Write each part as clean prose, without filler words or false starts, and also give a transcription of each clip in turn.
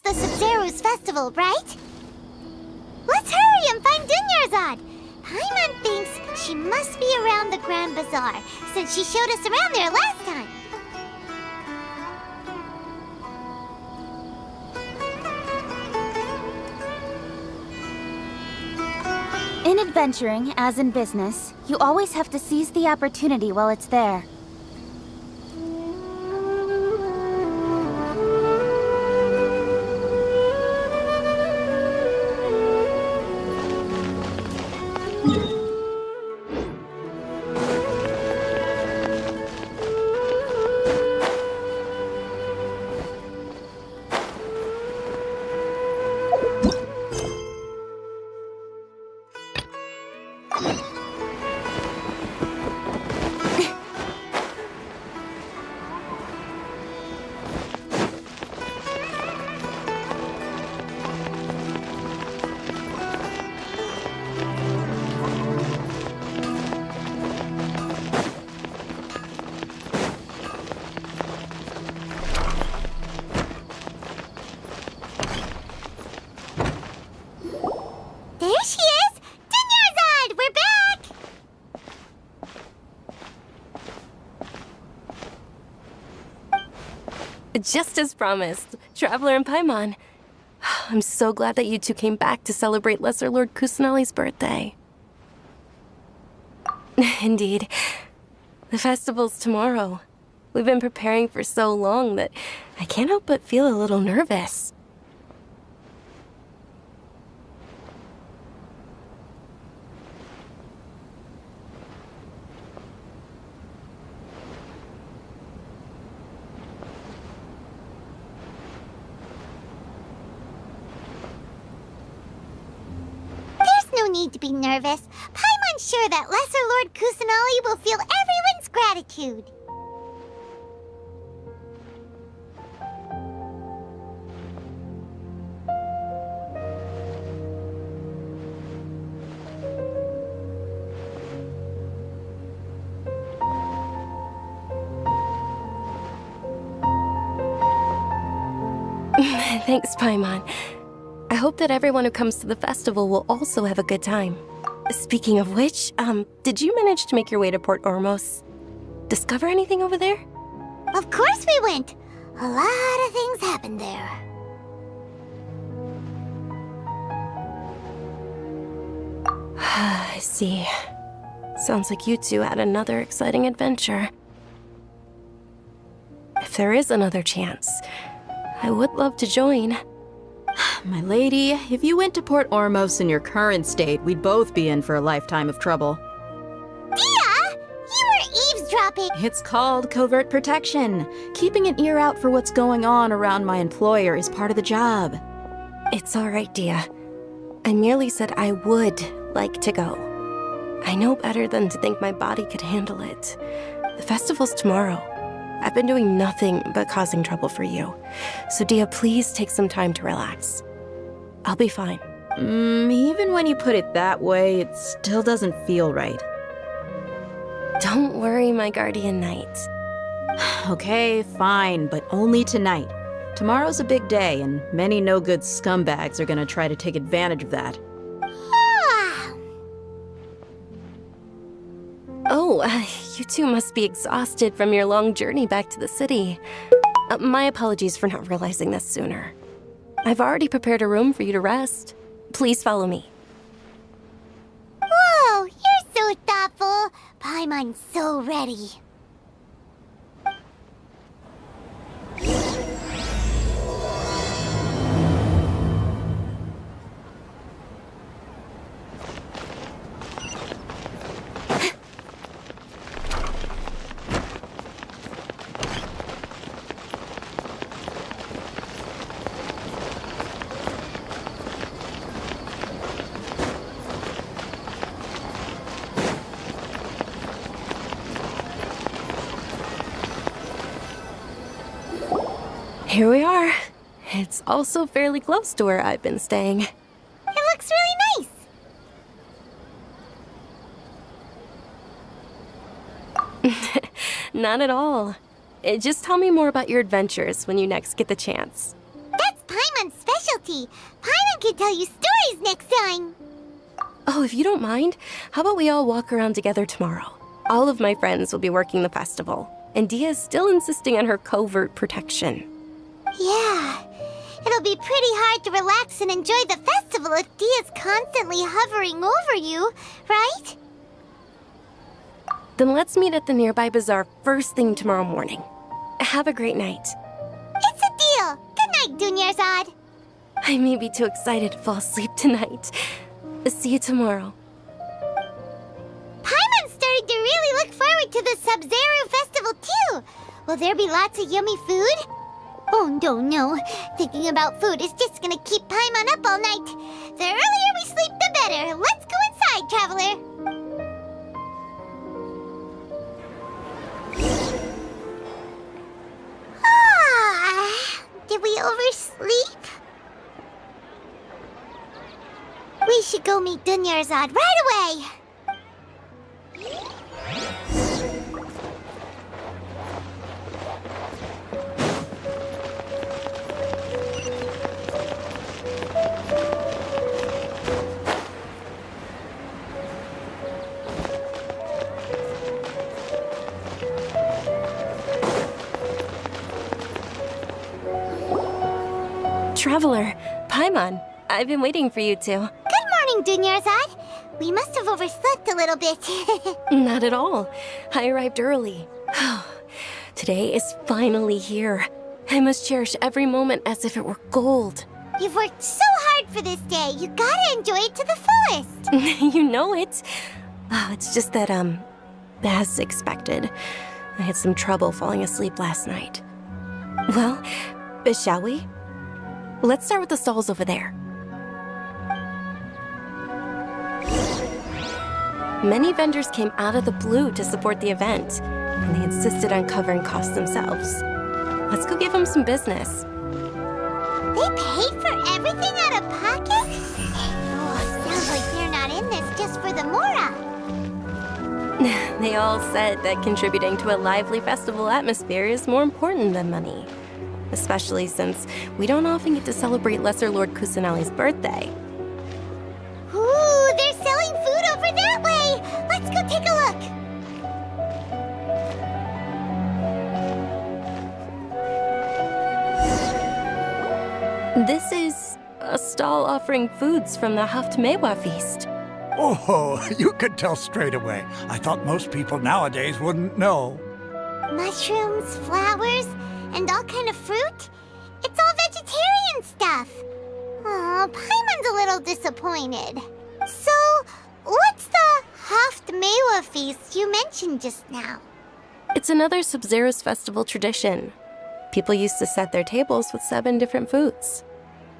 finished the Sumeru's festival, right? Let's hurry and find Dunyarzad. Paimon thinks she must be around the Grand Bazaar, since she showed us around there last time. In adventuring, as in business, you always have to seize the opportunity while it's there. There she is! Dunyarzad! We're back! Just as promised, Traveler and Paimon. I'm so glad that you two came back to celebrate Lesser Lord Kusanali's birthday. Indeed. The festival's tomorrow. We've been preparing for so long that I can't help but feel a little nervous. There's no need to be nervous. Paimon's sure that Lesser Lord Kusanali will feel everyone's gratitude. Thanks, Paimon. I hope that everyone who comes to the festival will also have a good time. Speaking of which, did you manage to make your way to Port Ormos? Discover anything over there? Of course we went. A lot of things happened there. I see. Sounds like you two had another exciting adventure. If there is another chance, I would love to join. My lady, if you went to Port Ormos in your current state, we'd both be in for a lifetime of trouble. Dia! You were eavesdropping! It's called covert protection. Keeping an ear out for what's going on around my employer is part of the job. It's all right, Dia. I merely said I would like to go. I know better than to think my body could handle it. The festival's tomorrow. I've been doing nothing but causing trouble for you. So Dia, please take some time to relax. I'll be fine. Even when you put it that way, it still doesn't feel right. Don't worry, my guardian knight. Okay, fine, but only tonight. Tomorrow's a big day, and many no-good scumbags are gonna try to take advantage of that. Oh, you two must be exhausted from your long journey back to the city. My apologies for not realizing this sooner. I've already prepared a room for you to rest. Please follow me. Whoa, you're so thoughtful. Paimon's so ready. Here we are. It's also fairly close to where I've been staying. It looks really nice. Not at all. Just tell me more about your adventures when you next get the chance. That's Paimon's specialty. Paimon can tell you stories next time. Oh, if you don't mind, how about we all walk around together tomorrow? All of my friends will be working the festival, and Dia is still insisting on her covert protection. Yeah, it'll be pretty hard to relax and enjoy the festival if Dia's constantly hovering over you, right? Then let's meet at the nearby bazaar first thing tomorrow morning. Have a great night. It's a deal. Good night, Dunyarzad. I may be too excited to fall asleep tonight. See you tomorrow. Paimon's starting to really look forward to the Sub-Zero festival too. Will there be lots of yummy food? Oh, no. Thinking about food is just gonna keep Paimon up all night. The earlier we sleep, the better. Let's go inside, traveler. Did we oversleep? We should go meet Dunyarzad right away. Traveler, Paimon, I've been waiting for you two. Good morning, Dunyarzad. We must have overslept a little bit. Not at all. I arrived early. Today is finally here. I must cherish every moment as if it were gold. You've worked so hard for this day. You gotta enjoy it to the fullest. You know it. It's just that, as expected, I had some trouble falling asleep last night. Well, shall we? Let's start with the stalls over there. Many vendors came out of the blue to support the event, and they insisted on covering costs themselves. Let's go give them some business. They paid for everything out of pocket? Oh, sounds like they're not in this just for the Mora. They all said that contributing to a lively festival atmosphere is more important than money. Especially since we don't often get to celebrate Lesser Lord Kusanali's birthday. Ooh, they're selling food over that way! Let's go take a look! This is a stall offering foods from the Haftmewa feast. Oh, you could tell straight away. I thought most people nowadays wouldn't know. Mushrooms, flowers, and all kind of fruit? It's all vegetarian stuff. Oh, Paimon's a little disappointed. So, what's the Haftmewa feast you mentioned just now? It's another Sub-Zero's festival tradition. People used to set their tables with 7 different foods.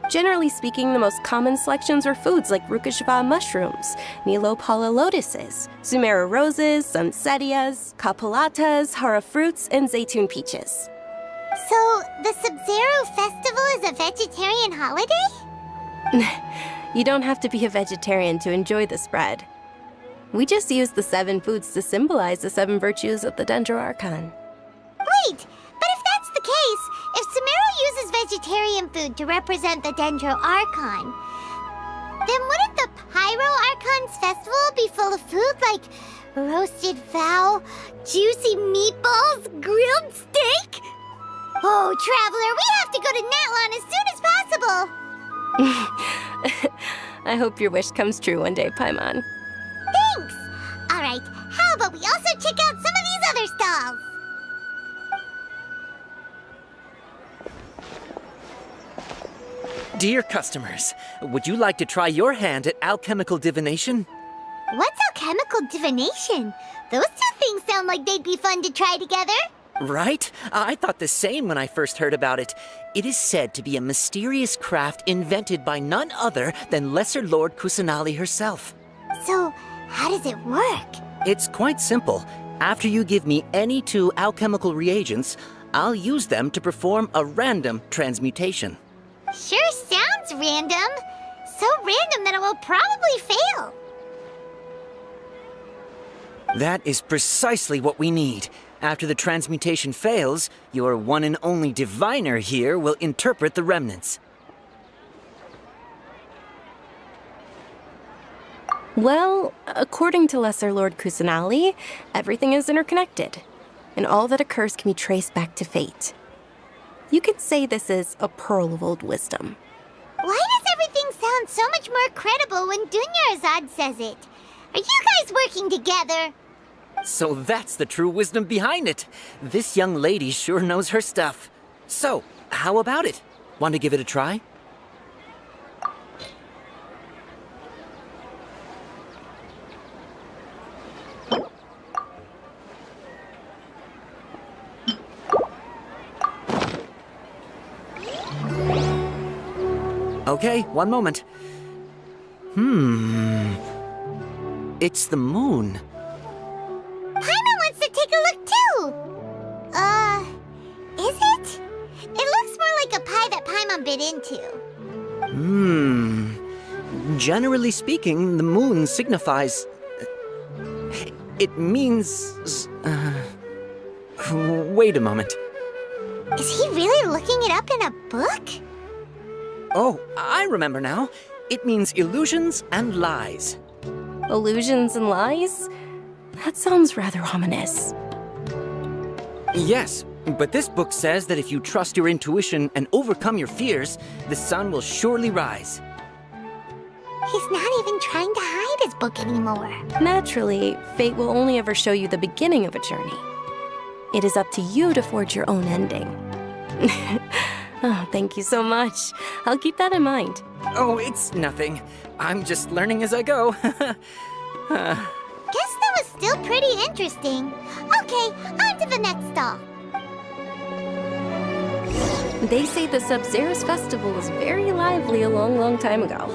Generally speaking, the most common selections were foods like Rukashva mushrooms, Nilopala lotuses, Sumeru roses, Sunsetias, Kapalatas, Hara fruits, and Zaytun peaches. So, the Sub-Zero festival is a vegetarian holiday? You don't have to be a vegetarian to enjoy the spread. We just use the 7 foods to symbolize the 7 virtues of the Dendro Archon. Wait, but if that's the case, if Sumeru uses vegetarian food to represent the Dendro Archon, then wouldn't the Pyro Archon's festival be full of food like roasted fowl, juicy meatballs, grilled steak? Oh, Traveler, we have to go to Natlan as soon as possible! I hope your wish comes true one day, Paimon. Thanks! Alright, how about we also check out some of these other stalls? Dear customers, would you like to try your hand at alchemical divination? What's alchemical divination? Those two things sound like they'd be fun to try together. Right? I thought the same when I first heard about it. It is said to be a mysterious craft invented by none other than Lesser Lord Kusanali herself. So, how does it work? It's quite simple. After you give me any 2 alchemical reagents, I'll use them to perform a random transmutation. Sure sounds random. So random that it will probably fail. That is precisely what we need. After the transmutation fails, your one and only diviner here will interpret the remnants. Well, according to Lesser Lord Kusanali, everything is interconnected, and all that occurs can be traced back to fate. You could say this is a pearl of old wisdom. Why does everything sound so much more credible when Dunyarzad says it? Are you guys working together? So that's the true wisdom behind it. This young lady sure knows her stuff. So, how about it? Want to give it a try? Okay, one moment. It's the moon. Paimon wants to take a look too! Is it? It looks more like a pie that Paimon bit into. Generally speaking, the moon signifies... It means... Wait a moment. Is he really looking it up in a book? Oh, I remember now. It means illusions and lies. Illusions and lies? That sounds rather ominous. Yes, but this book says that if you trust your intuition and overcome your fears, the sun will surely rise. He's not even trying to hide his book anymore. Naturally, fate will only ever show you the beginning of a journey. It is up to you to forge your own ending. Oh, thank you so much. I'll keep that in mind. Oh, it's nothing. I'm just learning as I go. Guess that was still pretty interesting. Okay, on to the next stall. They say the Sub-Zerus festival was very lively a long, long time ago.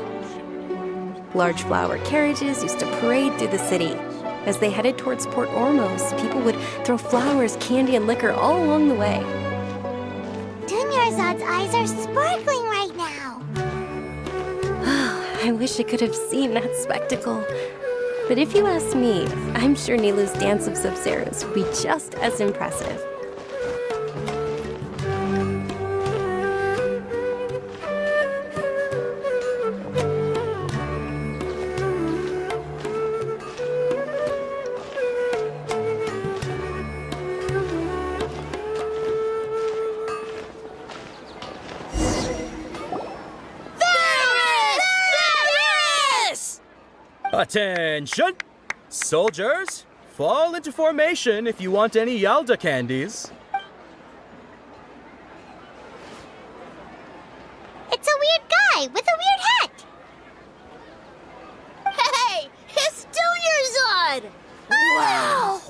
Large flower carriages used to parade through the city. As they headed towards Port Ormos, people would throw flowers, candy, and liquor all along the way. Dunyarzad's eyes are sparkling right now. I wish I could have seen that spectacle. But if you ask me, I'm sure Nilu's Dance of Sub-Zerus would be just as impressive. Attention! Soldiers, fall into formation if you want any Yalda candies. It's a weird guy with a weird hat. Hey, it's Dunyarzad! Wow!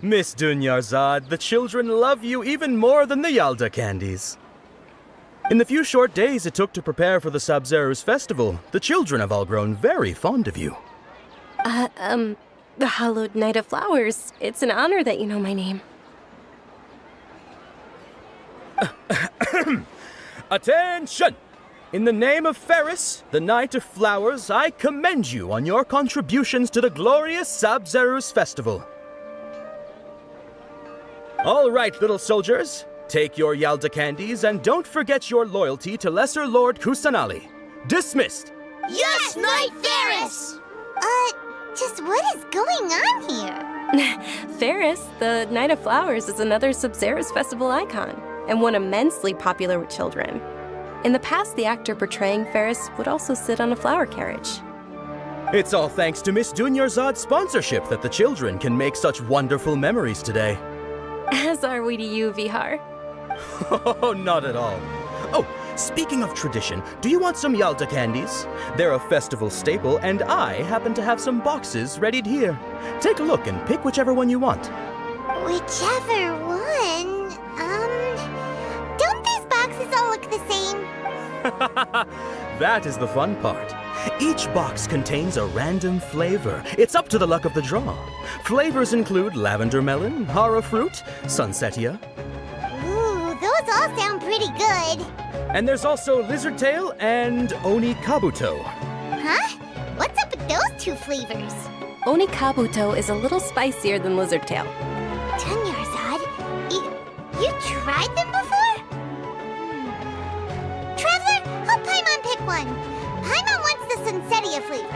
Miss Dunyarzad, the children love you even more than the Yalda candies. In the few short days it took to prepare for the Sub-Zerus festival, the children have all grown very fond of you. The Hallowed Knight of Flowers. It's an honor that you know my name. Attention! In the name of Ferris, the Knight of Flowers, I commend you on your contributions to the glorious Sub-Zerus festival. All right, little soldiers. Take your Yalda candies and don't forget your loyalty to Lesser Lord Kusanali. Dismissed! Yes, Knight Ferris! Just what is going on here? Ferris, the Knight of Flowers, is another Sub-Zerus festival icon, and one immensely popular with children. In the past, the actor portraying Ferris would also sit on a flower carriage. It's all thanks to Miss Dunyarzad's sponsorship that the children can make such wonderful memories today. As are we to you, Vihar. Oh, not at all. Oh, speaking of tradition, do you want some Yalda candies? They're a festival staple, and I happen to have some boxes readied here. Take a look and pick whichever one you want. Whichever one? Don't these boxes all look the same? That is the fun part. Each box contains a random flavor. It's up to the luck of the draw. Flavors include lavender melon, hara fruit, sunsetia. Ooh, those all sound pretty good. And there's also lizard tail and oni kabuto. Huh? What's up with those two flavors? Oni kabuto is a little spicier than lizard tail. Dunyarzad, you tried them before? Traveler, help Paimon pick one. Paimon wants the poinsettia flavor.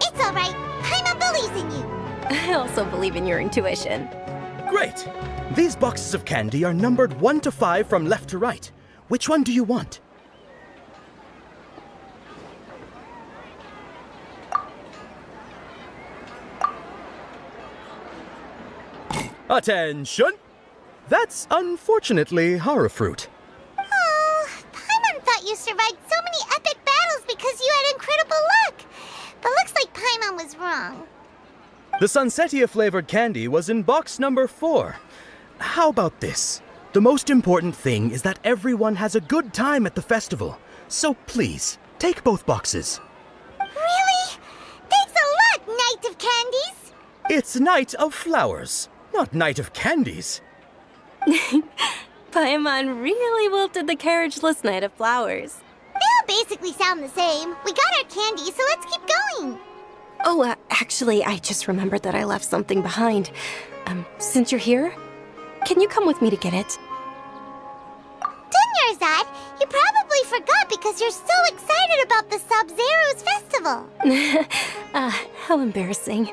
It's alright. Paimon believes in you. I also believe in your intuition. Great! These boxes of candy are numbered 1 to 5 from left to right. Which one do you want? Attention! That's unfortunately horror fruit. Oh, Paimon thought you survived so many epic battles because you had incredible luck. But looks like Paimon was wrong. The Sunsetia flavored candy was in box number 4. How about this? The most important thing is that everyone has a good time at the festival. So please, take both boxes. Really? Thanks a lot, Knight of Candies. It's Night of Flowers, not Night of Candies. Paimon really wilted the carriageless Night of Flowers. They all basically sound the same. We got our candy, so let's keep going. Oh, actually, I just remembered that I left something behind. Since you're here, can you come with me to get it? Dunyarzad, you probably forgot because you're so excited about the Sub-Zero's festival. How embarrassing.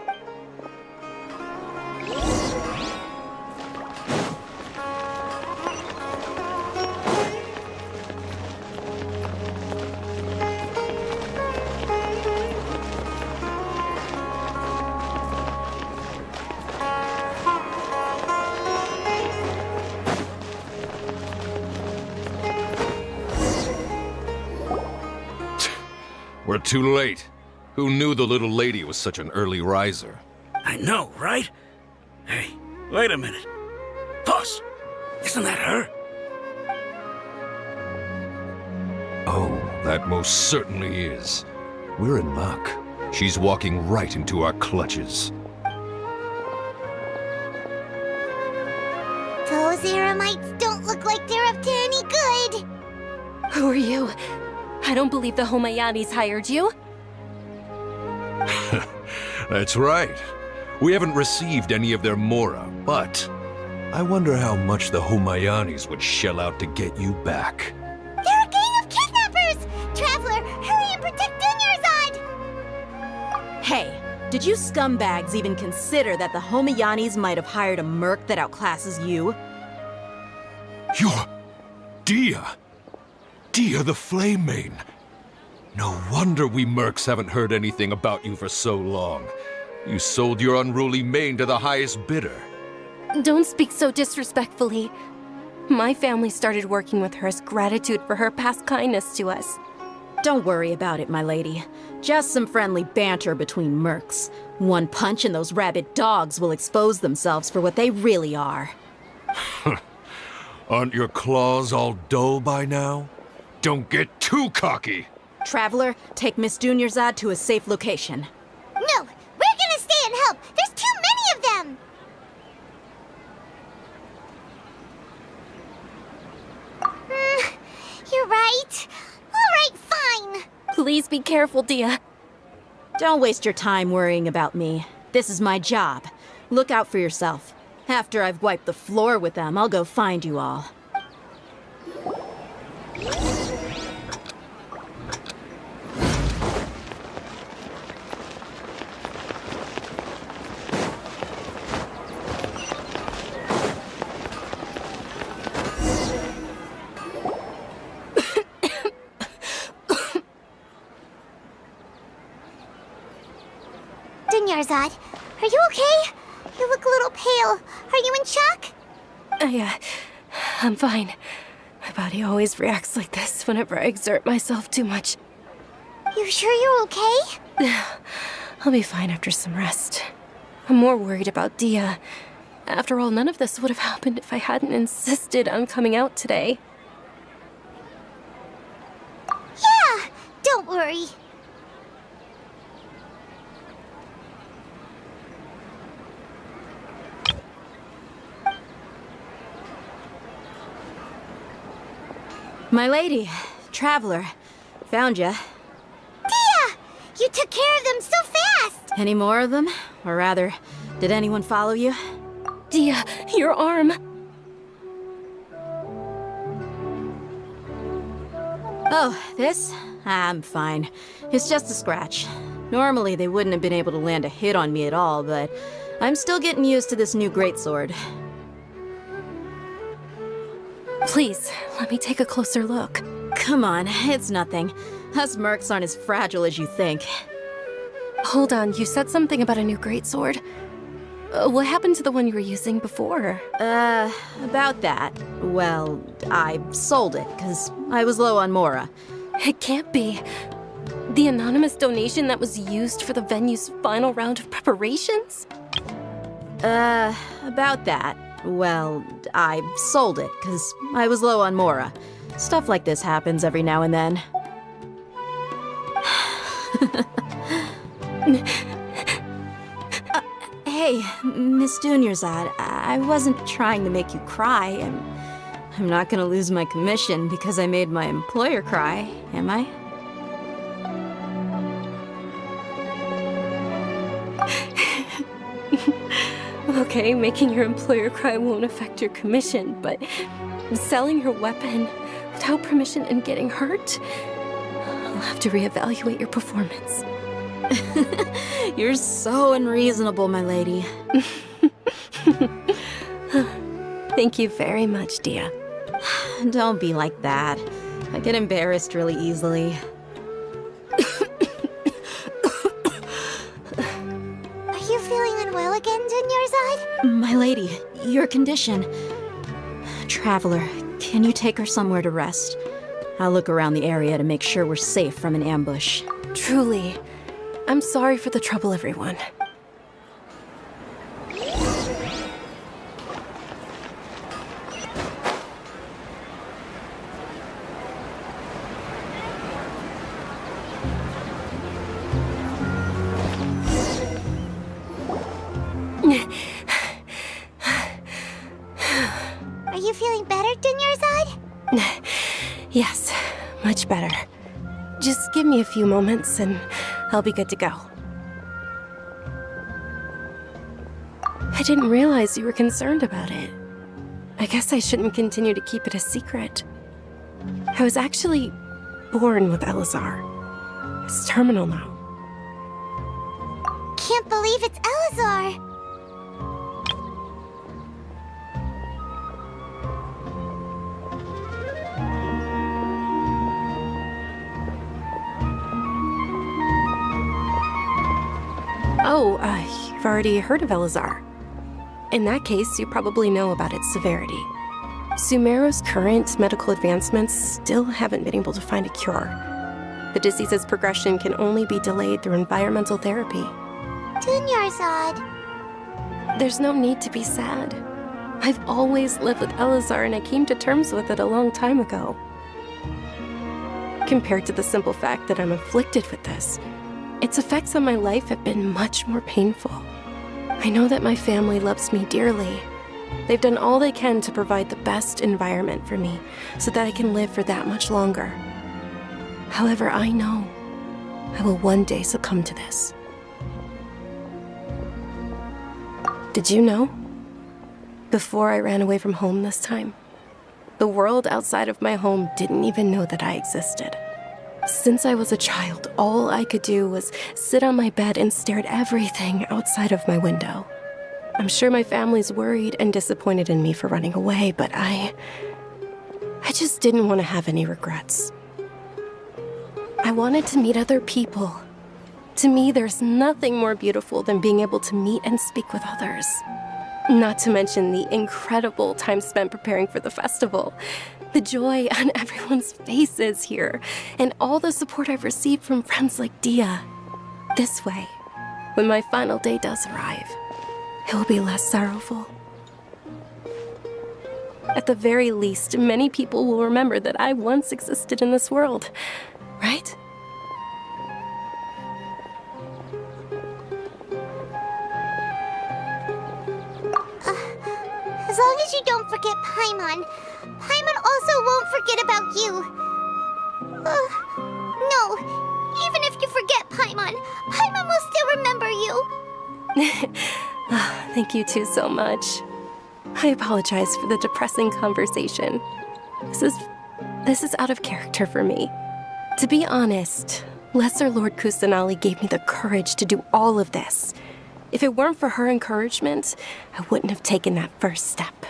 We're too late. Who knew the little lady was such an early riser? I know, right? Hey, wait a minute. Boss, isn't that her? Oh, that most certainly is. We're in luck. She's walking right into our clutches. Those Eremites don't look like they're up to any good. Who are you? I don't believe the Homayanis hired you. That's right. We haven't received any of their mora, but I wonder how much the Homayanis would shell out to get you back. They're a gang of kidnappers! Traveler, hurry and protect Dunyarzad! Hey, did you scumbags even consider that the Homayanis might have hired a merc that outclasses you? You're Dia! Dia the Flame Mane! No wonder we mercs haven't heard anything about you for so long. You sold your unruly mane to the highest bidder. Don't speak so disrespectfully. My family started working with her as gratitude for her past kindness to us. Don't worry about it, my lady. Just some friendly banter between mercs. One punch and those rabid dogs will expose themselves for what they really are. Aren't your claws all dull by now? Don't get too cocky! Traveler, take Miss Dunyarzad to a safe location. No, we're gonna stay and help. There's too many of them. You're right. All right, fine. Please be careful, Dia. Don't waste your time worrying about me. This is my job. Look out for yourself. After I've wiped the floor with them, I'll go find you all. Dunyarzad, are you okay? You look a little pale. Are you in shock? I'm fine. My body always reacts like this whenever I exert myself too much. You sure you're okay? I'll be fine after some rest. I'm more worried about Dia. After all, none of this would have happened if I hadn't insisted on coming out today. Yeah, don't worry. My lady, Traveler, found ya. Dia! You took care of them so fast! Any more of them? Or rather, did anyone follow you? Dia, your arm! Oh, this? I'm fine. It's just a scratch. Normally, they wouldn't have been able to land a hit on me at all, but I'm still getting used to this new greatsword. Please, let me take a closer look. Come on, it's nothing. Us mercs aren't as fragile as you think. Hold on, you said something about a new greatsword. What happened to the one you were using before? About that. Well, I sold it, because I was low on Mora. It can't be. The anonymous donation that was used for the venue's final round of preparations? About that. Well, I sold it, because I was low on Mora. Stuff like this happens every now and then. Hey, Miss Dunyarzad, I wasn't trying to make you cry. I'm not gonna lose my commission because I made my employer cry, am I? Okay, making your employer cry won't affect your commission, but selling your weapon without permission and getting hurt? I'll have to reevaluate your performance. You're so unreasonable, my lady. Thank you very much, Dia. Don't be like that. I get embarrassed really easily. Are you feeling unwell again, Dunyarzad? My lady, your condition. Traveler, can you take her somewhere to rest? I'll look around the area to make sure we're safe from an ambush. Truly. I'm sorry for the trouble, everyone. Are you feeling better, Dunyarzad? Yes, much better. Just give me a few moments and I'll be good to go. I didn't realize you were concerned about it. I guess I shouldn't continue to keep it a secret. I was actually born with Elazar. It's terminal now. Can't believe it's Elazar. Oh, you've already heard of Elazar. In that case, you probably know about its severity. Sumeru's current medical advancements still haven't been able to find a cure. The disease's progression can only be delayed through environmental therapy. Dunyarzad. There's no need to be sad. I've always lived with Elazar and I came to terms with it a long time ago. Compared to the simple fact that I'm afflicted with this, its effects on my life have been much more painful. I know that my family loves me dearly. They've done all they can to provide the best environment for me so that I can live for that much longer. However, I know I will one day succumb to this. Did you know? Before I ran away from home this time, the world outside of my home didn't even know that I existed. Since I was a child, all I could do was sit on my bed and stare at everything outside of my window. I'm sure my family's worried and disappointed in me for running away, but I just didn't want to have any regrets. I wanted to meet other people. To me, there's nothing more beautiful than being able to meet and speak with others. Not to mention the incredible time spent preparing for the festival. The joy on everyone's faces here, and all the support I've received from friends like Dia. This way, when my final day does arrive, it will be less sorrowful. At the very least, many people will remember that I once existed in this world, right? As long as you don't forget Paimon, Paimon also won't forget about you. No, even if you forget Paimon, Paimon will still remember you. Thank you two so much. I apologize for the depressing conversation. This is out of character for me. To be honest, Lesser Lord Kusanali gave me the courage to do all of this. If it weren't for her encouragement, I wouldn't have taken that first step.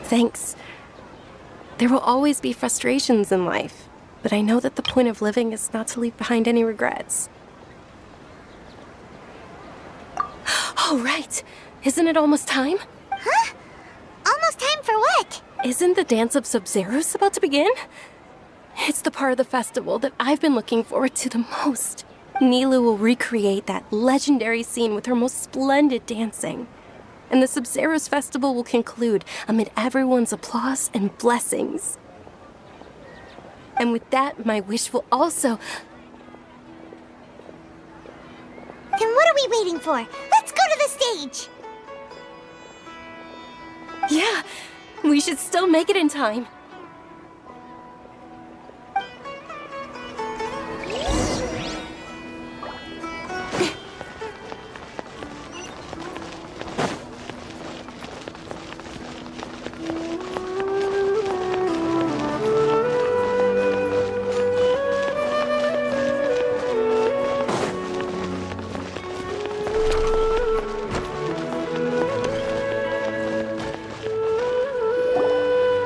Thanks. There will always be frustrations in life, but I know that the point of living is not to leave behind any regrets. Oh, right. Isn't it almost time? Huh? Almost time for what? Isn't the Dance of Sub-Zeros about to begin? It's the part of the festival that I've been looking forward to the most. Nilu will recreate that legendary scene with her most splendid dancing. And the Sub-Zeros festival will conclude amid everyone's applause and blessings. And with that, my wish will also... Then what are we waiting for? Let's go to the stage! Yeah, we should still make it in time.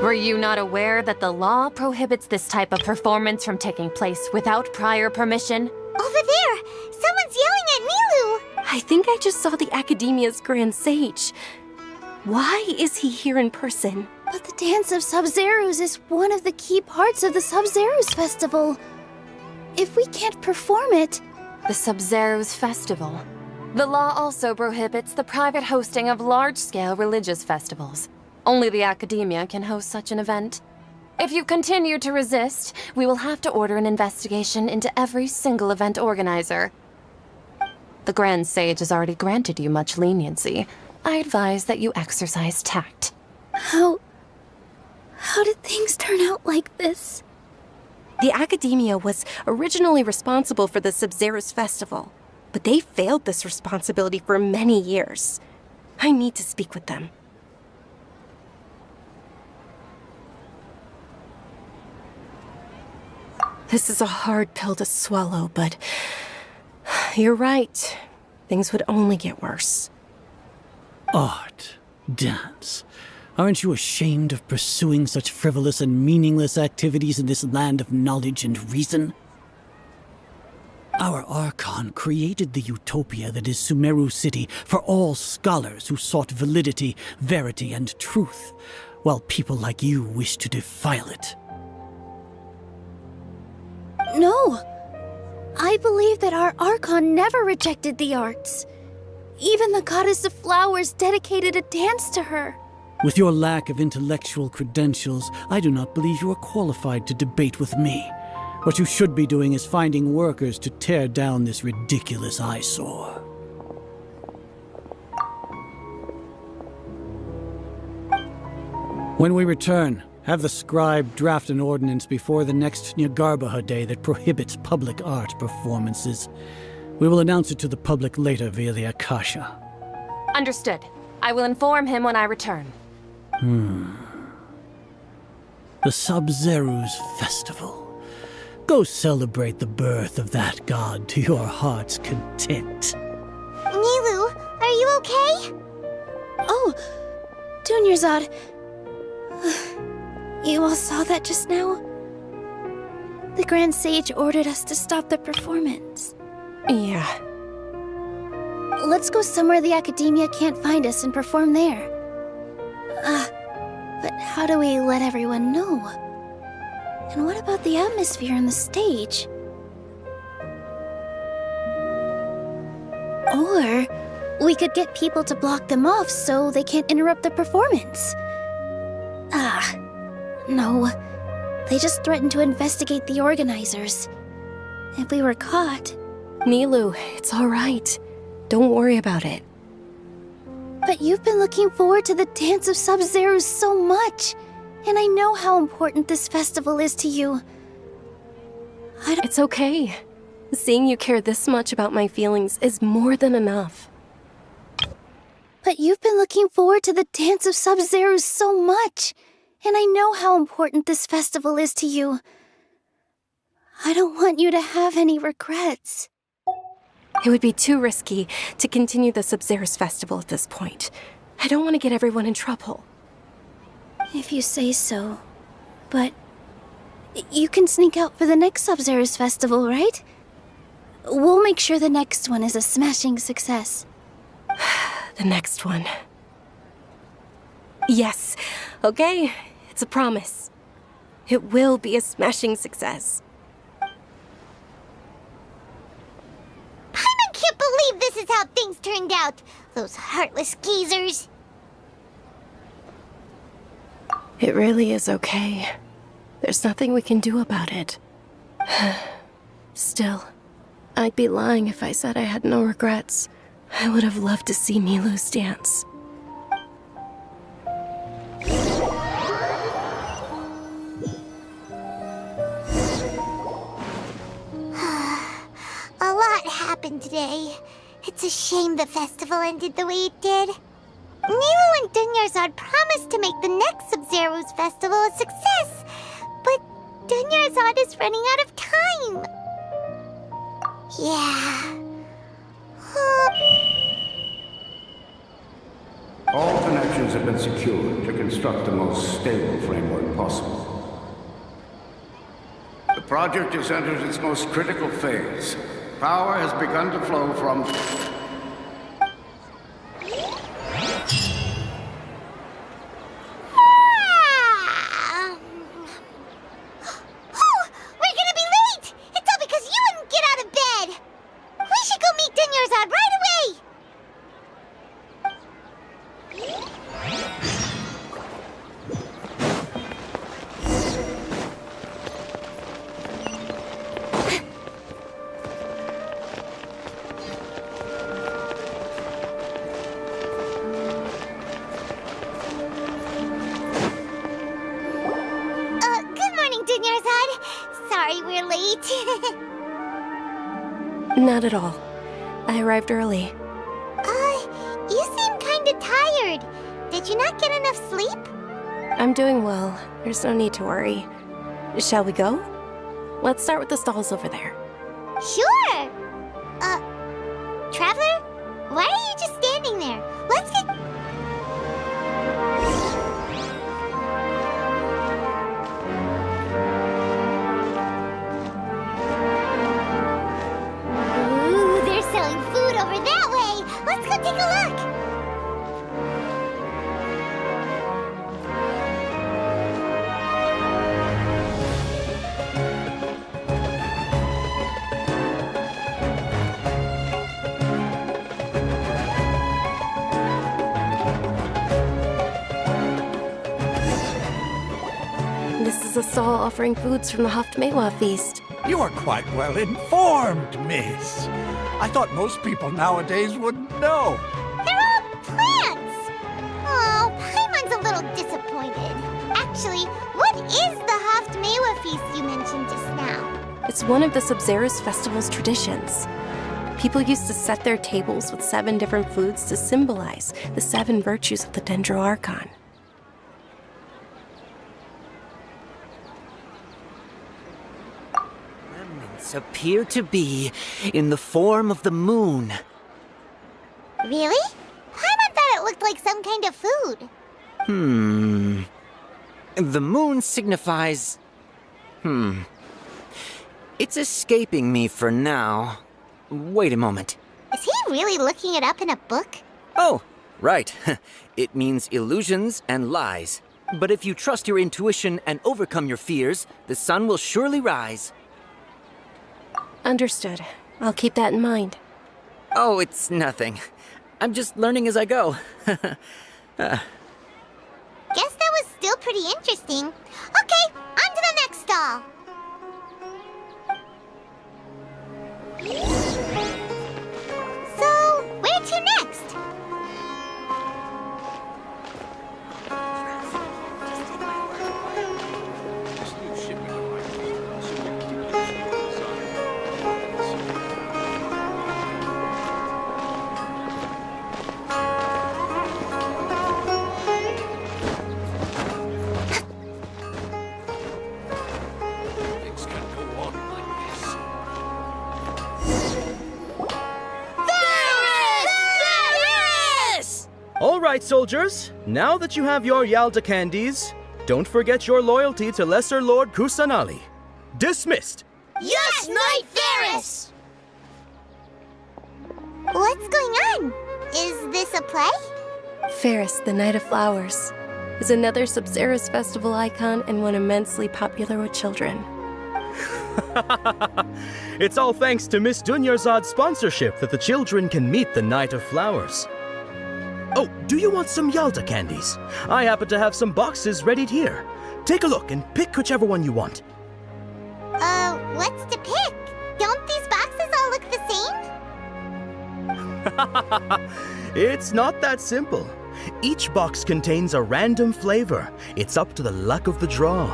Were you not aware that the law prohibits this type of performance from taking place without prior permission? Over there! Someone's yelling at Nilu! I think I just saw the Academia's Grand Sage. Why is he here in person? But the Dance of Sub-Zeros is one of the key parts of the Sub-Zeros festival. If we can't perform it... The Sub-Zeros Festival. The law also prohibits the private hosting of large-scale religious festivals. Only the Academia can host such an event. If you continue to resist, we will have to order an investigation into every single event organizer. The Grand Sage has already granted you much leniency. I advise that you exercise tact. How did things turn out like this? The Academia was originally responsible for the Sub-Zeros festival, but they failed this responsibility for many years. I need to speak with them. This is a hard pill to swallow, but you're right. Things would only get worse. Art, dance. Aren't you ashamed of pursuing such frivolous and meaningless activities in this land of knowledge and reason? Our Archon created the utopia that is Sumeru City for all scholars who sought validity, verity, and truth, while people like you wish to defile it. No! I believe that our Archon never rejected the arts. Even the goddess of flowers dedicated a dance to her. With your lack of intellectual credentials, I do not believe you are qualified to debate with me. What you should be doing is finding workers to tear down this ridiculous eyesore. When we return, have the scribe draft an ordinance before the next Nyargarbaha Day that prohibits public art performances. We will announce it to the public later via the Akasha. Understood. I will inform him when I return. The Sub-Zeros Festival. Go celebrate the birth of that god to your heart's content. Nilu, are you okay? Oh, Dunyarzad. You all saw that just now? The Grand Sage ordered us to stop the performance. Yeah. Let's go somewhere the Academia can't find us and perform there. But how do we let everyone know? And what about the atmosphere on the stage? Or we could get people to block them off so they can't interrupt the performance. No. They just threatened to investigate the organizers. If we were caught... Nilu, it's all right. Don't worry about it. But you've been looking forward to the Dance of Sub-Zeros so much. And I know how important this festival is to you. It's okay. Seeing you care this much about my feelings is more than enough. But you've been looking forward to the Dance of Sub-Zero so much, and I know how important this festival is to you. I don't want you to have any regrets. It would be too risky to continue the Sub-Zero's festival at this point. I don't want to get everyone in trouble. If you say so. But you can sneak out for the next Sub-Zero's festival, right? We'll make sure the next one is a smashing success. The next one. Yes. Okay. It's a promise. It will be a smashing success. I can't believe this is how things turned out. Those heartless geezers. It really is okay. There's nothing we can do about it. Still, I'd be lying if I said I had no regrets. I would have loved to see Milu's dance. A lot happened today. It's a shame the festival ended the way it did. Nero and Dunyarzad promised to make the next Sub-Zero's festival a success, but Dunyarzad is running out of time. Yeah. All connections have been secured to construct the most stable framework possible. The project has entered its most critical phase. Power has begun to flow from... Not at all. I arrived early. You seem kinda tired. Did you not get enough sleep? I'm doing well. There's no need to worry. Shall we go? Let's start with the stalls over there. Sure! Traveler? Why are you just standing there? Let's get... Ooh, they're selling food over that way! Let's go take a look! This is a stall offering foods from the Haftmewa feast. You are quite well informed, miss. I thought most people nowadays wouldn't know. They're all plants! Oh, Paimon's a little disappointed. Actually, what is the Haftmewa feast you mentioned just now? It's one of the Sub-Zero's festival's traditions. People used to set their tables with 7 different foods to symbolize the 7 virtues of the Dendro Archon. Remnants appear to be in the form of the moon. Really? Paimon thought it looked like some kind of food. The moon signifies... It's escaping me for now. Wait a moment. Is he really looking it up in a book? Oh, right. It means illusions and lies. But if you trust your intuition and overcome your fears, the sun will surely rise. Understood. I'll keep that in mind. Oh, it's nothing. I'm just learning as I go. Guess that was still pretty interesting. Okay, on to the next stall. So, where to next? right, soldiers. Now that you have your Yalda candies, don't forget your loyalty to Lesser Lord Kusanali. Dismissed! Yes, Knight Varys! What's going on? Is this a play? Ferris, the Knight of Flowers, is another Sub-Zerus festival icon and one immensely popular with children. It's all thanks to Miss Dunyarzad's sponsorship that the children can meet the Knight of Flowers. Oh, do you want some Yalda candies? I happen to have some boxes readied here. Take a look and pick whichever one you want. What's to pick? Don't these boxes all look the same? It's not that simple. Each box contains a random flavor. It's up to the luck of the draw.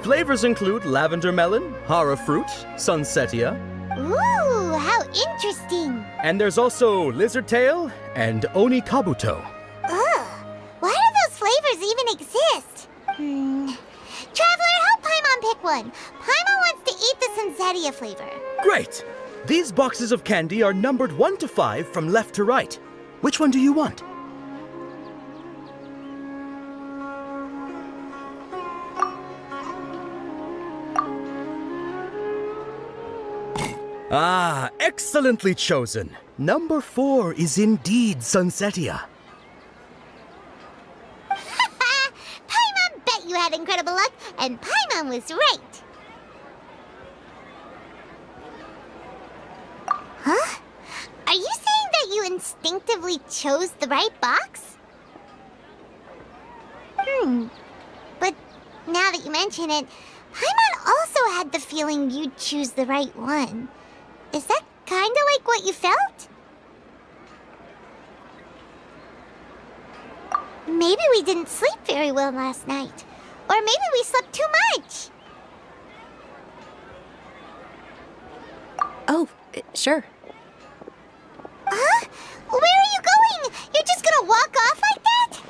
Flavors include lavender melon, hara fruit, sunsetia. Ooh, how interesting! And there's also lizard tail and oni kabuto. Ugh, why do those flavors even exist? Traveler, help Paimon pick one. Paimon wants to eat the sunsetia flavor. Great! These boxes of candy are numbered 1 to 5 from left to right. Which one do you want? Ah, excellently chosen. Number 4 is indeed Sunsetia. Paimon bet you had incredible luck, and Paimon was right. Huh? Are you saying that you instinctively chose the right box? But now that you mention it, Paimon also had the feeling you'd choose the right one. Is that kinda like what you felt? Maybe we didn't sleep very well last night. Or maybe we slept too much. Oh, sure. Huh? Where are you going? You're just gonna walk off like that?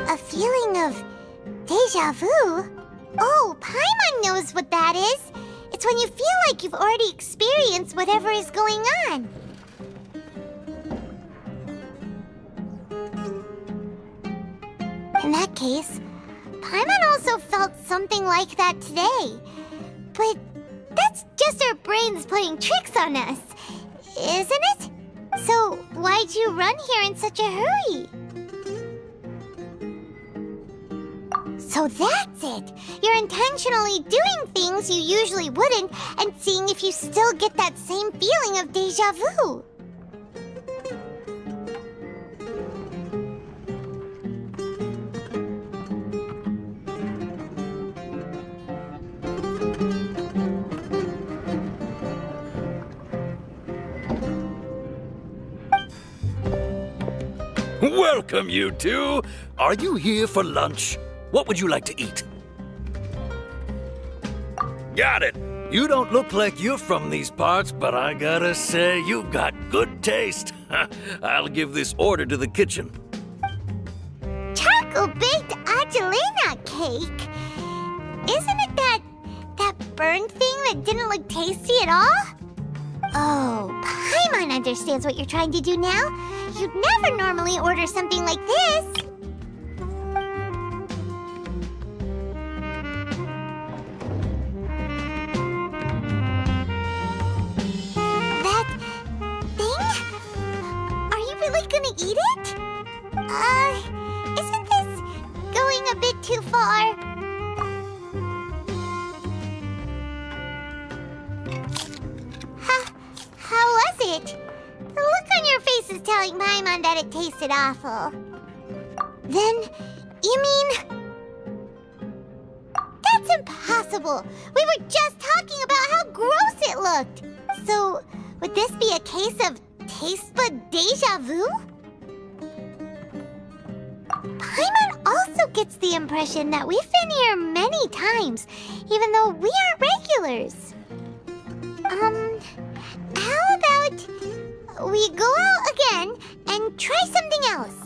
A feeling of deja vu? Oh, Paimon knows what that is. It's when you feel like you've already experienced whatever is going on. In that case, Paimon also felt something like that today. But that's just our brains playing tricks on us, isn't it? So why'd you run here in such a hurry? So that's it! You're intentionally doing things you usually wouldn't and seeing if you still get that same feeling of deja vu. Welcome, you two! Are you here for lunch? What would you like to eat? Got it! You don't look like you're from these parts, but I gotta say, you've got good taste. I'll give this order to the kitchen. Charcoal-baked Angelina cake? Isn't it that burned thing that didn't look tasty at all? Oh, Paimon understands what you're trying to do now. You'd never normally order something like this. Eat it? Isn't this going a bit too far? How was it? The look on your face is telling Paimon that it tasted awful. Then, you mean... That's impossible! We were just talking about how gross it looked! So, would this be a case of taste bud deja vu? Paimon also also gets the impression that we've been here many times, even though we aren't regulars. How about we go out again and try something else?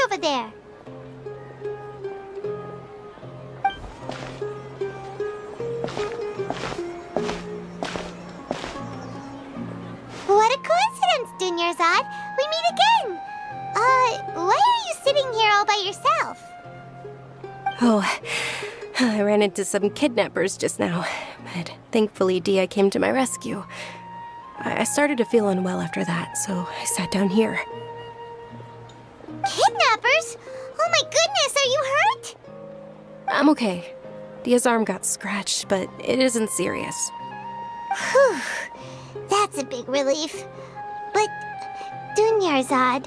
Over there. What a coincidence, Dunyarzad. We meet again. Why are you sitting here all by yourself? Oh, I ran into some kidnappers just now, but thankfully Dia came to my rescue. I started to feel unwell after that, so I sat down here. Kidnappers? Oh my goodness, are you hurt? I'm okay. Dia's arm got scratched, but it isn't serious. Whew, that's a big relief. But, Dunyarzad,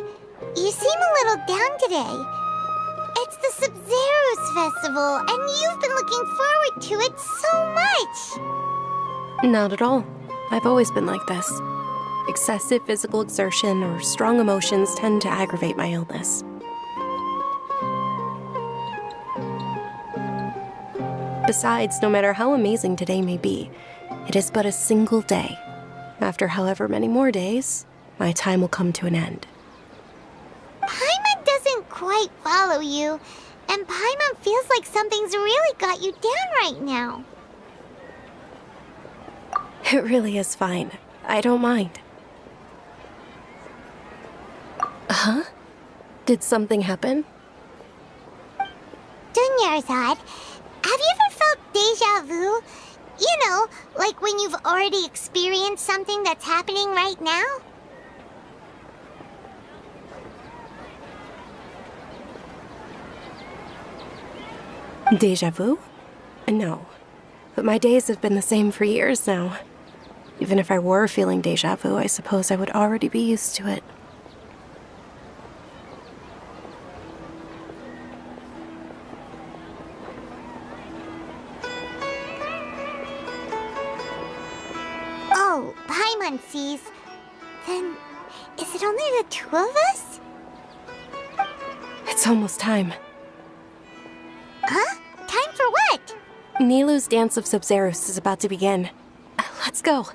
you seem a little down today. It's the Sub-Zero's festival, and you've been looking forward to it so much. Not at all. I've always been like this. Excessive physical exertion or strong emotions tend to aggravate my illness. Besides, no matter how amazing today may be, it is but a single day. After however many more days, my time will come to an end. Paimon doesn't quite follow you, and Paimon feels like something's really got you down right now. It really is fine. I don't mind. Huh? Did something happen? Dunyarzad, have you ever felt déjà vu? You know, like when you've already experienced something that's happening right now? Déjà vu? No. But my days have been the same for years now. Even if I were feeling déjà vu, I suppose I would already be used to it. Oh, Paimon sees. Then, is it only the two of us? It's almost time. Huh? Time for what? Nilou's Dance of Sub-Zeros is about to begin. Let's go.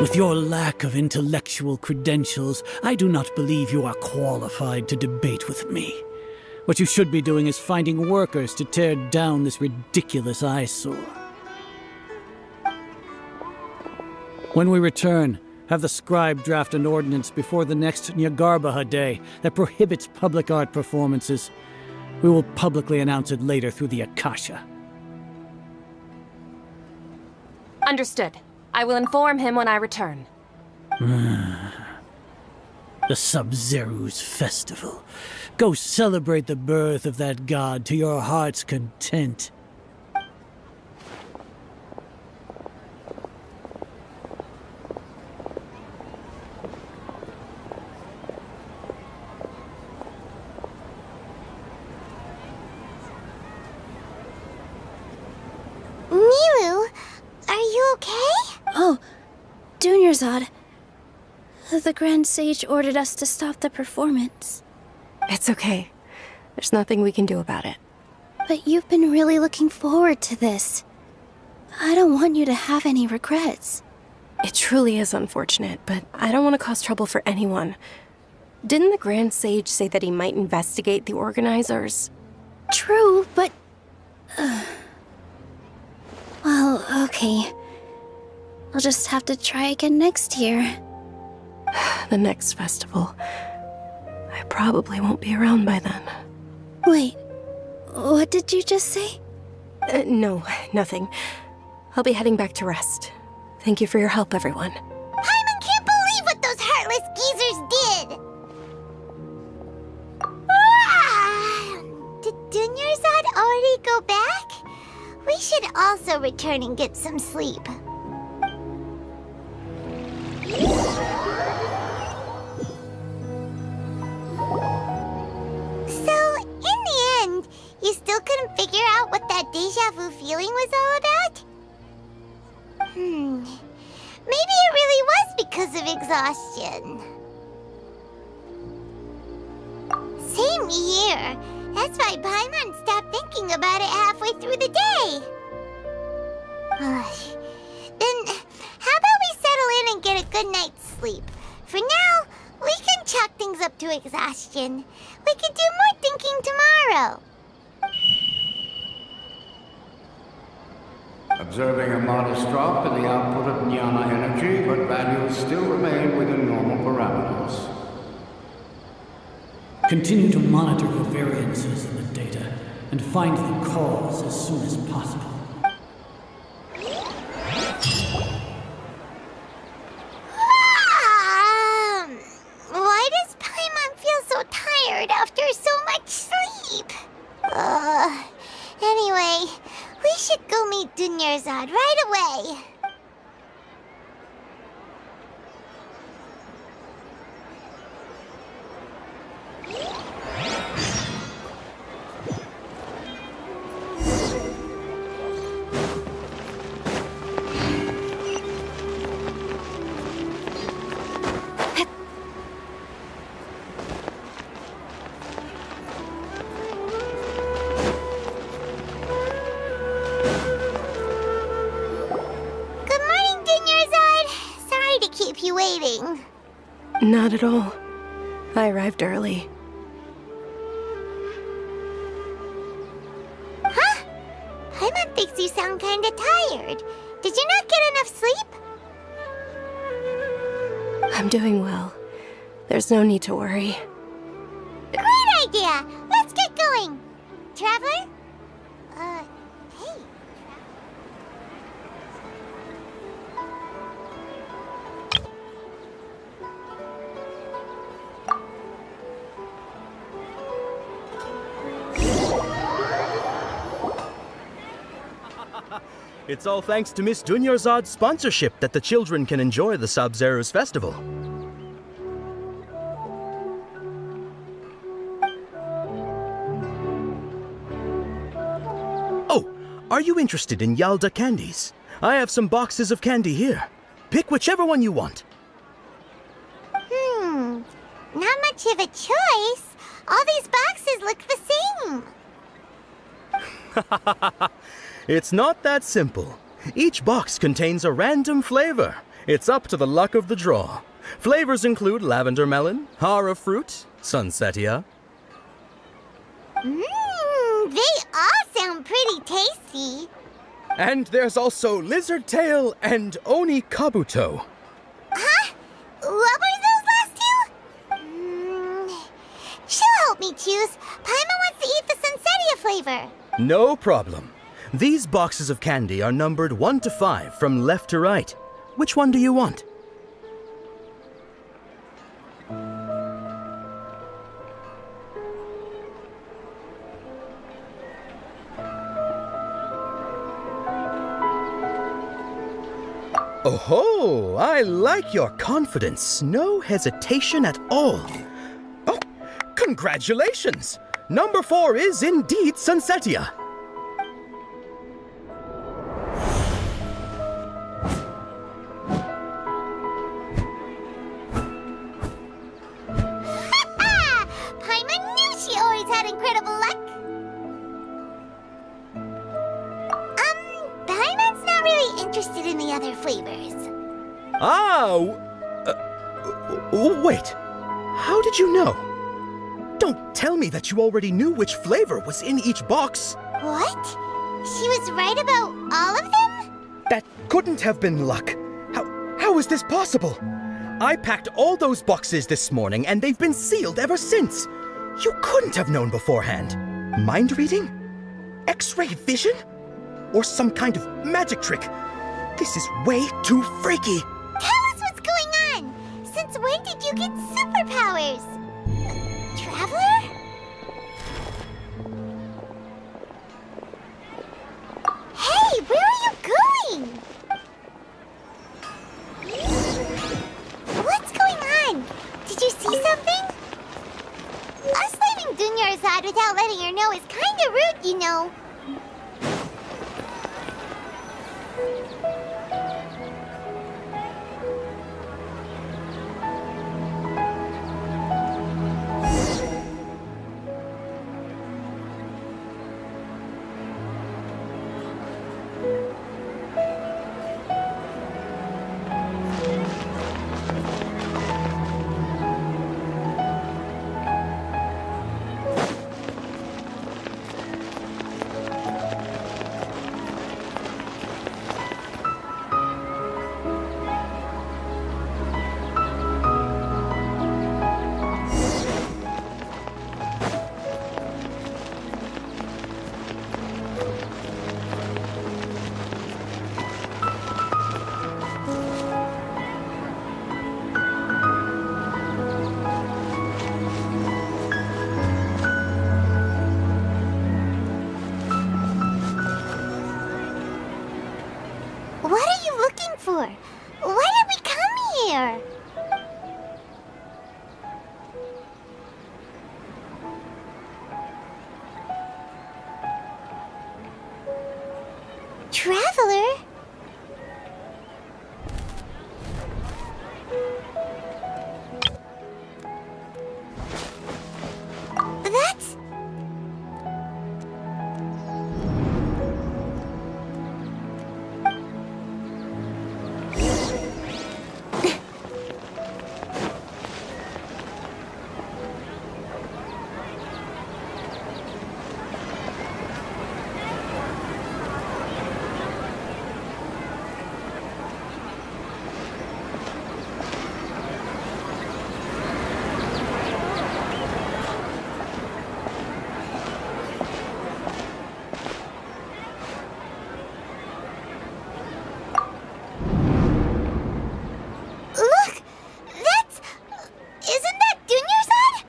With your lack of intellectual credentials, I do not believe you are qualified to debate with me. What you should be doing is finding workers to tear down this ridiculous eyesore. When we return, have the scribe draft an ordinance before the next Nyagarbaha Day that prohibits public art performances. We will publicly announce it later through the Akasha. Understood. I will inform him when I return. The Sub-Zero's festival. Go celebrate the birth of that god to your heart's content. Nilu, are you okay? Oh, Dunyarzad. The Grand Sage ordered us to stop the performance. It's okay. There's nothing we can do about it. But you've been really looking forward to this. I don't want you to have any regrets. It truly is unfortunate, but I don't want to cause trouble for anyone. Didn't the Grand Sage say that he might investigate the organizers? True, but... Well, okay. I'll just have to try again next year. The next festival. I probably won't be around by then. Wait, what did you just say? No, nothing. I'll be heading back to rest. Thank you for your help, everyone. Paimon can't believe what those heartless geezers did! Did Dunyarzad already go back? We should also return and get some sleep. So, in the end, you still couldn't figure out what that deja vu feeling was all about? Maybe it really was because of exhaustion. Same here. That's why Paimon stopped thinking about it halfway through the day. Then, how about we settle in and get a good night's sleep? For now, we can chalk things up to exhaustion. We can do more thinking tomorrow. Observing a modest drop in the output of jnana energy, but values still remain within normal parameters. Continue to monitor the variances in the data and find the cause as soon as possible. Why does Paimon feel so tired after so much sleep? Anyway, we should go meet Dunyarzad right away. Waiting. Not at all. I arrived early. Huh? Paimon thinks you sound kinda tired. Did you not get enough sleep? I'm doing well. There's no need to worry. Great idea! Let's get going! Traveler? Hey. It's all thanks to Miss Dunyarzad's sponsorship that the children can enjoy the Sabzeruz festival. Oh, are you interested in Yalda candies? I have some boxes of candy here. Pick whichever one you want. Not much of a choice. All these boxes look the same. It's not that simple. Each box contains a random flavor. It's up to the luck of the draw. Flavors include lavender melon, hara fruit, sunsetia. They all sound pretty tasty. And there's also lizard tail and oni kabuto. Huh? What were those last two? She'll help me choose. Paimon wants to eat the sunsetia flavor. No problem. These boxes of candy are numbered 1 to 5 from left to right. Which one do you want? Oh, I like your confidence. No hesitation at all. Oh, congratulations! Number 4 is indeed sunsetia. Paimon knew she always had incredible luck. Paimon's not really interested in the other flavors. Wait. How did you know? Don't tell me that you already knew which flavor was in each box. What? She was right about all of them? That couldn't have been luck. How is this possible? I packed all those boxes this morning, and they've been sealed ever since. You couldn't have known beforehand. Mind reading? X-ray vision? Or some kind of magic trick? This is way too freaky. Tell us what's going on! Since when did you get superpowers? Traveler? Hey, where are you going? What's going on? Did you see something? Us leaving Dunyarzad without letting her know is kinda rude, you know. What are you looking for? Why did we come here? Traveler? That's... Look! That's... Isn't that Dunyarzad?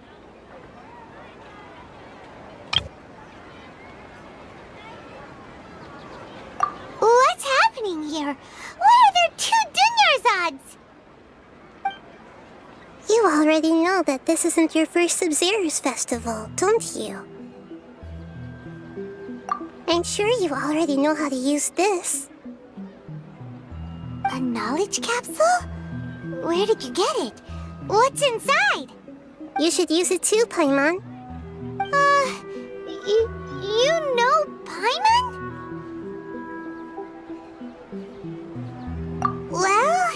What's happening here? Why are there two Dunyarzads? You already know that this isn't your first Sub-Zero's festival, don't you? I'm sure you already know how to use this. A knowledge capsule? Where did you get it? What's inside? You should use it too, Paimon. You know Paimon? Well,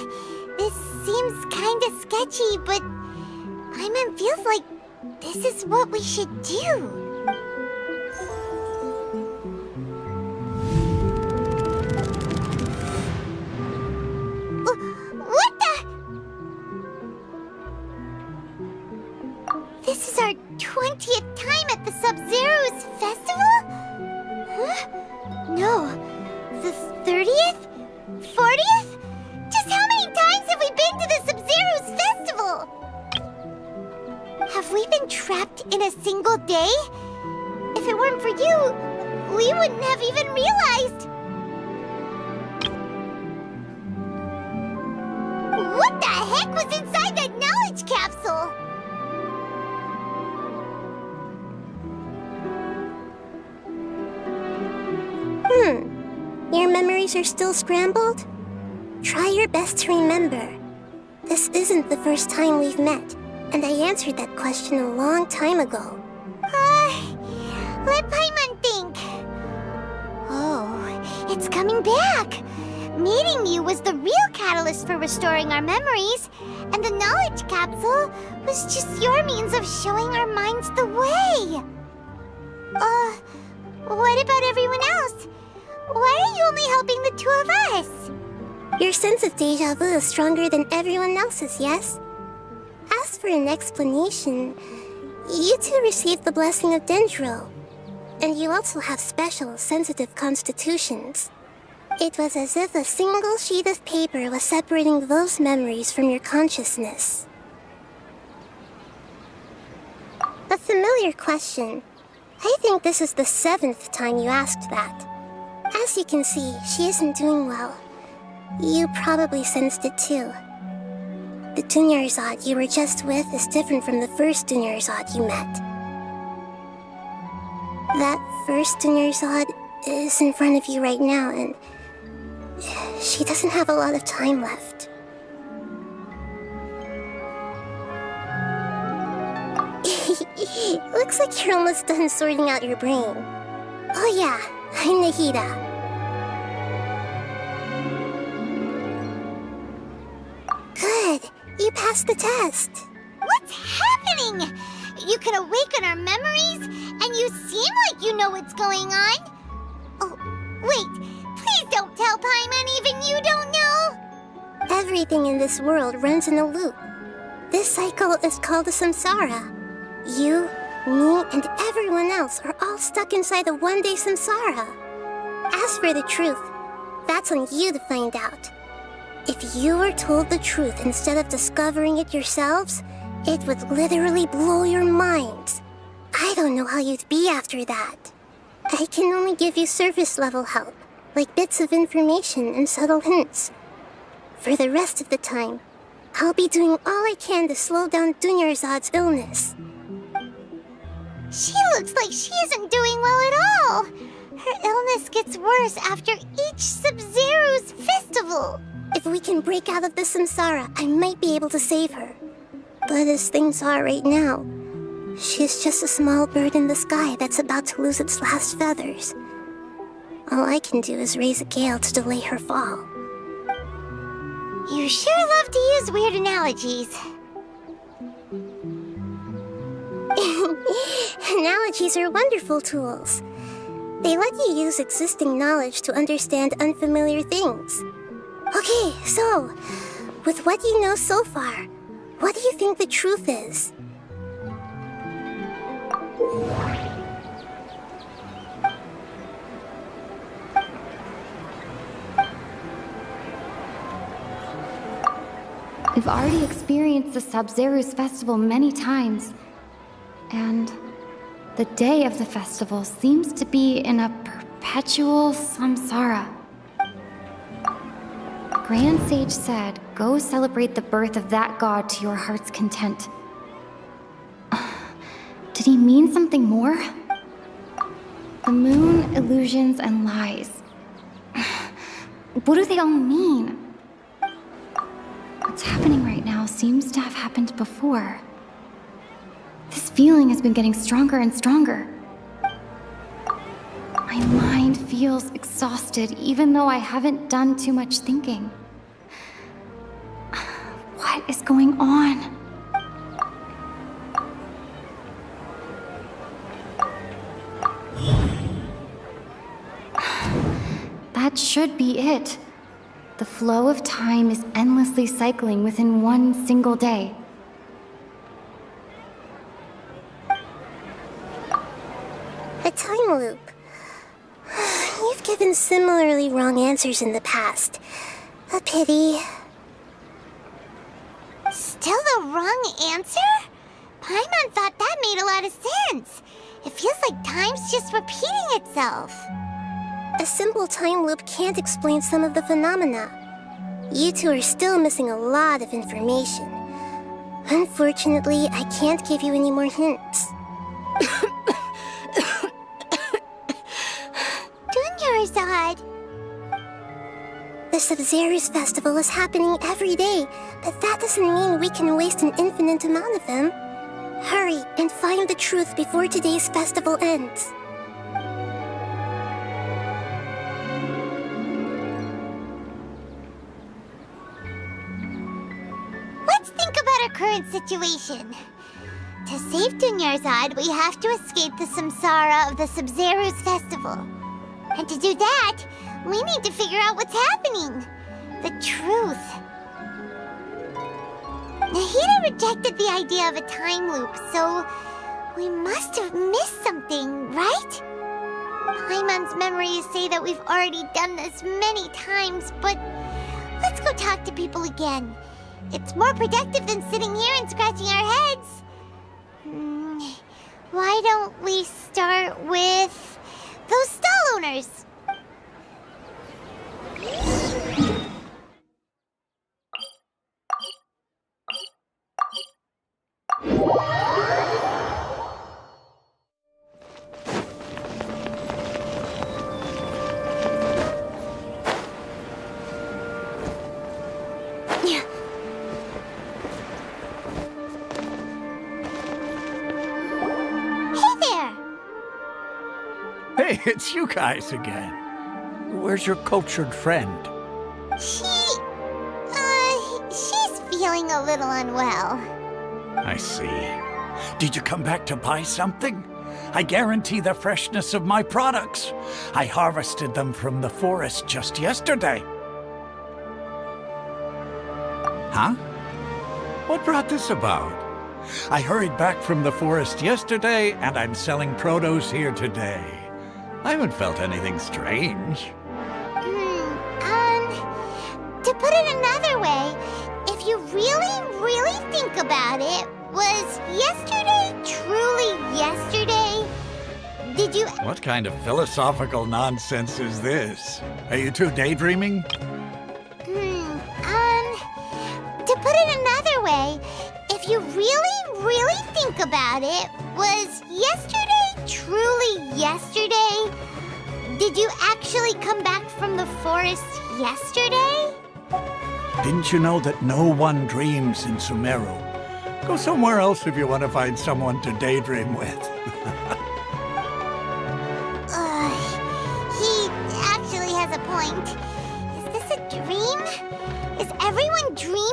this seems kinda sketchy, but Paimon feels like this is what we should do. What the? This is our 20th time at the Sub-Zero's festival? Huh? No. The 30th? 40th? Just how many times have we been to the Sub-Zero's festival? Have we been trapped in a single day? If it weren't for you, we wouldn't have even realized. What the heck was inside that knowledge capsule? Your memories are still scrambled? Try your best to remember. This isn't the first time we've met, and I answered that question a long time ago. Let Paimon think. Oh, it's coming back. Meeting you was the real catalyst for restoring our memories, and the knowledge capsule was just your means of showing our minds the way. What about everyone else? Why are you only helping the two of us? Your sense of deja vu is stronger than everyone else's, yes? As for an explanation, you two received the blessing of Dendro, and you also have special, sensitive constitutions. It was as if a single sheet of paper was separating those memories from your consciousness. A familiar question. I think this is the 7th time you asked that. As you can see, she isn't doing well. You probably sensed it too. The Dunyarzad you were just with is different from the first Dunyarzad you met. That first Dunyarzad is in front of you right now, and she doesn't have a lot of time left. Looks like you're almost done sorting out your brain. Oh yeah, I'm Nahida. Good, you passed the test. What's happening? You can awaken our memories, and you seem like you know what's going on. Oh, wait, please don't tell Paimon even you don't know. Everything in this world runs in a loop. This cycle is called the samsara. You, me, and everyone else are all stuck inside the one-day samsara. As for the truth, that's on you to find out. If you were told the truth instead of discovering it yourselves, it would literally blow your minds. I don't know how you'd be after that. I can only give you surface-level help, like bits of information and subtle hints. For the rest of the time, I'll be doing all I can to slow down Dunyarzad's illness. She looks like she isn't doing well at all. Her illness gets worse after each Sub-Zero's festival. If we can break out of the samsara, I might be able to save her. But as things are right now, she's just a small bird in the sky that's about to lose its last feathers. All I can do is raise a gale to delay her fall. You sure love to use weird analogies. Analogies are wonderful tools. They let you use existing knowledge to understand unfamiliar things. Okay, so, with what you know so far, what do you think the truth is? We've already experienced the Sub-Zero's festival many times, and the day of the festival seems to be in a perpetual samsara. Grand Sage said, go celebrate the birth of that god to your heart's content. Did he mean something more? The moon, illusions, and lies. What do they all mean? What's happening right now seems to have happened before. This feeling has been getting stronger and stronger. My mind feels exhausted, even though I haven't done too much thinking. What is going on? That should be it. The flow of time is endlessly cycling within one single day. A time loop. You've given similarly wrong answers in the past. A pity. Still the wrong answer? Paimon thought that made a lot of sense. It feels like time's just repeating itself. A simple time loop can't explain some of the phenomena. You two are still missing a lot of information. Unfortunately, I can't give you any more hints. Dunyarzad. The Sub-Zero's festival is happening every day, but that doesn't mean we can waste an infinite amount of them. Hurry and find the truth before today's festival ends. Let's think about our current situation. To save Dunyarzad, we have to escape the samsara of the Sub-Zero's festival. And to do that, we need to figure out what's happening. the truth. Nahida rejected the idea of a time loop, so we must have missed something, right? Paimon's memories say that we've already done this many times, but let's go talk to people again. It's more productive than sitting here and scratching our heads. Why don't we start with those stall owners? Hey, it's you guys again. Where's your cultured friend? She's feeling a little unwell. I see. Did you come back to buy something? I guarantee the freshness of my products. I harvested them from the forest just yesterday. Huh? What brought this about? I hurried back from the forest yesterday, and I'm selling produce here today. I haven't felt anything strange. To put it another way, if you really think about it, was yesterday truly yesterday? Did you... What kind of philosophical nonsense is this? Are you two daydreaming? To put it another way, if you really think about it, was yesterday truly yesterday? Did you actually come back from the forest yesterday? Didn't you know that no one dreams in Sumeru? Go somewhere else if you want to find someone to daydream with. He actually has a point. Is this a dream? Is everyone dreaming?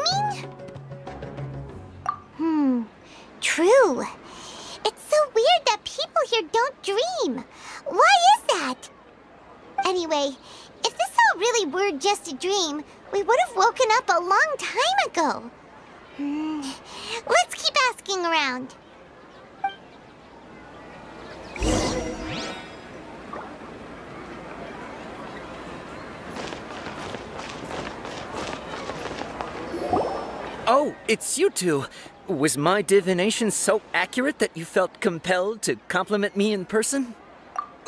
True. It's so weird that people here don't dream. Why is that? Anyway, if this all really were just a dream, we would have woken up a long time ago. Let's keep asking around. Oh, it's you two. Was my divination so accurate that you felt compelled to compliment me in person?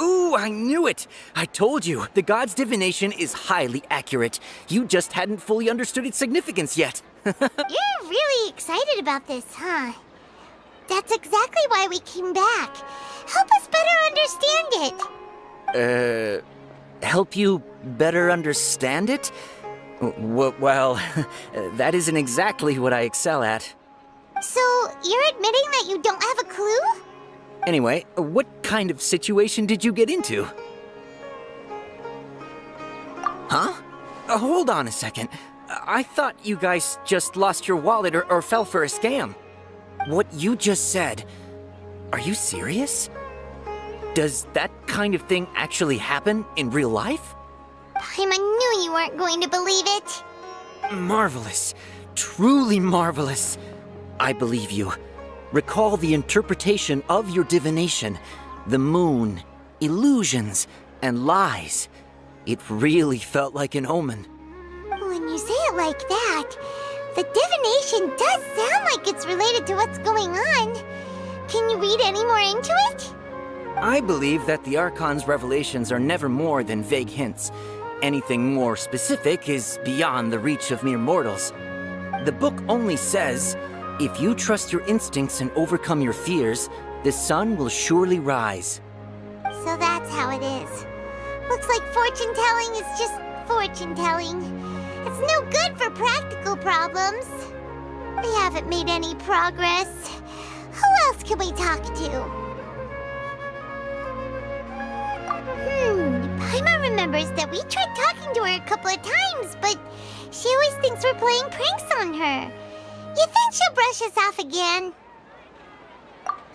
Ooh, I knew it! I told you, the god's divination is highly accurate. You just hadn't fully understood its significance yet. You're really excited about this, huh? That's exactly why we came back. Help us better understand it. Help you better understand it? Well, that isn't exactly what I excel at. So, you're admitting that you don't have a clue? Anyway, what kind of situation did you get into? Huh? Hold on a second. I thought you guys just lost your wallet or fell for a scam. What you just said, are you serious? Does that kind of thing actually happen in real life? Paimon knew you weren't going to believe it. Marvelous. Truly marvelous. I believe you. Recall the interpretation of your divination, the moon, illusions, and lies. It really felt like an omen. When you say it like that, the divination does sound like it's related to what's going on. Can you read any more into it? I believe that the Archon's revelations are never more than vague hints. Anything more specific is beyond the reach of mere mortals. The book only says, if you trust your instincts and overcome your fears, the sun will surely rise. So that's how it is. Looks like fortune-telling is just fortune-telling. It's no good for practical problems. We haven't made any progress. Who else can we talk to? Paimon remembers that we tried talking to her a couple of times, but she always thinks we're playing pranks on her. You think she'll brush us off again?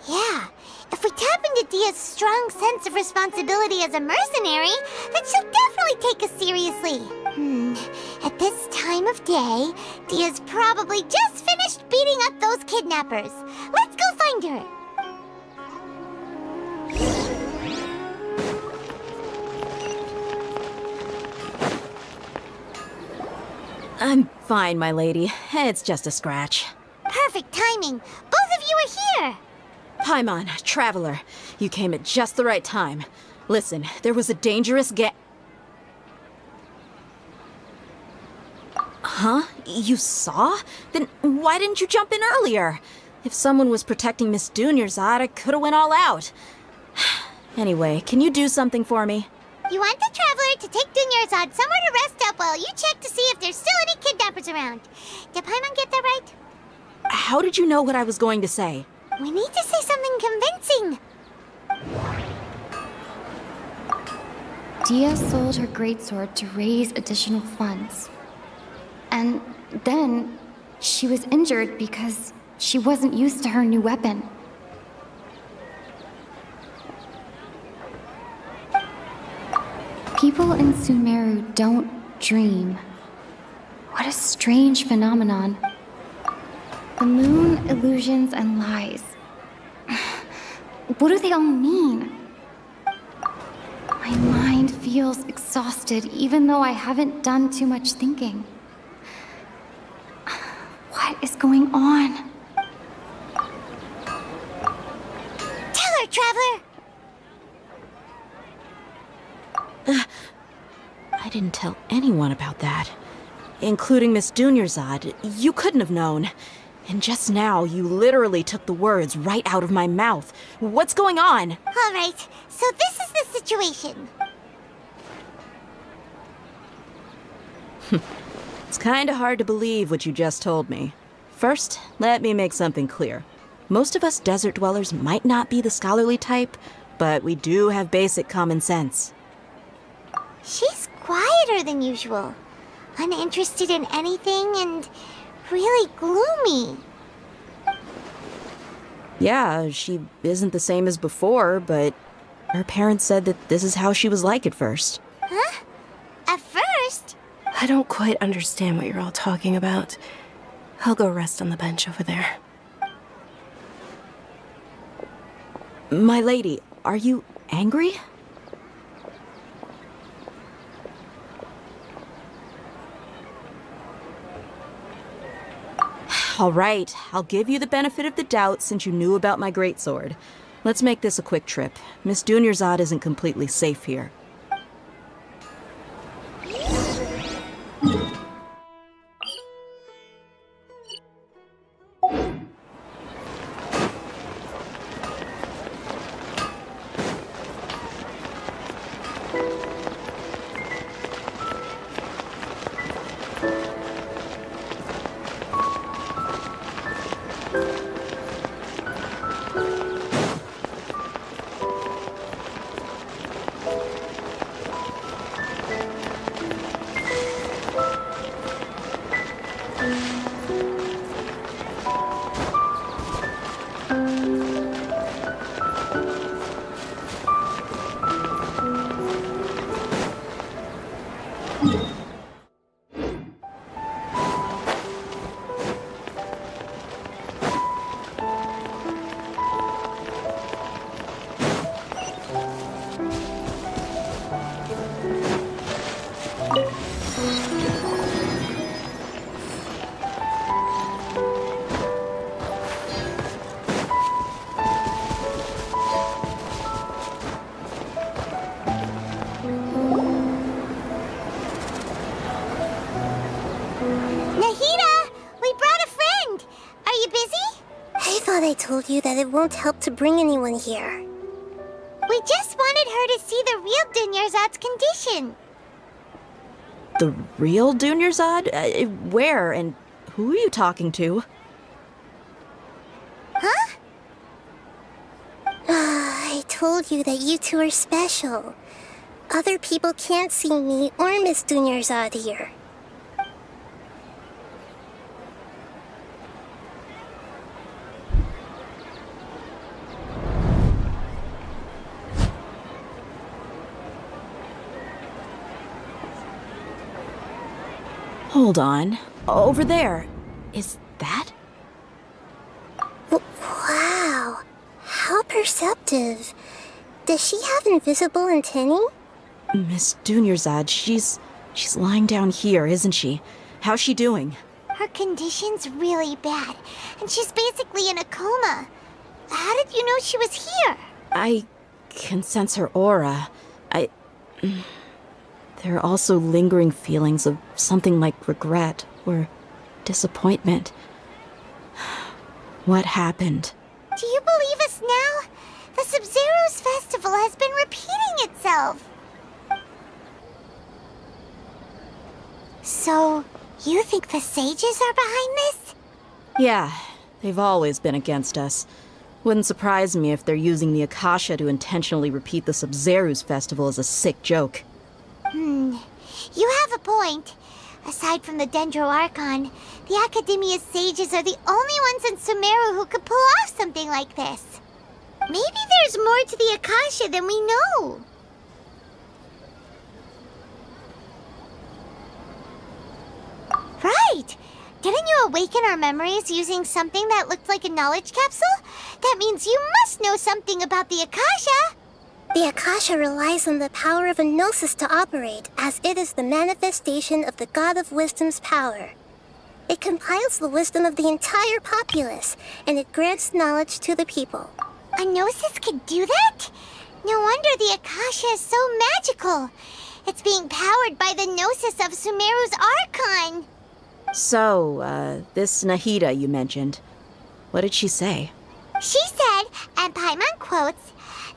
Yeah, if we tap into with Dia's strong sense of responsibility as a mercenary, then she'll definitely take us seriously. At this time of day, Dia's probably just finished beating up those kidnappers. Let's go find her. I'm fine, my lady. It's just a scratch. Perfect timing. Both of you are here. Paimon, Traveler, you came at just the right time. Listen, there was a dangerous Huh? You saw? Then why didn't you jump in earlier? If someone was protecting Miss Dunyarzad, I could have went all out. Anyway, can you do something for me? You want the Traveler to take Dunyarzad somewhere to rest up while you check to see if there's still any kidnappers around. Did Paimon get that right? How did you know what I was going to say? We need to say something convincing. Dia sold her greatsword to raise additional funds. And then she was injured because she wasn't used to her new weapon. People in Sumeru don't dream. What a strange phenomenon. The moon, illusions, and lies. What do they all mean? My mind feels exhausted even though I haven't done too much thinking. What is going on? Tell her, Traveler! I didn't tell anyone about that. Including Miss Dunyarzad. You couldn't have known. And just now, you literally took the words right out of my mouth. What's going on? All right, so this is the situation. It's kinda hard to believe what you just told me. First, let me make something clear. Most of us desert dwellers might not be the scholarly type, but we do have basic common sense. She's quieter than usual. Uninterested in anything and really gloomy. Yeah, she isn't the same as before, but her parents said that this is how she was like at first. Huh? At first? I don't quite understand what you're all talking about. I'll go rest on the bench over there. My lady, are you angry? All right, I'll give you the benefit of the doubt since you knew about my greatsword. Let's make this a quick trip. Miss Dunyarzad isn't completely safe here. I told you that it won't help to bring anyone here. We just wanted her to see the real Dunyarzad's condition. The real Dunyarzad? Where and who are you talking to? Huh? I told you that you two are special. Other people can't see me or Miss Dunyarzad here. Hold on. Over there. Is that? Wow. How perceptive. Does she have invisible antennae? Miss Dunyarzad, she's lying down here, isn't she? How's she doing? Her condition's really bad, and she's basically in a coma. How did you know she was here? I can sense her aura. There are also lingering feelings of something like regret or disappointment. What happened? Do you believe us now? The Sub-Zero's festival has been repeating itself. So, you think the sages are behind this? Yeah, they've always been against us. Wouldn't surprise me if they're using the Akasha to intentionally repeat the Sub-Zero's festival as a sick joke. You have a point. Aside from the Dendro Archon, the Academia's sages are the only ones in Sumeru who could pull off something like this. Maybe there's more to the Akasha than we know. Right! Didn't you awaken our memories using something that looked like a knowledge capsule? That means you must know something about the Akasha! The Akasha relies on the power of a gnosis to operate, as it is the manifestation of the God of Wisdom's power. It compiles the wisdom of the entire populace, and it grants knowledge to the people. A gnosis can do that? No wonder the Akasha is so magical. It's being powered by the gnosis of Sumeru's Archon. So, this Nahida you mentioned, what did she say? She said, and Paimon quotes,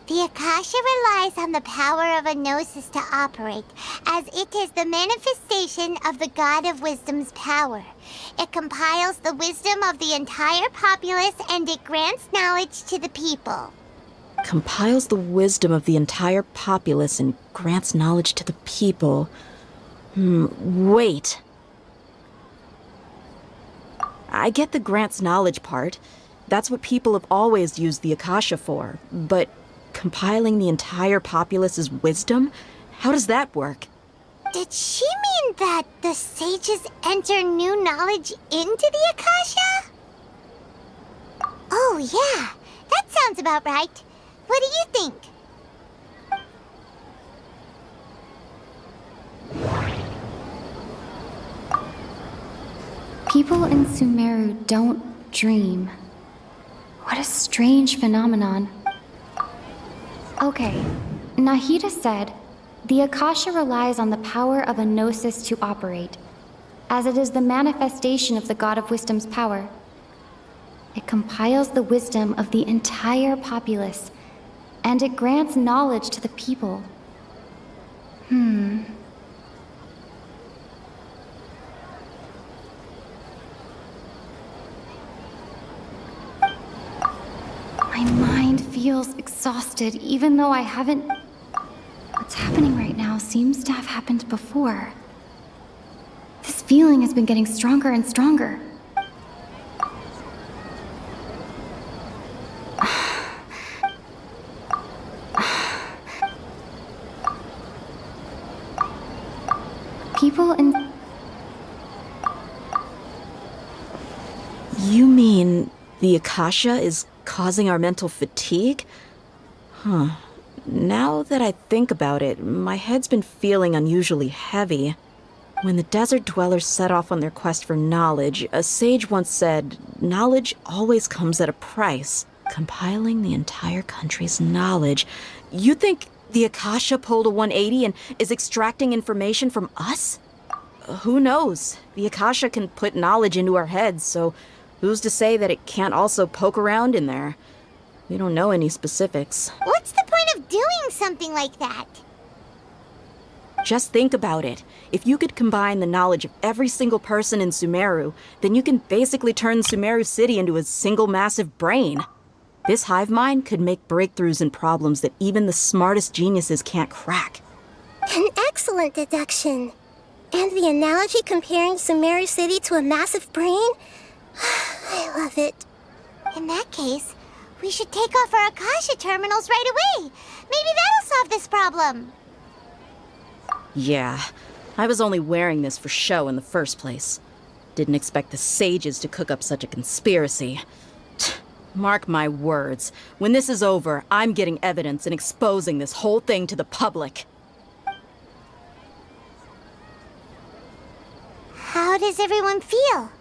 "The Akasha relies on the power of a gnosis to operate, as it is the manifestation of the God of Wisdom's power. It compiles the wisdom of the entire populace and it grants knowledge to the people." Compiles the wisdom of the entire populace and grants knowledge to the people. Wait. I get the grants knowledge part. That's what people have always used the Akasha for. But compiling the entire populace's wisdom? How does that work? Did she mean that the sages enter new knowledge into the Akasha? Oh yeah, that sounds about right. What do you think? People in Sumeru don't dream. What a strange phenomenon. Okay, Nahida said, the Akasha relies on the power of a gnosis to operate, as it is the manifestation of the God of Wisdom's power. It compiles the wisdom of the entire populace, and it grants knowledge to the people. My mind feels exhausted, even though I haven't... What's happening right now seems to have happened before. This feeling has been getting stronger and stronger. People in... You mean the Akasha is causing our mental fatigue? Huh. Now that I think about it, my head's been feeling unusually heavy. When the desert dwellers set off on their quest for knowledge, a sage once said, knowledge always comes at a price. Compiling the entire country's knowledge. You think the Akasha pulled a 180 and is extracting information from us? Who knows? The Akasha can put knowledge into our heads, so who's to say that it can't also poke around in there? We don't know any specifics. What's the point of doing something like that? Just think about it. If you could combine the knowledge of every single person in Sumeru, then you can basically turn Sumeru City into a single massive brain. This hive mind could make breakthroughs in problems that even the smartest geniuses can't crack. An excellent deduction. And the analogy comparing Sumeru City to a massive brain? I love it. In that case, we should take off our Akasha terminals right away. Maybe that'll solve this problem. Yeah, I was only wearing this for show in the first place. Didn't expect the sages to cook up such a conspiracy. Mark my words. When this is over, I'm getting evidence and exposing this whole thing to the public. How does everyone feel?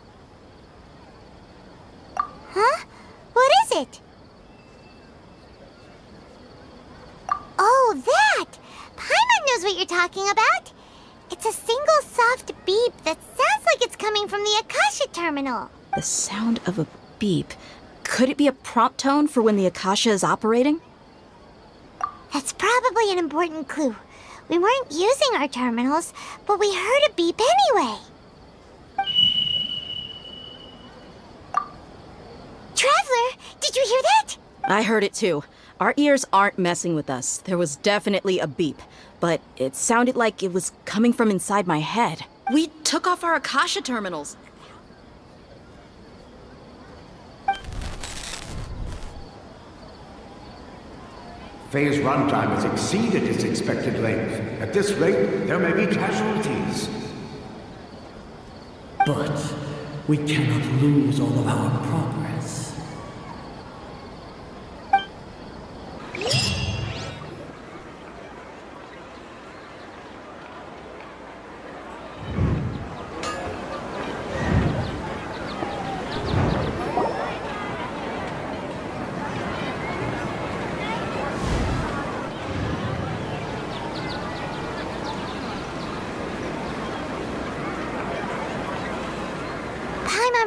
Huh? What is it? Oh, that! Paimon knows what you're talking about. It's a single soft beep that sounds like it's coming from the Akasha terminal. The sound of a beep. Could it be a prompt tone for when the Akasha is operating? That's probably an important clue. We weren't using our terminals, but we heard a beep anyway. Traveler, did you hear that? I heard it too. Our ears aren't messing with us. There was definitely a beep, but it sounded like it was coming from inside my head. We took off our Akasha terminals. Phase runtime has exceeded its expected length. At this rate, there may be casualties. But we cannot lose all of our progress.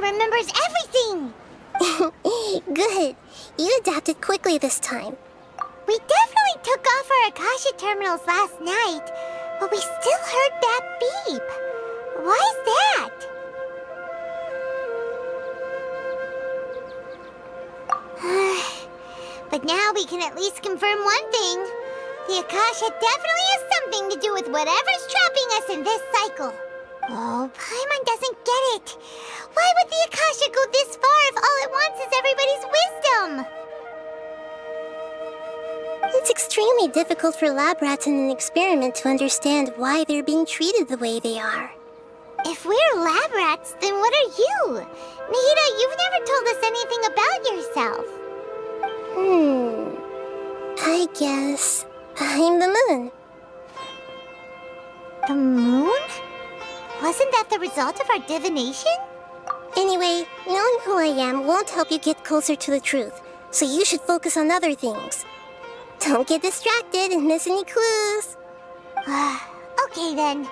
Remembers everything! Good. You adapted quickly this time. We definitely took off our Akasha terminals last night, but we still heard that beep. Why is that? But now we can at least confirm one thing. The Akasha definitely has something to do with whatever's trapping us in this cycle. Oh, Paimon doesn't get it. Why would the Akasha go this far if all it wants is everybody's wisdom? It's extremely difficult for lab rats in an experiment to understand why they're being treated the way they are. If we're lab rats, then what are you? Nahida, you've never told us anything about yourself. I guess I'm the moon. The moon? Wasn't that the result of our divination? Anyway, knowing who I am won't help you get closer to the truth, so you should focus on other things. Don't get distracted and miss any clues. Okay then.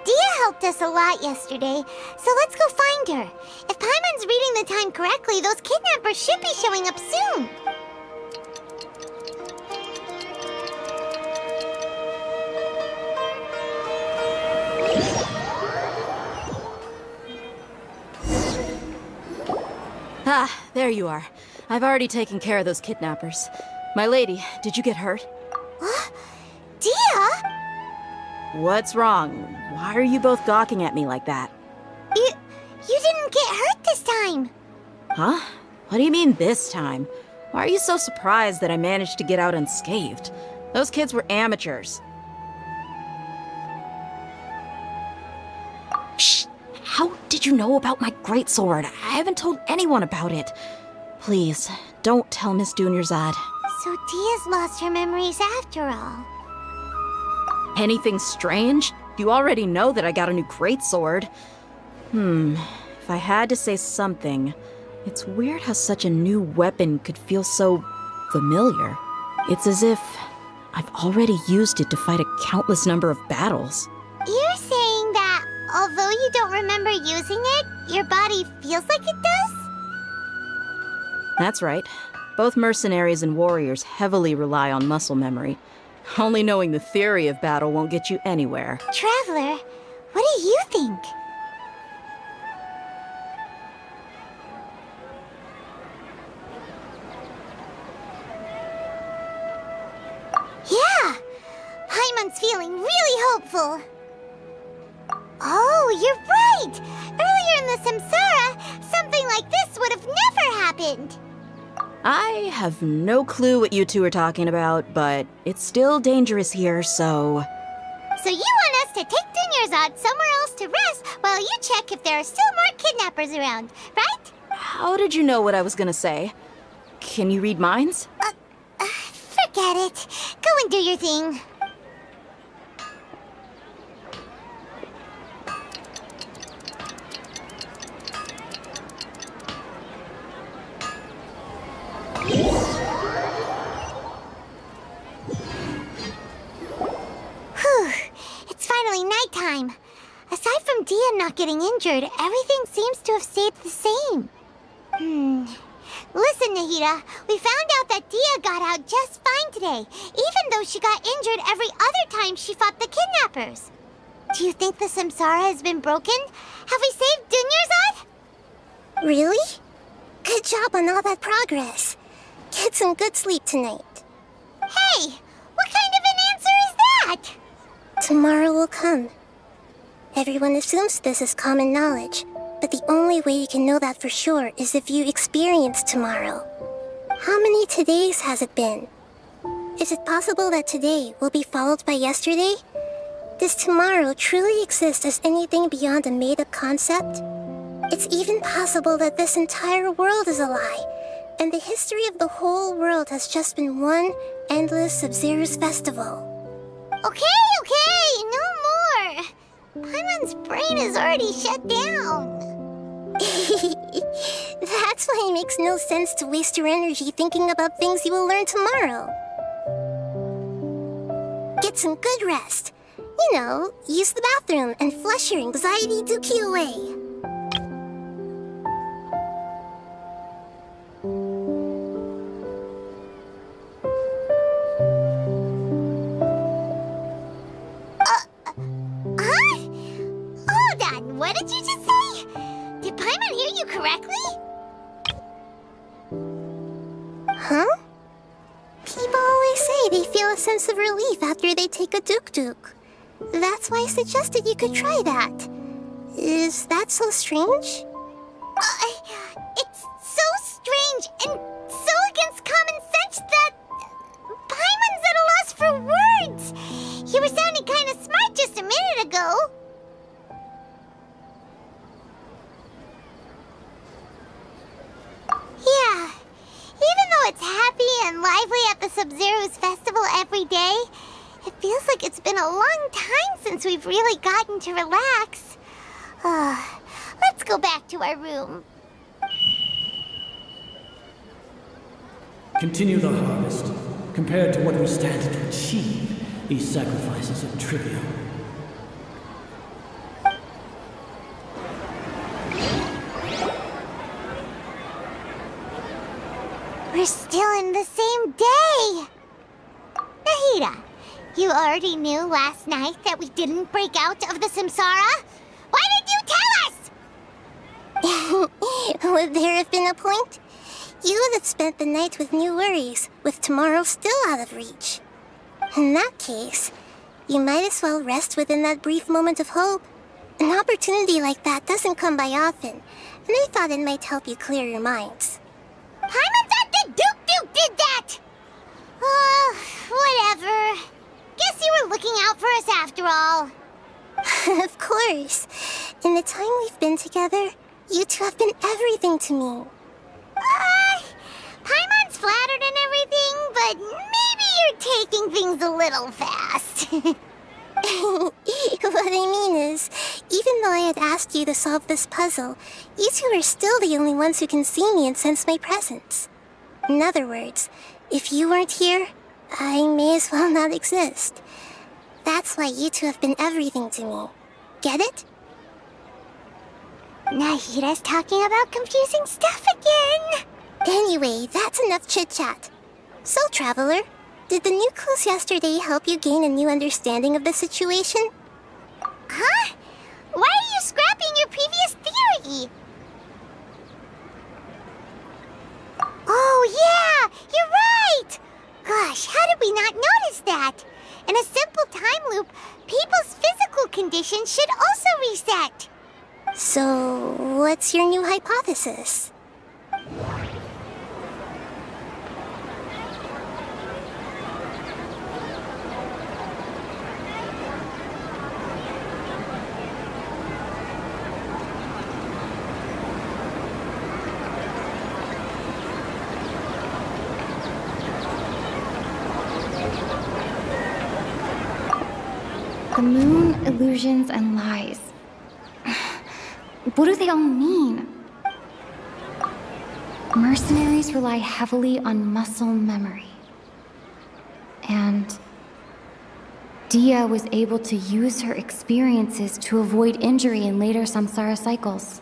Dia helped us a lot yesterday, so let's go find her. If Paimon's reading the time correctly, those kidnappers should be showing up soon. Ah, there you are. I've already taken care of those kidnappers. My lady, did you get hurt? Dia? What's wrong? Why are you both gawking at me like that? You didn't get hurt this time. Huh? What do you mean this time? Why are you so surprised that I managed to get out unscathed? Those kids were amateurs. Shh! How did you know about my greatsword? I haven't told anyone about it. Please, don't tell Miss Dunyarzad. So Dia's lost her memories after all. Anything strange? You already know that I got a new greatsword. If I had to say something, it's weird how such a new weapon could feel so familiar. It's as if I've already used it to fight a countless number of battles. You're saying that although you don't remember using it, your body feels like it does? That's right. Both mercenaries and warriors heavily rely on muscle memory. Only knowing the theory of battle won't get you anywhere. Traveler, what do you think? Yeah! Paimon's feeling really hopeful. Oh, you're right! Earlier in the Samsara, something like this would have never happened. I have no clue what you two are talking about, but it's still dangerous here, so... So you want us to take Dunyarzad somewhere else to rest while you check if there are still more kidnappers around, right? How did you know what I was gonna say? Can you read minds? Forget it. Go and do your thing. Whew. It's finally nighttime. Aside from Dia not getting injured, everything seems to have stayed the same. Listen, Nahida, we found out that Dia got out just fine today, even though she got injured every other time she fought the kidnappers. Do you think the Samsara has been broken? Have we saved Dunyarzad? Really? Good job on all that progress. Get some good sleep tonight. Hey, what kind of an answer is that? Tomorrow will come. Everyone assumes this is common knowledge, but the only way you can know that for sure is if you experience tomorrow. How many todays has it been? Is it possible that today will be followed by yesterday? Does tomorrow truly exist as anything beyond a made-up concept? It's even possible that this entire world is a lie, and the history of the whole world has just been one endless Sub-Zero's festival. Okay, no more. Paimon's brain is already shut down. That's why it makes no sense to waste your energy thinking about things you will learn tomorrow. Get some good rest. You know, use the bathroom and flush your anxiety dookie away. Hold on, what did you just say? Did Paimon hear you correctly? Huh? People always say they feel a sense of relief after they take a duk-duk. That's why I suggested you could try that. Is that so strange? It's so strange and so against common sense that Paimon's at a loss for words. You were sounding kind of smart just a minute ago. Yeah, even though it's happy and lively at the Sub-Zero's festival every day, it feels like it's been a long time since we've really gotten to relax. Let's go back to our room. Continue the harvest. Compared to what we stand to achieve, these sacrifices are trivial. We're still in the same day! Nahida, you already knew last night that we didn't break out of the Samsara? Why did you tell us? Would there have been a point? You would have spent the night with new worries, with tomorrow still out of reach. In that case, you might as well rest within that brief moment of hope. An opportunity like that doesn't come by often, and I thought it might help you clear your minds. Paimon thought the Duke did that! Whatever. Guess you were looking out for us after all. Of course. In the time we've been together, you two have been everything to me. Paimon's flattered and everything, but maybe you're taking things a little fast. What I mean is, even though I had asked you to solve this puzzle, you two are still the only ones who can see me and sense my presence. In other words, if you weren't here, I may as well not exist. That's why you two have been everything to me. Get it? Nahida's talking about confusing stuff again. Anyway, that's enough chit-chat. So, Traveler, did the new clues yesterday help you gain a new understanding of the situation? Huh? Why are you scrapping your previous theory? Oh, yeah! You're right! Gosh, how did we not notice that? In a simple time loop, people's physical conditions should also reset. So, what's your new hypothesis? The moon, illusions, and lies. What do they all mean? Mercenaries rely heavily on muscle memory. And Dia was able to use her experiences to avoid injury in later samsara cycles.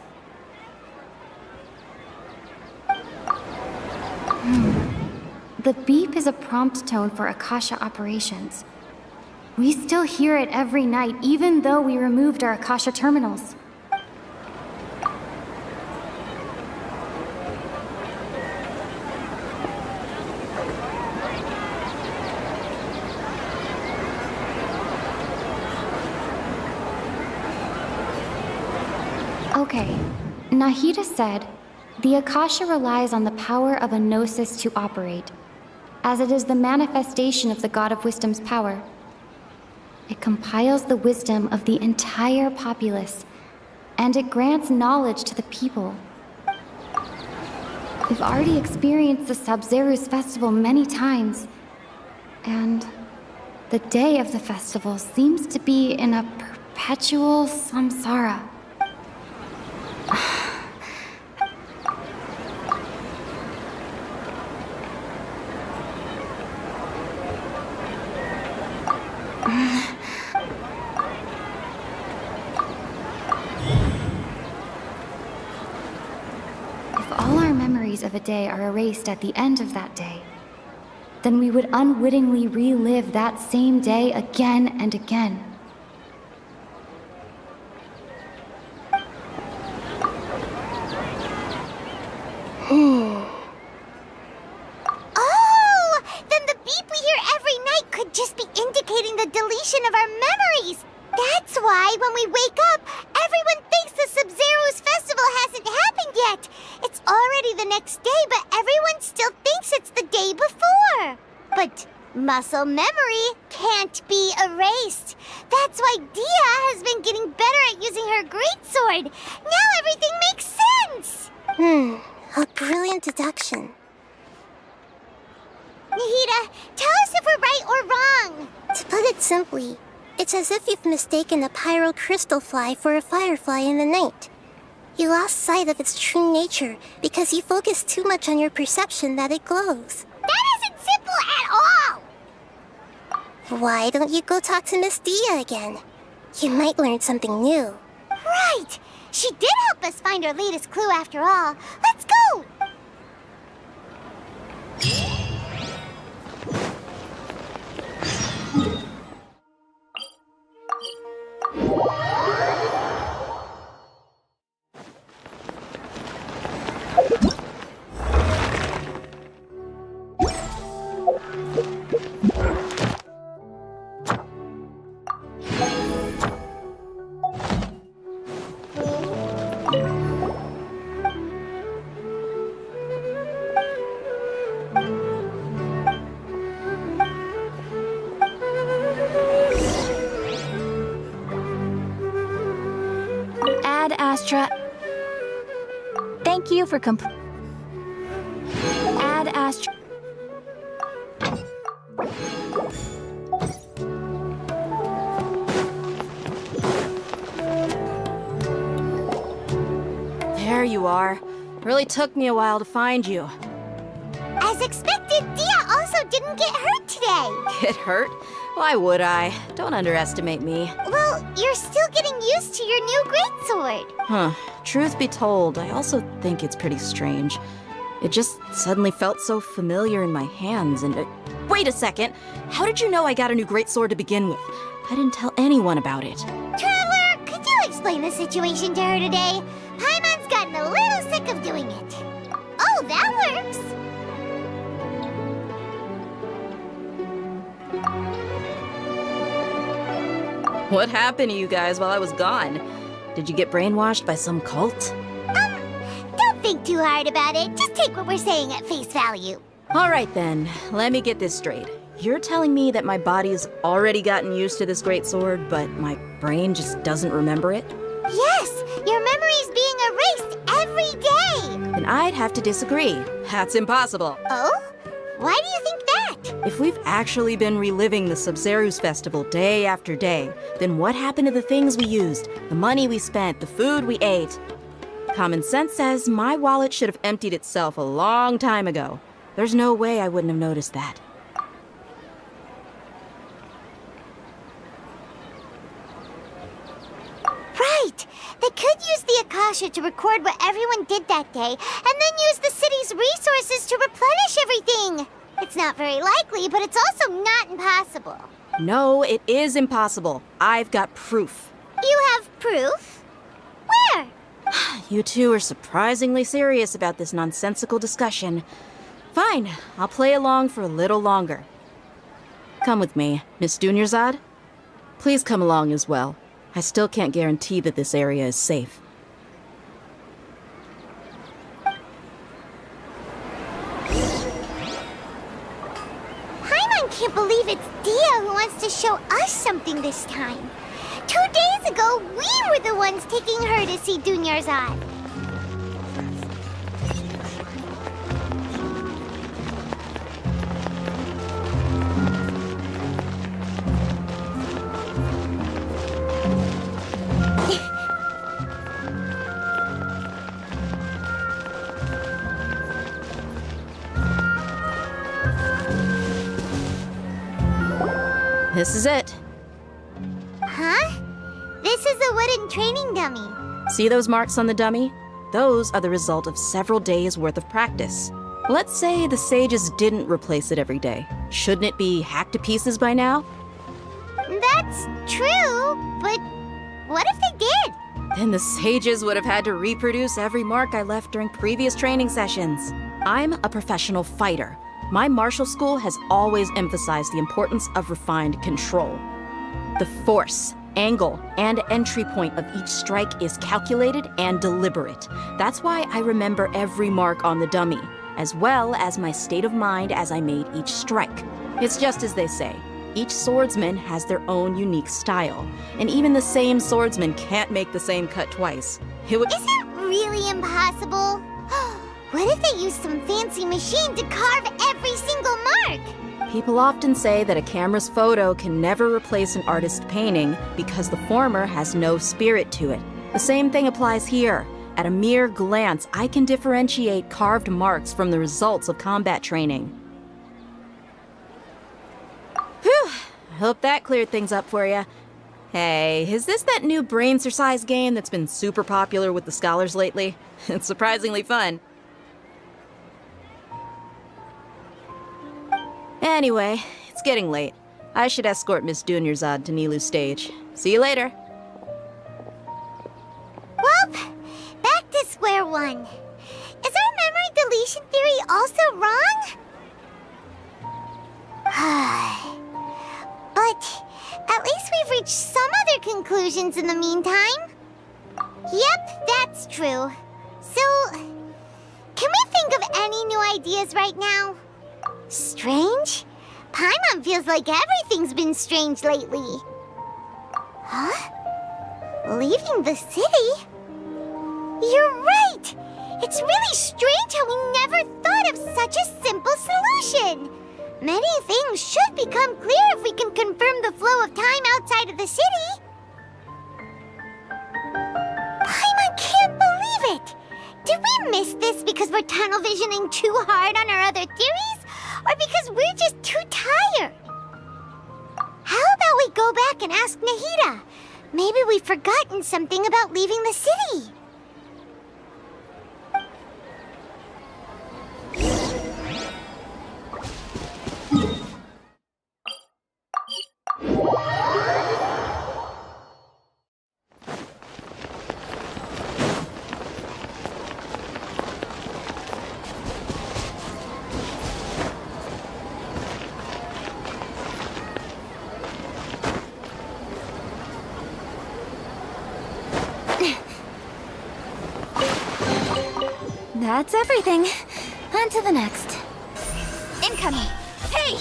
The beep is a prompt tone for Akasha operations. We still hear it every night, even though we removed our Akasha terminals. Okay, Nahida said, the Akasha relies on the power of a gnosis to operate, as it is the manifestation of the God of Wisdom's power. It compiles the wisdom of the entire populace, and it grants knowledge to the people. We've already experienced the Sabzeruz festival many times, and the day of the festival seems to be in a perpetual samsara. Of a day are erased at the end of that day, then we would unwittingly relive that same day again and again. Oh! Then the beep we hear every night could just be indicating the deletion of our memories! That's why when we wake up, everyone thinks the Sabzeruz festival hasn't happened yet! It's already the next day, but everyone still thinks it's the day before! But muscle memory can't be erased. That's why Dia has been getting better at using her greatsword. Now everything makes sense! A brilliant deduction. Nahida, tell us if we're right or wrong! To put it simply, it's as if you've mistaken a pyro crystal fly for a firefly in the night. You lost sight of its true nature because you focused too much on your perception that it glows. That isn't simple at all! Why don't you go talk to Miss Dia again? You might learn something new. Right! She did help us find our latest clue after all. Let's go! Astra. Thank you for Ad Astra. There you are. Really took me a while to find you. As expected, Dia also didn't get hurt today. Get hurt? Why would I? Don't underestimate me. Well, you're still getting used to your new greatsword. Huh. Truth be told, I also think it's pretty strange. It just suddenly felt so familiar in my hands and... Wait a second! How did you know I got a new greatsword to begin with? I didn't tell anyone about it. Traveler, could you explain the situation to her today? Paimon's gotten a little sick of doing it. Oh, that works! What happened to you guys while I was gone? Did you get brainwashed by some cult? Don't think too hard about it. Just take what we're saying at face value. All right then, let me get this straight. You're telling me that my body's already gotten used to this greatsword, but my brain just doesn't remember it? Yes, your memory's being erased every day. Then I'd have to disagree. That's impossible. Oh? Why do you think that? If we've actually been reliving the Sub-Zeru's festival day after day, then what happened to the things we used, the money we spent, the food we ate? Common sense says my wallet should have emptied itself a long time ago. There's no way I wouldn't have noticed that. Right! They could use the Akasha to record what everyone did that day, and then use the city's resources to replenish everything! It's not very likely, but it's also not impossible. No, it is impossible. I've got proof. You have proof? Where? You two are surprisingly serious about this nonsensical discussion. Fine, I'll play along for a little longer. Come with me, Miss Dunyarzad. Please come along as well. I still can't guarantee that this area is safe. Paimon can't believe it's Dia who wants to show us something this time. 2 days ago, we were the ones taking her to see Dunyarzad. This is it. Huh? This is a wooden training dummy. See those marks on the dummy? Those are the result of several days' worth of practice. Let's say the sages didn't replace it every day. Shouldn't it be hacked to pieces by now? That's true, but what if they did? Then the sages would have had to reproduce every mark I left during previous training sessions. I'm a professional fighter. My martial school has always emphasized the importance of refined control. The force, angle, and entry point of each strike is calculated and deliberate. That's why I remember every mark on the dummy, as well as my state of mind as I made each strike. It's just as they say, each swordsman has their own unique style, and even the same swordsman can't make the same cut twice. Is it really impossible? What if they used some fancy machine to carve every single mark? People often say that a camera's photo can never replace an artist's painting because the former has no spirit to it. The same thing applies here. At a mere glance, I can differentiate carved marks from the results of combat training. Whew! I hope that cleared things up for you. Hey, is this that new brain exercise game that's been super popular with the scholars lately? It's surprisingly fun. Anyway, it's getting late. I should escort Miss Dunyarzad to Nilu's stage. See you later. Well, back to square one. Is our memory deletion theory also wrong? But at least we've reached some other conclusions in the meantime. Yep, that's true. So, can we think of any new ideas right now? Strange? Paimon feels like everything's been strange lately. Huh? Leaving the city? You're right! It's really strange how we never thought of such a simple solution. Many things should become clear if we can confirm the flow of time outside of the city. Paimon can't believe it! Did we miss this because we're tunnel visioning too hard on our other theories? Or because we're just too tired? How about we go back and ask Nahida? Maybe we've forgotten something about leaving the city. That's everything. On to the next. Incoming. Hey!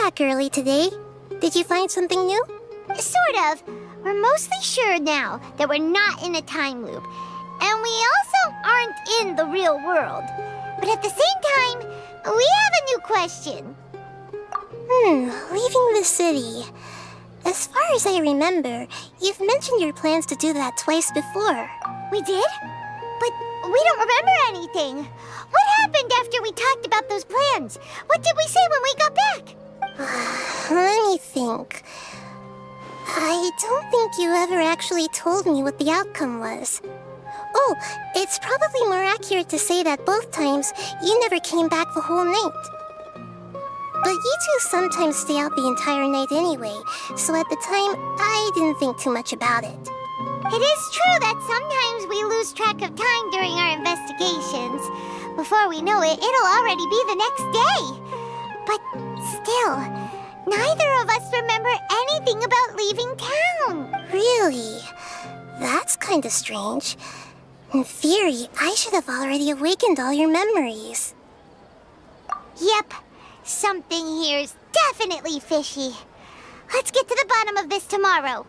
back early today. Did you find something new? Sort of. We're mostly sure now that we're not in a time loop. And we also aren't in the real world. But at the same time, we have a new question. Leaving the city. As far as I remember, you've mentioned your plans to do that twice before. We did? But we don't remember anything. What happened after we talked about those plans? What did we say when we got back? Let me think. I don't think you ever actually told me what the outcome was. Oh, it's probably more accurate to say that both times you never came back the whole night. But you two sometimes stay out the entire night anyway, so at the time, I didn't think too much about it. It is true that sometimes we lose track of time during our investigations. Before we know it, it'll already be the next day. But still, neither of us remember anything about leaving town. Really? That's kinda strange. In theory, I should have already awakened all your memories. Yep. Something here's definitely fishy. Let's get to the bottom of this tomorrow.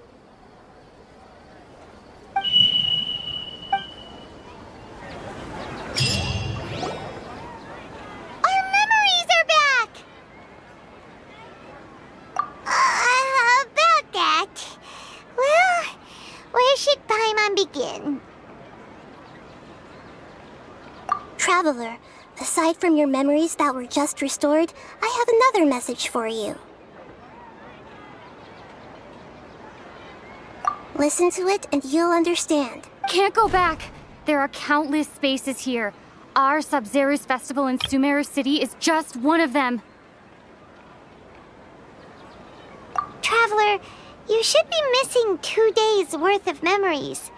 Our memories are back! About that. Well, where should Paimon begin? Traveler, aside from your memories that were just restored, I have another message for you. Listen to it and you'll understand. Can't go back. There are countless spaces here. Our Sub-Zero's festival in Sumeru City is just one of them. Traveler, you should be missing 2 days' worth of memories.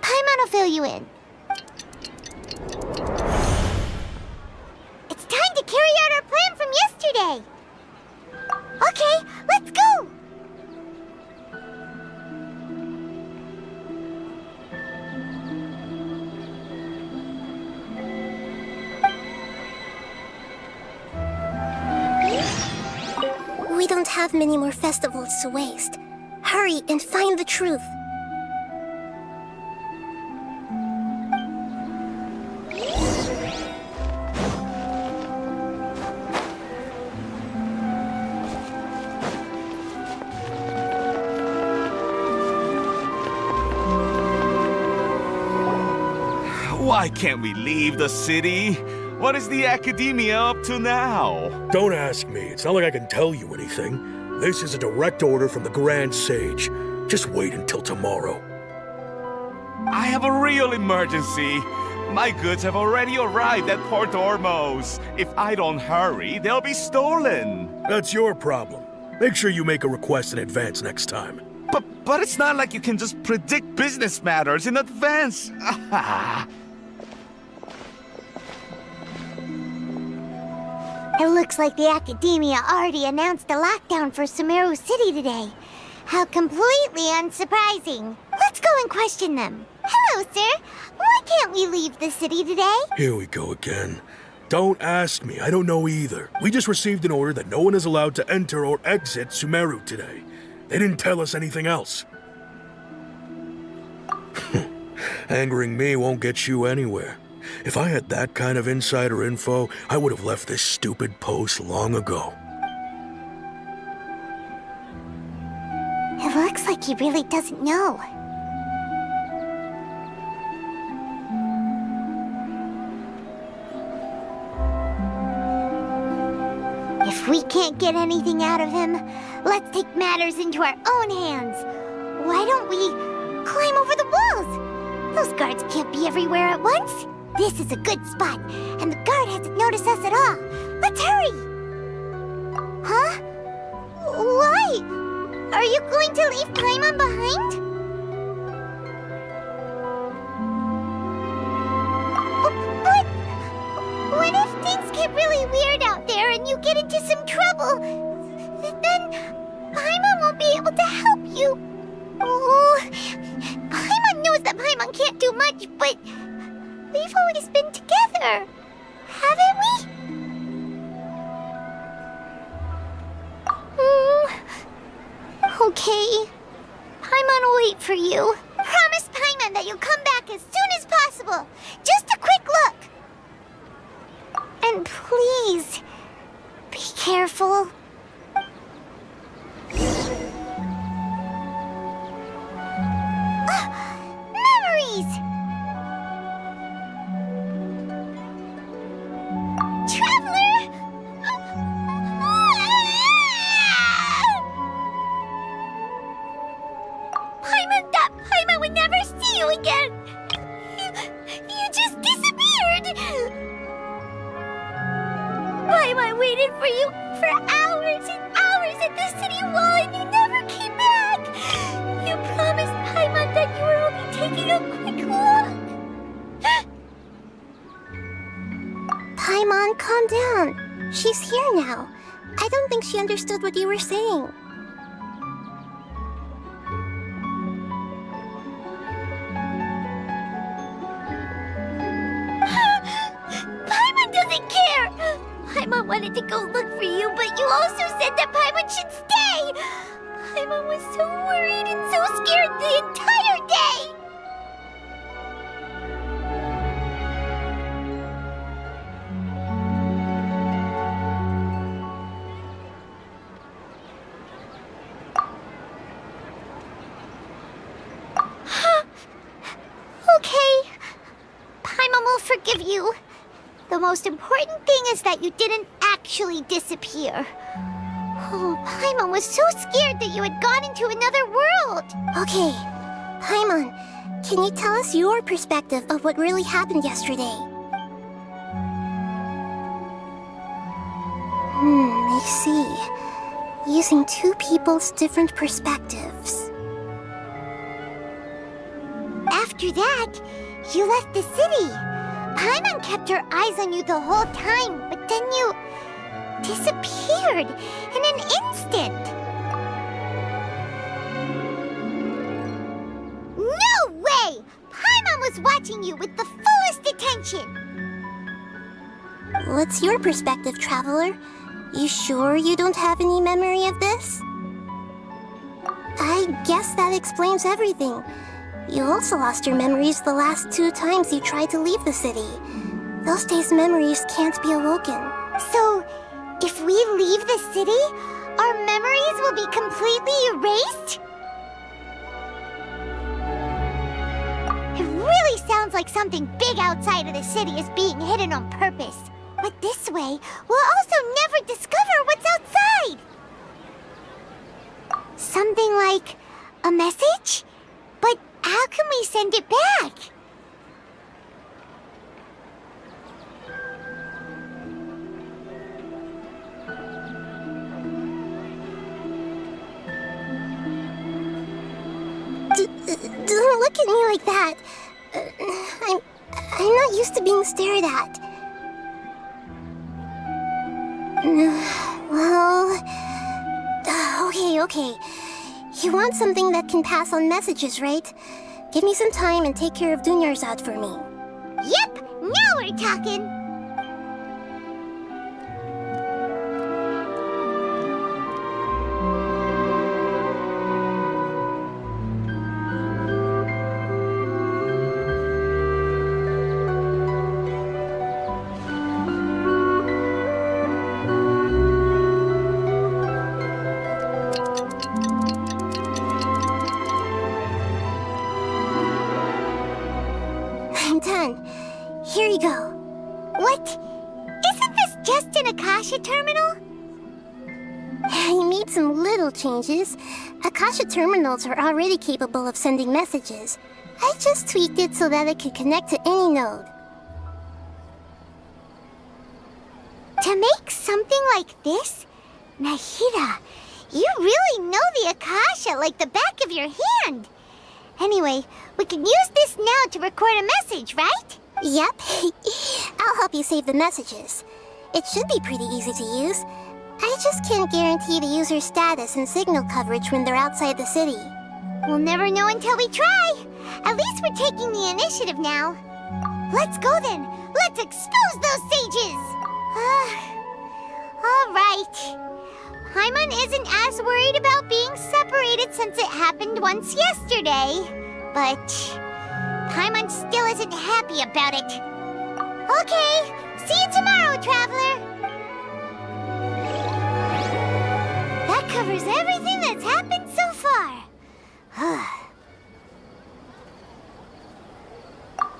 Paimon will fill you in. It's time to carry out our plan from yesterday. Okay, let's go! We don't have many more festivals to waste. Hurry and find the truth. Why can't we leave the city? What is the academia up to now? Don't ask me. It's not like I can tell you anything. This is a direct order from the Grand Sage. Just wait until tomorrow. I have a real emergency. My goods have already arrived at Part-03. If I don't hurry, they'll be stolen. That's your problem. Make sure you make a request in advance next time. But it's not like you can just predict business matters in advance. It looks like the Academia already announced a lockdown for Sumeru City today. How completely unsurprising. Let's go and question them. Hello, sir. Why can't we leave the city today? Here we go again. Don't ask me. I don't know either. We just received an order that no one is allowed to enter or exit Sumeru today. They didn't tell us anything else. Angering me won't get you anywhere. If I had that kind of insider info, I would have left this stupid post long ago. It looks like he really doesn't know. If we can't get anything out of him, let's take matters into our own hands. Why don't we climb over the walls? Those guards can't be everywhere at once. This is a good spot, and the guard hasn't noticed us at all. Let's hurry! Huh? Why? Are you going to leave Paimon behind? But what if things get really weird out there and you get into some trouble? Then Paimon won't be able to help you. Oh, Paimon knows that Paimon can't do much, but we've always been together, haven't we? Okay. Paimon will wait for you. Promise Paimon that you'll come back as soon as possible. Just a quick look. And please, be careful. Memories! Traveler! Paimon would never see you again! You just disappeared! Paimon waited for you for hours and hours at the city wall and you never came back! You promised Paimon that you were only taking a quick look! Paimon, calm down. She's here now. I don't think she understood what you were saying. Paimon doesn't care! Paimon wanted to go look for you, but you also said that Paimon should stay! Paimon was so worried and so scared the entire day! Okay. Paimon will forgive you. The most important thing is that you didn't actually disappear. Oh, Paimon was so scared that you had gone into another world. Okay, Paimon, can you tell us your perspective of what really happened yesterday? I see. Using two people's different perspectives. After that, you left the city. Paimon kept her eyes on you the whole time, but then you disappeared in an instant. No way! Paimon was watching you with the fullest attention. What's your perspective, Traveler? You sure you don't have any memory of this? I guess that explains everything. You also lost your memories the last 2 times you tried to leave the city. Those days' memories can't be awoken. So, if we leave the city, our memories will be completely erased? It really sounds like something big outside of the city is being hidden on purpose. But this way, we'll also never discover what's outside. Something like a message? But how can we send it back? Don't look at me like that. I'm not used to being stared at. Well, okay. You want something that can pass on messages, right? Give me some time and take care of Dunyarzad for me. Yep, now we're talking. I'm done. Here you go. What? Isn't this just an Akasha terminal? I made some little changes. Akasha terminals are already capable of sending messages. I just tweaked it so that it could connect to any node. To make something like this? Nahida, you really know the Akasha like the back of your hand. Anyway, we can use this now to record a message, right? Yep. I'll help you save the messages. It should be pretty easy to use. I just can't guarantee the user's status and signal coverage when they're outside the city. We'll never know until we try. At least we're taking the initiative now. Let's go then. Let's expose those sages. All right. Paimon isn't as worried about being separated celebrated since it happened once yesterday. But Paimon still isn't happy about it. Okay, see you tomorrow, Traveler. That covers everything that's happened so far.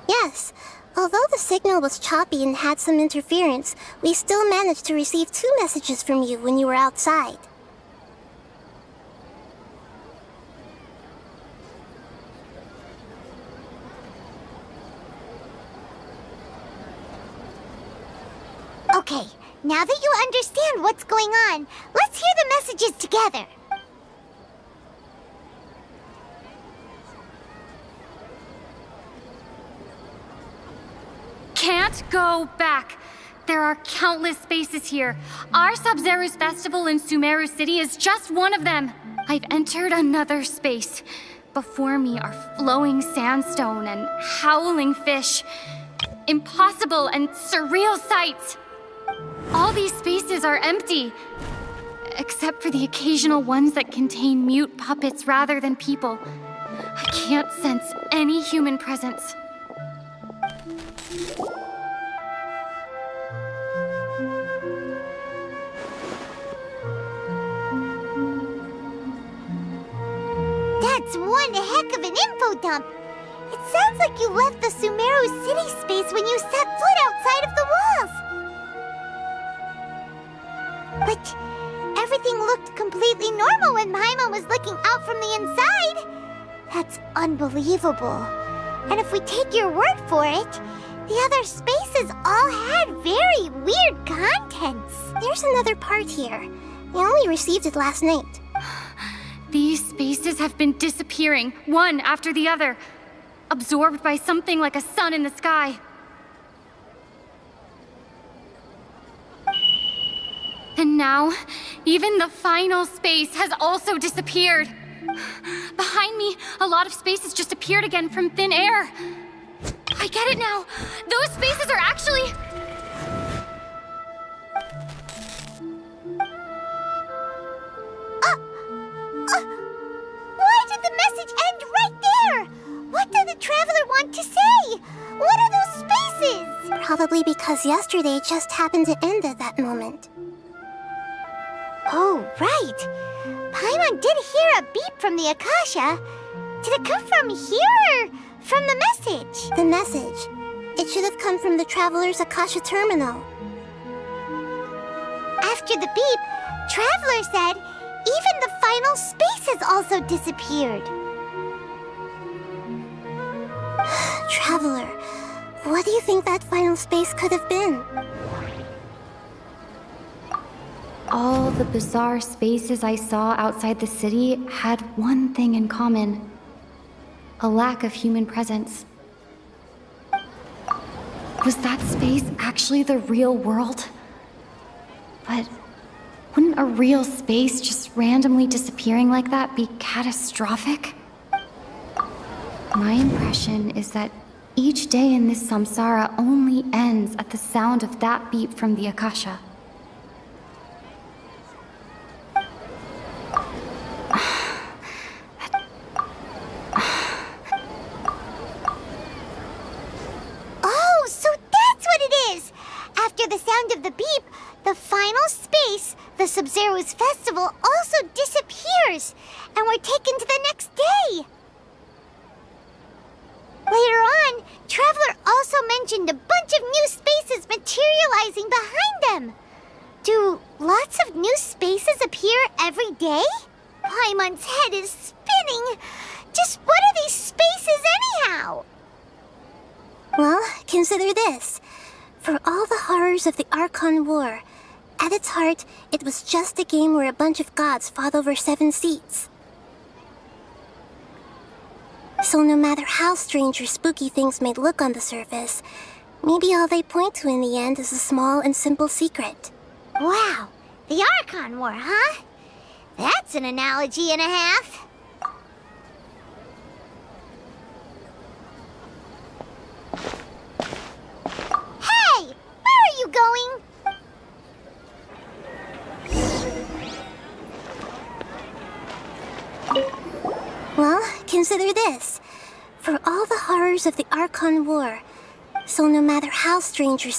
Yes, although the signal was choppy and had some interference, we still managed to receive 2 messages from you when you were outside. Okay, now that you understand what's going on, let's hear the messages together. Can't go back. There are countless spaces here. Our Sub-Zero's festival in Sumeru City is just one of them. I've entered another space. Before me are flowing sandstone and howling fish. Impossible and surreal sights. All these spaces are empty, except for the occasional ones that contain mute puppets rather than people. I can't sense any human presence. That's one heck of an info dump. It sounds like you left the Sumeru city space when you set foot outside of the walls. But everything looked completely normal when Paimon was looking out from the inside. That's unbelievable. And if we take your word for it, the other spaces all had very weird contents. There's another part here. We only received it last night. These spaces have been disappearing, one after the other, absorbed by something like a sun in the sky. And now, even the final space has also disappeared. Behind me, a lot of spaces just appeared again from thin air. I get it now. Those spaces are actually... Why did the message end right there? What did the Traveler want to say? What are those spaces? Probably because yesterday just happened to end at that moment. Oh, right. Paimon did hear a beep from the Akasha. Did it come from here or from the message? The message. It should have come from the Traveler's Akasha terminal. After the beep, Traveler said even the final space has also disappeared. Traveler, what do you think that final space could have been? All the bizarre spaces I saw outside the city had one thing in common: a lack of human presence. Was that space actually the real world? But wouldn't a real space just randomly disappearing like that be catastrophic? My impression is that each day in this samsara only ends at the sound of that beep from the Akasha. Oh, so that's what it is! After the sound of the beep, the final space, the Sub-Zero's festival, also disappears, and we're taken to the next day. Later on, Traveler also mentioned a bunch of new spaces materializing behind them. Do lots of new spaces appear every day? Paimon's head is spinning. Just what are these spaces anyhow? Well, consider this. For all the horrors of the Archon War, at its heart, it was just a game where a bunch of gods fought over 7 seats. So no matter how strange or spooky things may look on the surface, maybe all they point to in the end is a small and simple secret. Wow, the Archon War, huh? That's an analogy and a half. Hey, where are you going? consider this. For all the horrors of the Archon War, so no matter how strange or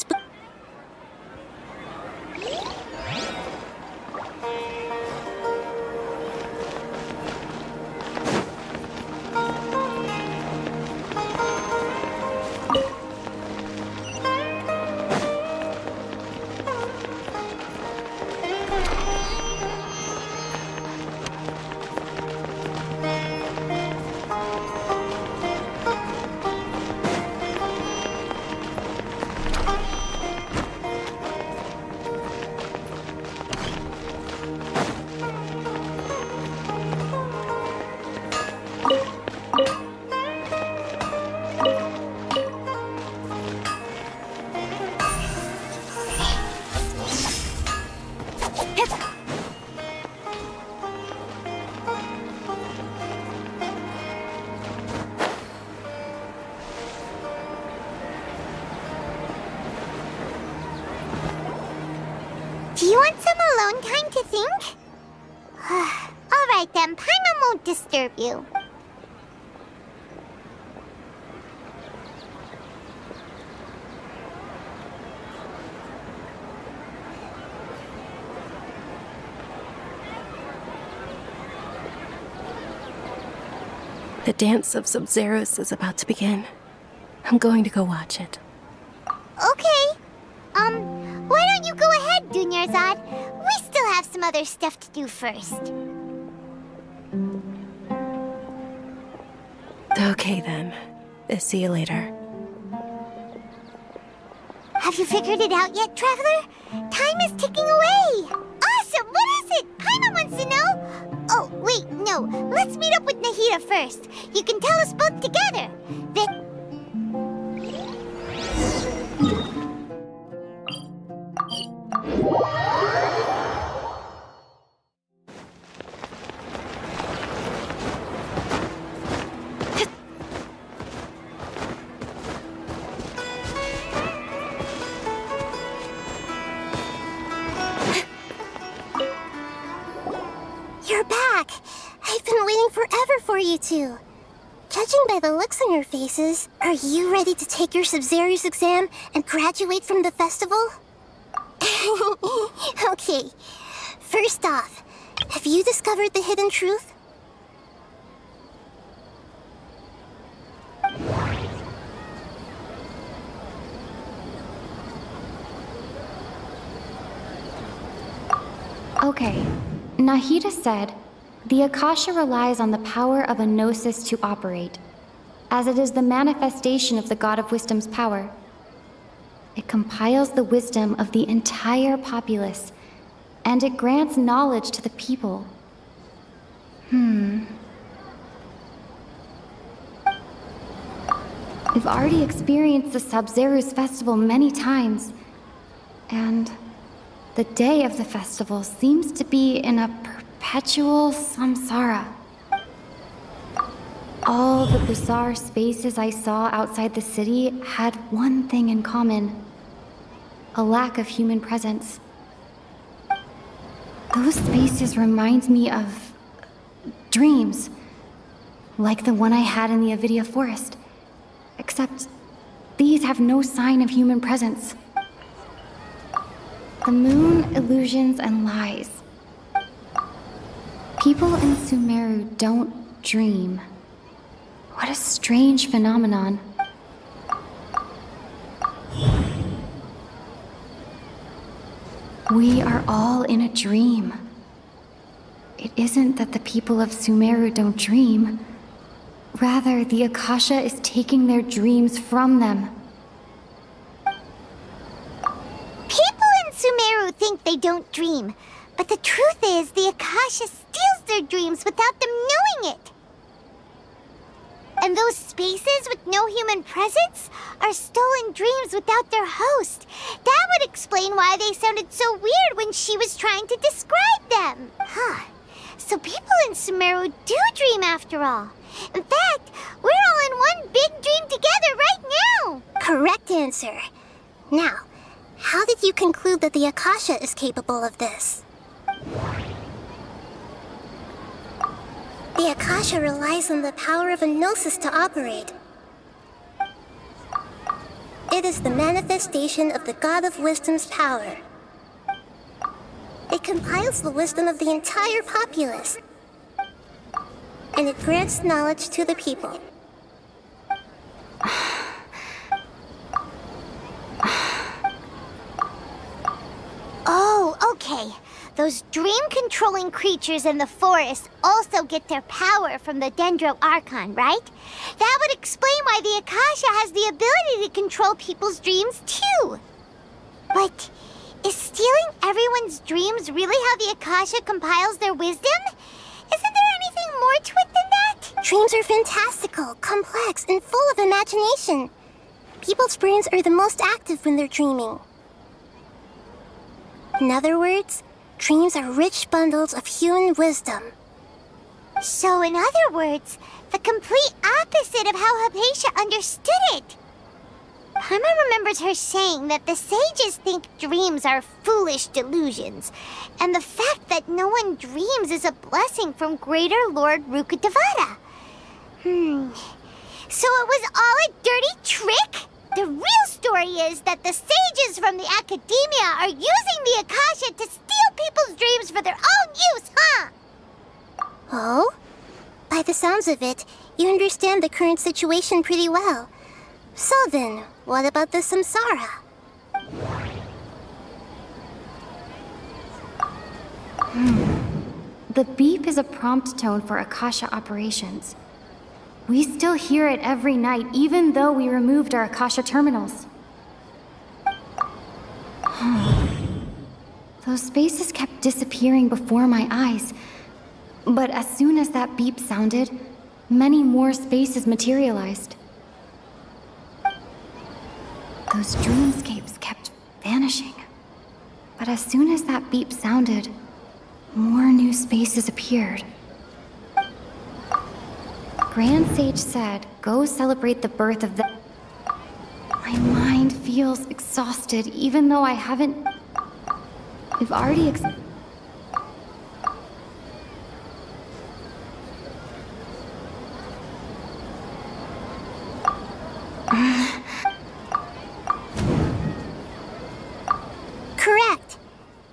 Do you want some alone time to think? Alright then, Paimon won't disturb you. The dance of Sub-Zeros is about to begin. I'm going to go watch it. Okay. Why don't you go ahead, Dunyarzad? We still have some other stuff to do first. Okay then. See you later. Have you figured it out yet, Traveler? Time is ticking away! Awesome! What is it? Paimon wants to know! Oh, wait, no. Let's meet up with Nahida first. You can tell us both together. You're back! I've been waiting forever for you two. Judging by the looks on your faces, are you ready to take your Sub-Zero's exam and graduate from the festival? Okay, first off, have you discovered the hidden truth? Okay, Nahida said, the Akasha relies on the power of a gnosis to operate, as it is the manifestation of the God of Wisdom's power. It compiles the wisdom of the entire populace, and it grants knowledge to the people. We've already experienced the Sub-Zero's festival many times, and the day of the festival seems to be in a perpetual samsara. All the bizarre spaces I saw outside the city had one thing in common: a lack of human presence. Those spaces remind me of dreams, like the one I had in the Avidia forest, except these have no sign of human presence. The moon, illusions, and lies. People in Sumeru don't dream. What a strange phenomenon. We are all in a dream. It isn't that the people of Sumeru don't dream. Rather, the Akasha is taking their dreams from them. People in Sumeru think they don't dream, but the truth is the Akasha steals their dreams without them knowing it. And those spaces with no human presence are stolen dreams without their host. That would explain why they sounded so weird when she was trying to describe them. So people in Sumeru do dream after all. In fact, we're all in one big dream together right now. Correct answer. Now, how did you conclude that the Akasha is capable of this? The Akasha relies on the power of a gnosis to operate. It is the manifestation of the God of Wisdom's power. It compiles the wisdom of the entire populace, and it grants knowledge to the people. Oh, okay. Those dream-controlling creatures in the forest also get their power from the Dendro Archon, right? That would explain why the Akasha has the ability to control people's dreams, too. But is stealing everyone's dreams really how the Akasha compiles their wisdom? Isn't there anything more to it than that? Dreams are fantastical, complex, and full of imagination. People's brains are the most active when they're dreaming. In other words, dreams are rich bundles of human wisdom. So, in other words, the complete opposite of how Hypatia understood it. Paimon remembers her saying that the sages think dreams are foolish delusions, and the fact that no one dreams is a blessing from Greater Lord Rukkhadevata. So it was all a dirty trick? The real story is that the sages from the Academia are using the Akasha to steal people's dreams for their own use, huh? Oh? By the sounds of it, you understand the current situation pretty well. So then, what about the Samsara? The beep is a prompt tone for Akasha operations. We still hear it every night, even though we removed our Akasha terminals. Those spaces kept disappearing before my eyes. But as soon as that beep sounded, many more spaces materialized. Those dreamscapes kept vanishing. But as soon as that beep sounded, more new spaces appeared. Grand Sage said, go celebrate the birth of the... My mind feels exhausted, even though I haven't... We've already Correct.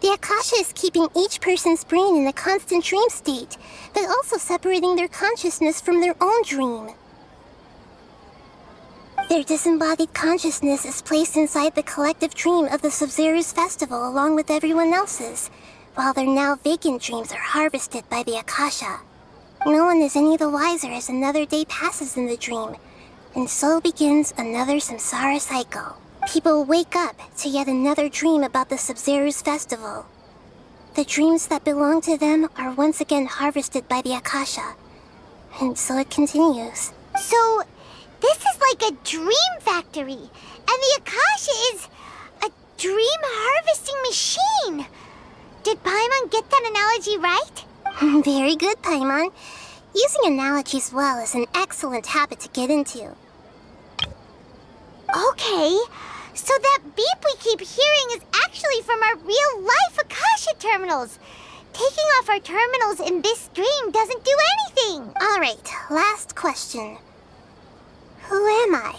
The Akasha is keeping each person's brain in a constant dream state, but also separating their consciousness from their own dream. Their disembodied consciousness is placed inside the collective dream of the Sub-Zero's festival along with everyone else's, while their now vacant dreams are harvested by the Akasha. No one is any the wiser as another day passes in the dream, and so begins another samsara cycle. People wake up to yet another dream about the Sub-Zero's festival. The dreams that belong to them are once again harvested by the Akasha, and so it continues. So, this is like a dream factory, and the Akasha is a dream harvesting machine. Did Paimon get that analogy right? Very good, Paimon. Using analogies well is an excellent habit to get into. Okay, so that beep we keep hearing is actually from our real-life Akasha terminals. Taking off our terminals in this dream doesn't do anything. All right, last question. Who am I?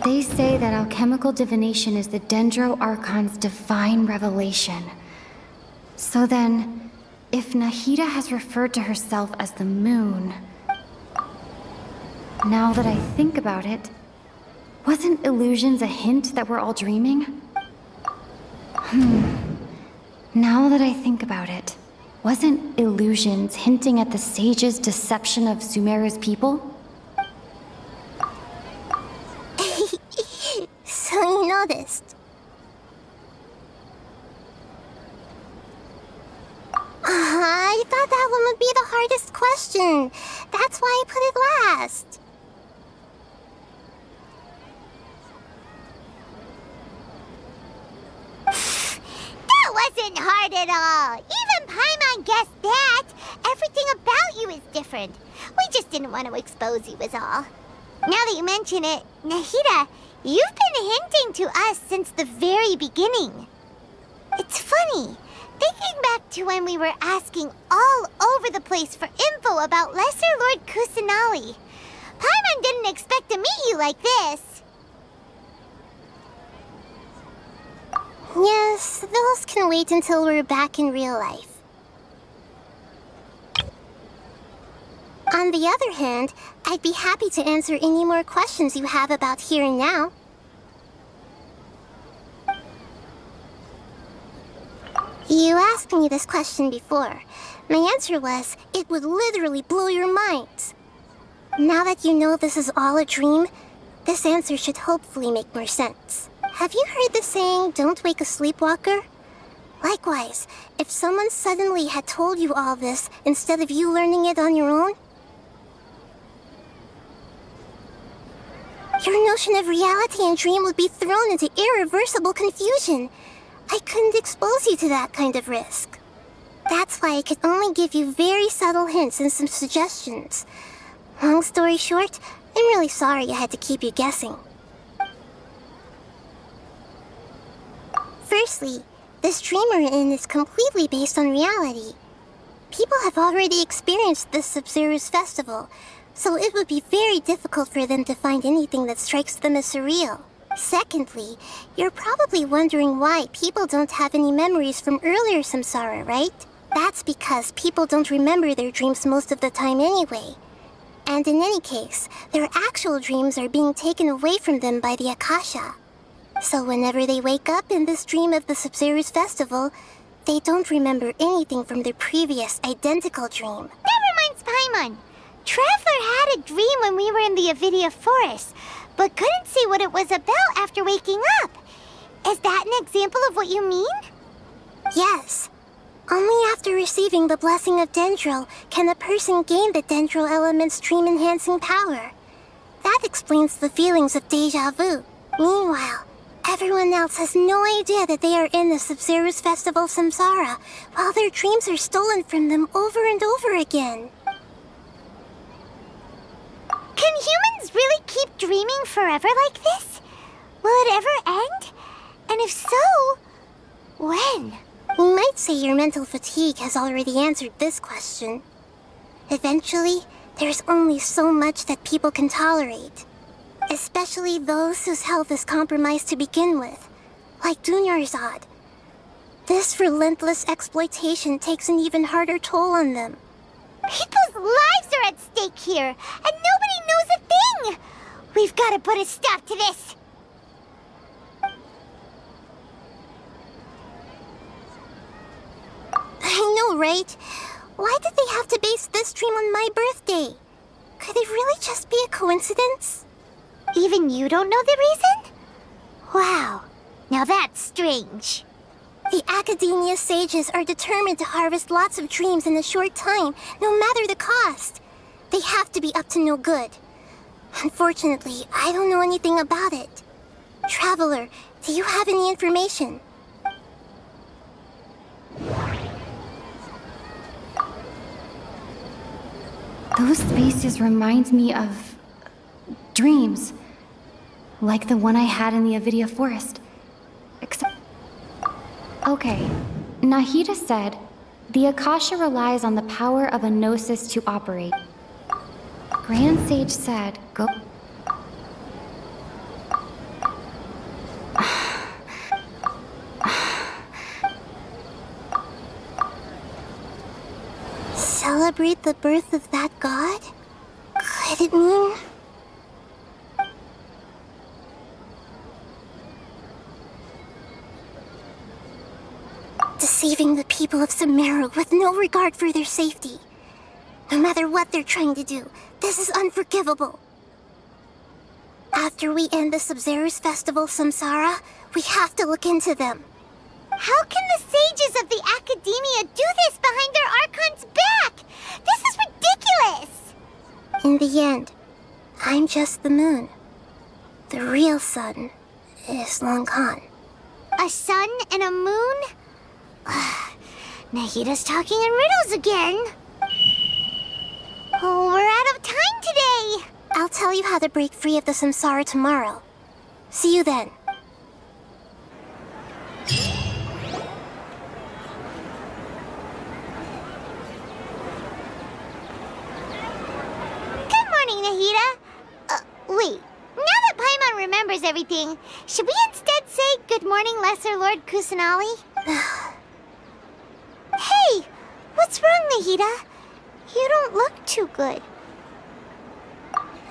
They say that alchemical divination is the Dendro Archon's divine revelation. So then, if Nahida has referred to herself as the moon... Now that I think about it, wasn't illusions a hint that we're all dreaming? Now that I think about it, wasn't illusions hinting at the sage's deception of Sumeru's people? So you noticed. I thought that one would be the hardest question. That's why I put it last. wasn't hard at all. Even Paimon guessed that. Everything about you is different. We just didn't want to expose you is all. Now that you mention it, Nahida, you've been hinting to us since the very beginning. It's funny, thinking back to when we were asking all over the place for info about Lesser Lord Kusanali. Paimon didn't expect to meet you like this. Yes, those can wait until we're back in real life. On the other hand, I'd be happy to answer any more questions you have about here and now. You asked me this question before. My answer was, it would literally blow your minds. Now that you know this is all a dream, this answer should hopefully make more sense. Have you heard the saying, don't wake a sleepwalker? Likewise, if someone suddenly had told you all this instead of you learning it on your own, your notion of reality and dream would be thrown into irreversible confusion. I couldn't expose you to that kind of risk. That's why I could only give you very subtle hints and some suggestions. Long story short, I'm really sorry I had to keep you guessing. Firstly, this dream we're in is completely based on reality. People have already experienced this Sumeru's festival, so it would be very difficult for them to find anything that strikes them as surreal. Secondly, you're probably wondering why people don't have any memories from earlier samsara, right? That's because people don't remember their dreams most of the time anyway. And in any case, their actual dreams are being taken away from them by the Akasha. So whenever they wake up in this dream of the Sumeru's festival, they don't remember anything from their previous identical dream. That reminds Paimon. Traveler had a dream when we were in the Avidia Forest, but couldn't see what it was about after waking up. Is that an example of what you mean? Yes. Only after receiving the blessing of Dendro can a person gain the Dendro element's dream-enhancing power. That explains the feelings of deja vu. Meanwhile, everyone else has no idea that they are in the Sumeru's festival samsara, while their dreams are stolen from them over and over again. Can humans really keep dreaming forever like this? Will it ever end? And if so, when? You might say your mental fatigue has already answered this question. Eventually, there's only so much that people can tolerate. Especially those whose health is compromised to begin with, like Dunyarzad. This relentless exploitation takes an even harder toll on them. People's lives are at stake here, and nobody knows a thing! We've got to put a stop to this! I know, right? Why did they have to base this dream on my birthday? Could it really just be a coincidence? Even you don't know the reason? Wow, now that's strange. The Academia sages are determined to harvest lots of dreams in a short time, no matter the cost. They have to be up to no good. Unfortunately, I don't know anything about it. Traveler, do you have any information? Those spaces remind me of dreams, like the one I had in the Avidia Forest. Except... Okay, Nahida said, the Akasha relies on the power of a gnosis to operate. Grand Sage said, go... Celebrate the birth of that god? Could it mean... deceiving the people of Sumeru with no regard for their safety? No matter what they're trying to do, this is unforgivable. After we end the Sumeru's festival samsara, we have to look into them. How can the sages of the Academia do this behind their Archon's back? This is ridiculous! In the end, I'm just the moon. The real sun is long gone. A sun and a moon? Nahida's talking in riddles again. Oh, we're out of time today. I'll tell you how to break free of the samsara tomorrow. See you then. Good morning, Nahida. Wait. Now that Paimon remembers everything, should we instead say good morning, Lesser Lord Kusanali? Hey! What's wrong, Nahida? You don't look too good.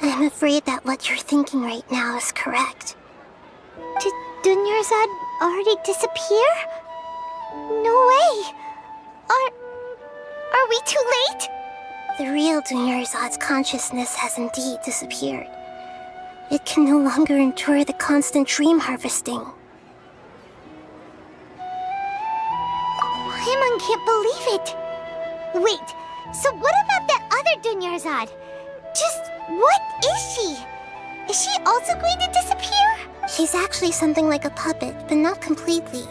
I'm afraid that what you're thinking right now is correct. Did Dunyarzad already disappear? No way! Are we too late? The real Dunyarzad's consciousness has indeed disappeared. It can no longer endure the constant dream harvesting. Paimon can't believe it. Wait, so what about that other Dunyarzad? Just what is she? Is she also going to disappear? She's actually something like a puppet, but not completely.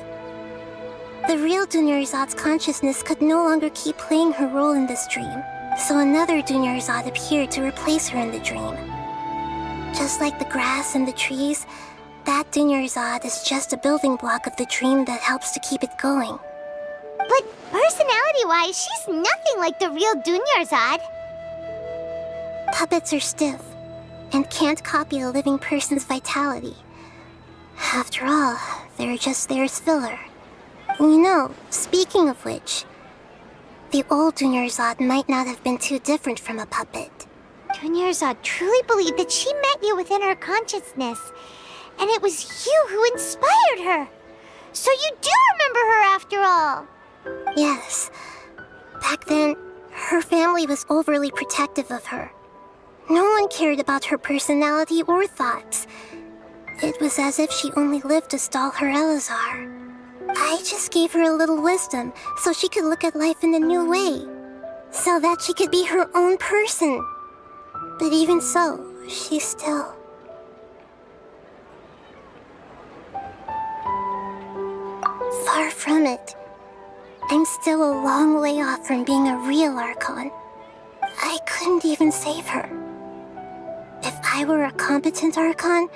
The real Dunyarzad's consciousness could no longer keep playing her role in this dream, so another Dunyarzad appeared to replace her in the dream. Just like the grass and the trees, that Dunyarzad is just a building block of the dream that helps to keep it going. But personality-wise, she's nothing like the real Dunyarzad. Puppets are stiff and can't copy a living person's vitality. After all, they're just there as filler. You know, speaking of which, the old Dunyarzad might not have been too different from a puppet. Dunyarzad truly believed that she met you within her consciousness, and it was you who inspired her. So you do remember her after all. Yes. Back then, her family was overly protective of her. No one cared about her personality or thoughts. It was as if she only lived to stall her Elazar. I just gave her a little wisdom so she could look at life in a new way, so that she could be her own person. But even so, she's still... far from it. I'm still a long way off from being a real Archon. I couldn't even save her. If I were a competent Archon,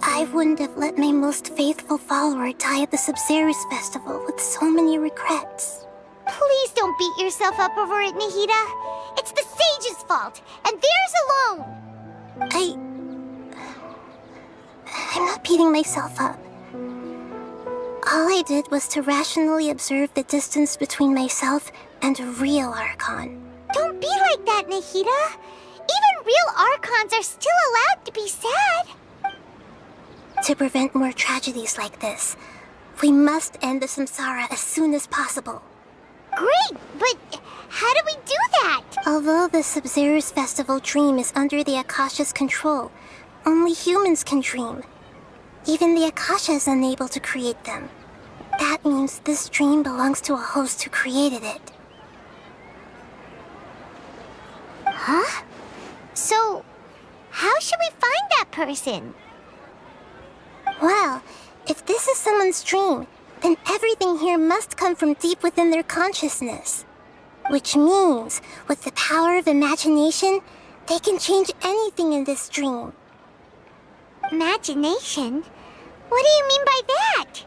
I wouldn't have let my most faithful follower die at the Sub-Zerus Festival with so many regrets. Please don't beat yourself up over it, Nahida. It's the sage's fault, and theirs alone. I'm not beating myself up. All I did was to rationally observe the distance between myself and a real Archon. Don't be like that, Nahida. Even real Archons are still allowed to be sad. To prevent more tragedies like this, we must end the samsara as soon as possible. Great, but how do we do that? Although the Sub-Zerus Festival dream is under the Akasha's control, only humans can dream. Even the Akasha is unable to create them. That means this dream belongs to a host who created it. Huh? So, how should we find that person? Well, if this is someone's dream, then everything here must come from deep within their consciousness. Which means, with the power of imagination, they can change anything in this dream. Imagination? What do you mean by that?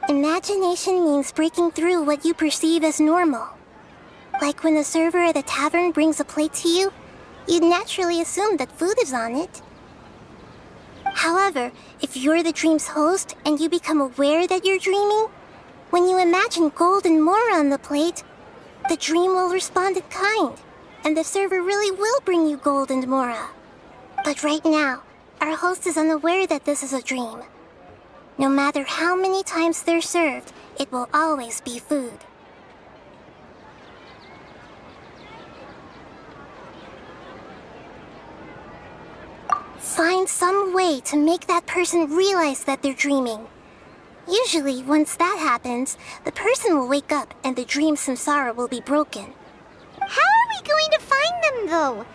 Imagination means breaking through what you perceive as normal. Like when the server at a tavern brings a plate to you, you'd naturally assume that food is on it. However, if you're the dream's host and you become aware that you're dreaming, when you imagine gold and more on the plate, the dream will respond in kind, and the server really will bring you gold and mora. But right now, our host is unaware that this is a dream. No matter how many times they're served, it will always be food. Find some way to make that person realize that they're dreaming. Usually, once that happens, the person will wake up and the dream samsara will be broken. How are we going to find them, though?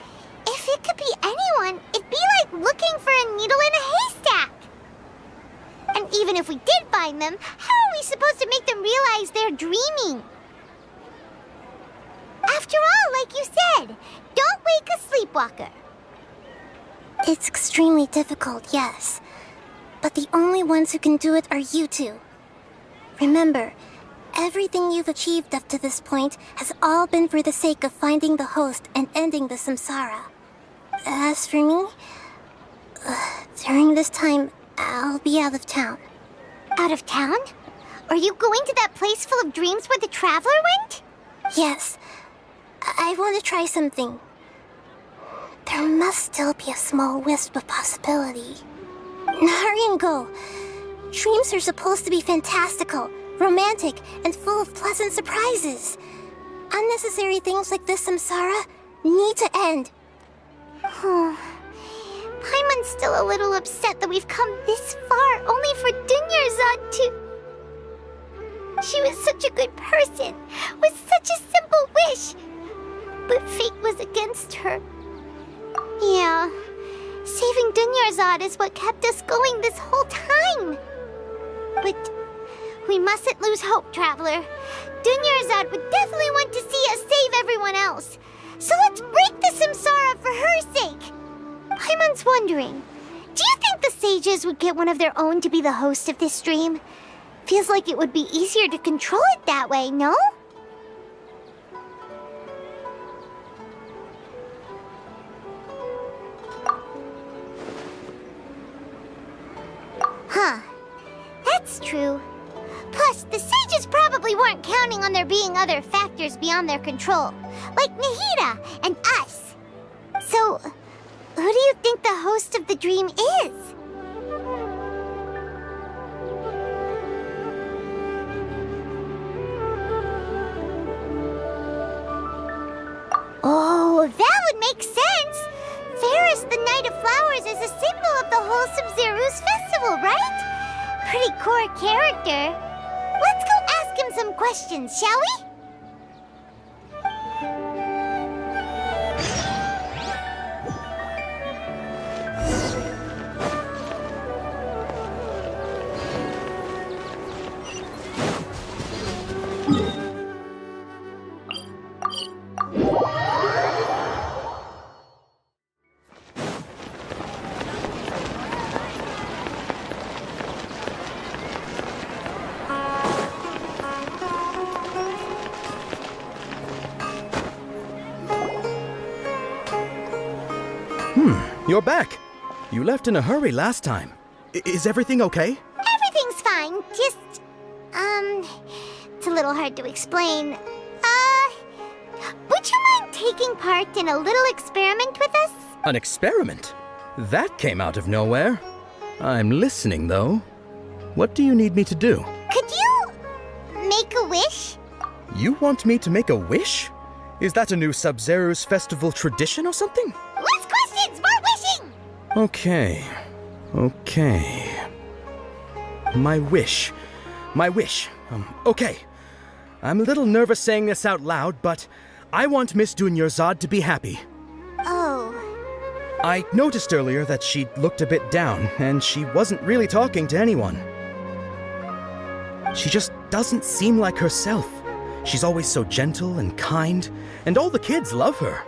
If it could be anyone, it'd be like looking for a needle in a haystack. And even if we did find them, how are are we supposed to make them realize they're dreaming? After all, like you said, don't wake a sleepwalker. It's extremely difficult, yes. But the only ones who can do it are you two. Remember, everything you've achieved up to this point has all been for the sake of finding the host and ending the samsara. As for me, during this time, I'll be out of town. Out of town? Are you going to that place full of dreams where the Traveler went? Yes. I want to try something. There must still be a small wisp of possibility. Hurry and go. Dreams are supposed to be fantastical, romantic, and full of pleasant surprises. Unnecessary things like this samsara need to end. Paimon's still a little upset that we've come this far only for Dunyarzad to... She was such a good person, with such a simple wish. But fate was against her. Yeah, saving Dunyarzad is what kept us going this whole time. But we mustn't lose hope, Traveler. Dunyarzad would definitely want to see us save everyone else. So let's break the samsara for her sake. Paimon's wondering, do you think the sages would get one of their own to be the host of this stream? Feels like it would be easier to control it that way, no? Huh. That's true. Plus, the sages probably weren't counting on there being other factors beyond their control, like Nahida and us. So, who do you think the host of the dream is? Oh, that would make sense! Ferris, the Knight of Flowers, is a symbol of the whole Sumeru's festival, right? Pretty core character. Let's go ask him some questions, shall we? You're back. You left in a hurry last time. Is everything okay? Everything's fine. Just, it's a little hard to explain. Would you mind taking part in a little experiment with us? An experiment? That came out of nowhere. I'm listening, though. What do you need me to do? Could you make a wish? You want me to make a wish? Is that a new Sub-Zero's festival tradition or something? Less questions, more wishing! Okay. My wish. Okay. I'm a little nervous saying this out loud, but I want Miss Dunyarzad to be happy. Oh. I noticed earlier that she looked a bit down, and she wasn't really talking to anyone. She just doesn't seem like herself. She's always so gentle and kind, and all the kids love her.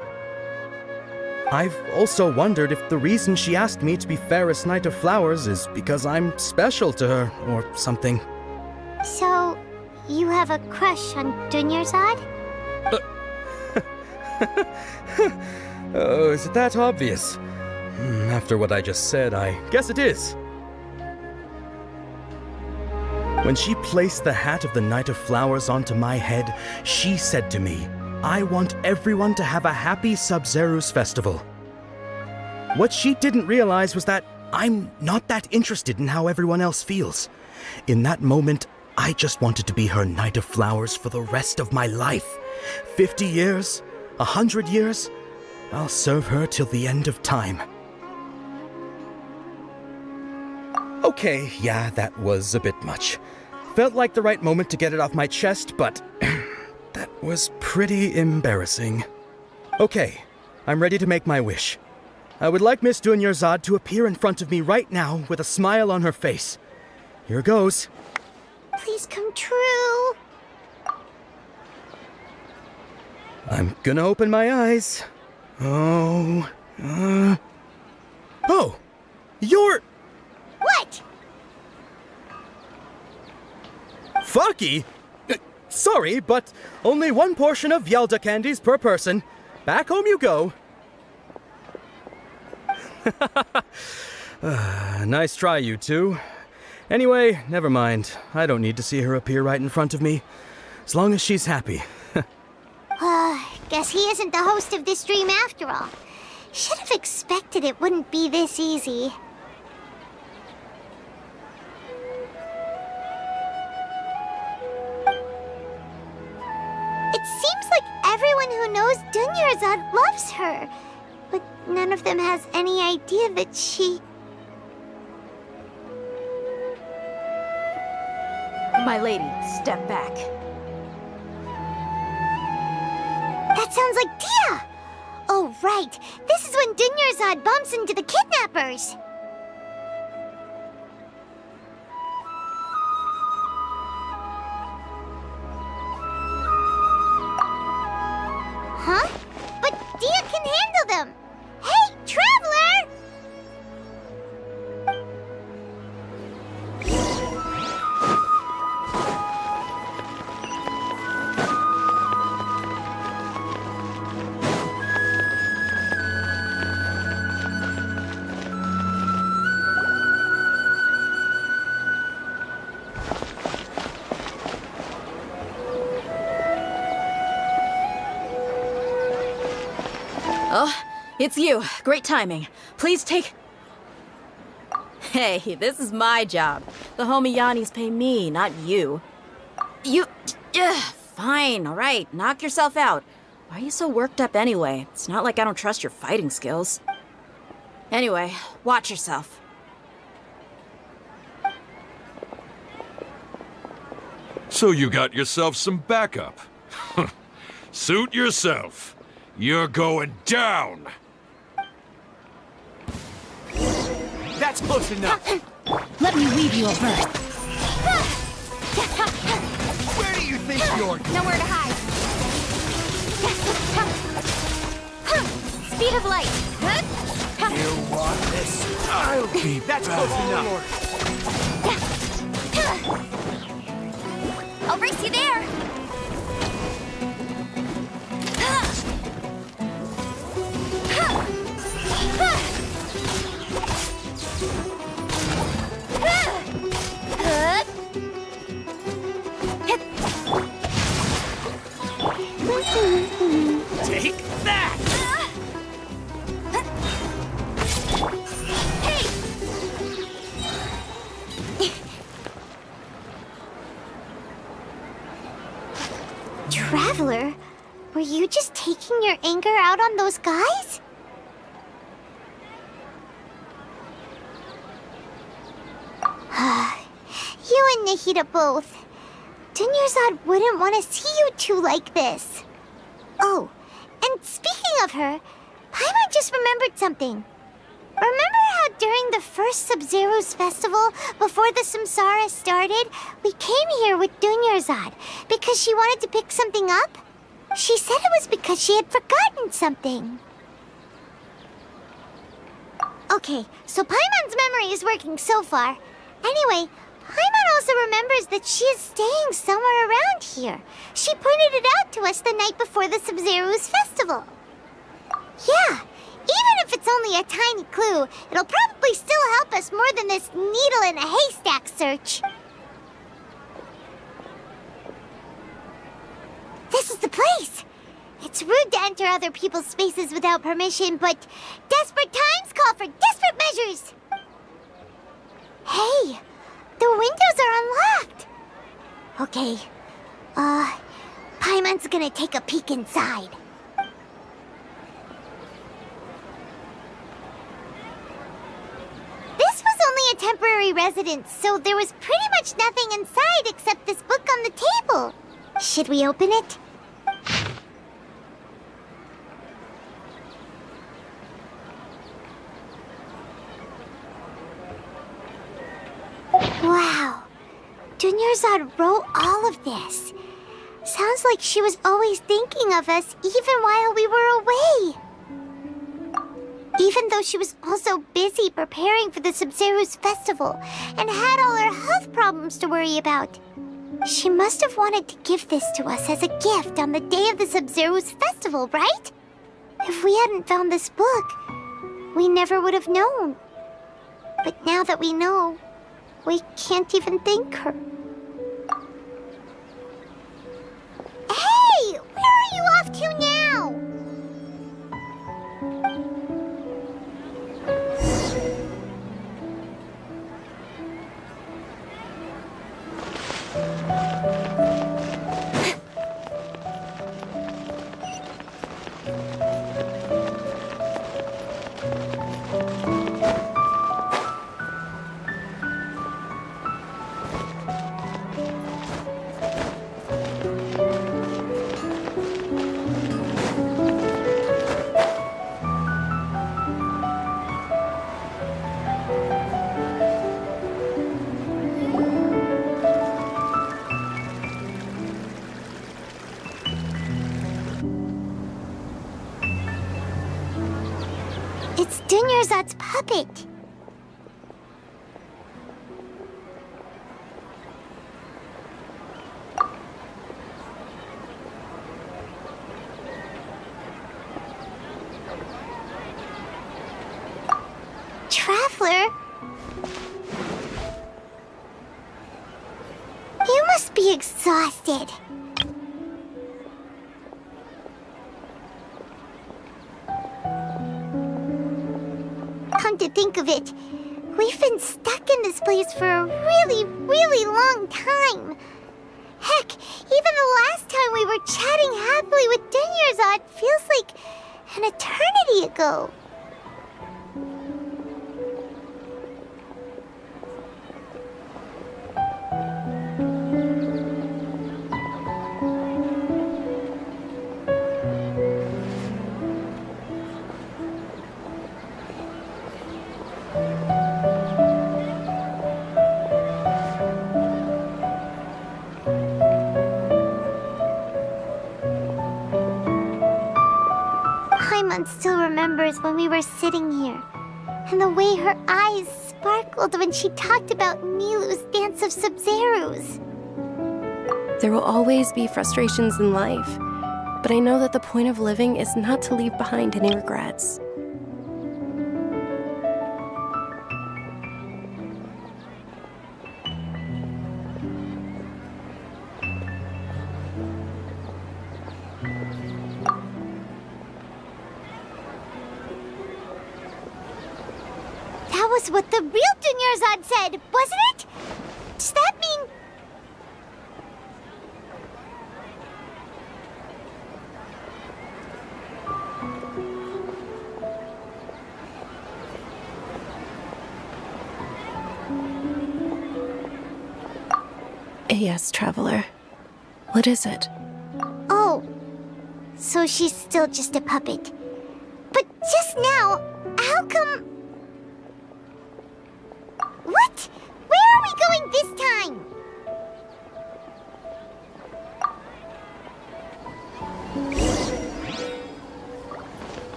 I've also wondered if the reason she asked me to be Fairest Knight of Flowers is because I'm special to her, or something. So, you have a crush on Dunyarzad? Oh, is it that obvious? After what I just said, I guess it is. When she placed the hat of the Knight of Flowers onto my head, she said to me, I want everyone to have a happy Sub-Zero's festival. What she didn't realize was that I'm not that interested in how everyone else feels. In that moment, I just wanted to be her Knight of Flowers for the rest of my life. 50 years, 100 years, I'll serve her till the end of time. Okay, yeah, that was a bit much. Felt like the right moment to get it off my chest, but that was pretty embarrassing. Okay, I'm ready to make my wish. I would like Miss Dunyarzad to appear in front of me right now with a smile on her face. Here goes. please come true. I'm gonna open my eyes. Oh, you're... What? Faki? Sorry, but only one portion of Yalda candies per person. Back home you go. Nice try, you two. Anyway, never mind. I don't need to see her appear right in front of me. As long as she's happy. Guess he isn't the host of this dream after all. Should have expected it wouldn't be this easy. It seems like everyone who knows Dunyarzad loves her, but none of them has any idea that she... My lady, step back. That sounds like Dia! Oh, right. This is when Dunyarzad bumps into the kidnappers. Huh? But Dia can handle them! Hey, Traveler! Oh, it's you. Great timing. Please take... Hey, this is my job. The homie Yannis pay me, not you. You... Fine, all right. Knock yourself out. Why are you so worked up anyway? It's not like I don't trust your fighting skills. Anyway, watch yourself. So you got yourself some backup. Suit yourself. You're going down! That's close enough. Let me weave you a berth. Where do you think you're going? Nowhere to hide. Speed of light. You want this? I'll be That's back. Close enough. I'll race you there. Take that! Traveler, were you just taking your anger out on those guys? You and Nahida both. Dunyarzad wouldn't want to see you two like this. Oh, and speaking of her, Paimon just remembered something. Remember how during the first Sub-Zero's festival, before the Samsara started, we came here with Dunyarzad because she wanted to pick something up? She said it was because she had forgotten something. Okay, so Paimon's memory is working so far. Anyway, Paimon also remembers that she is staying somewhere around here. She pointed it out to us the night before the Sub-Zero's festival. Yeah, even if it's only a tiny clue, it'll probably still help us more than this needle in a haystack search. This is the place! It's rude to enter other people's spaces without permission, but desperate times call for desperate measures! Hey, the windows are unlocked! Okay, Paimon's gonna take a peek inside. This was only a temporary residence, so there was pretty much nothing inside except this book on the table. Should we open it? Wow. Dunyarzad wrote all of this. Sounds like she was always thinking of us even while we were away. Even though she was also busy preparing for the Sub-Zero's festival and had all her health problems to worry about. She must have wanted to give this to us as a gift on the day of the Sub-Zero's festival, right? If we hadn't found this book, we never would have known. But now that we know, we can't even thank her. Hey! Where are you off to now? It's Dunyarzad's puppet. Traveler? You must be exhausted. Come to think of it, we've been stuck in this place for a really, really long time. Heck, even the last time we were chatting happily with Dunyarzad feels like an eternity ago. Paimon still remembers when we were sitting here, and the way her eyes sparkled when she talked about Nilu's Dance of Sub-Zeros. There will always be frustrations in life, but I know that the point of living is not to leave behind any regrets. That was what the real Dunyarzad said, wasn't it? Does that mean... Yes, Traveler. What is it? Oh, so she's still just a puppet. But just now, how come... What? Where are we going this time?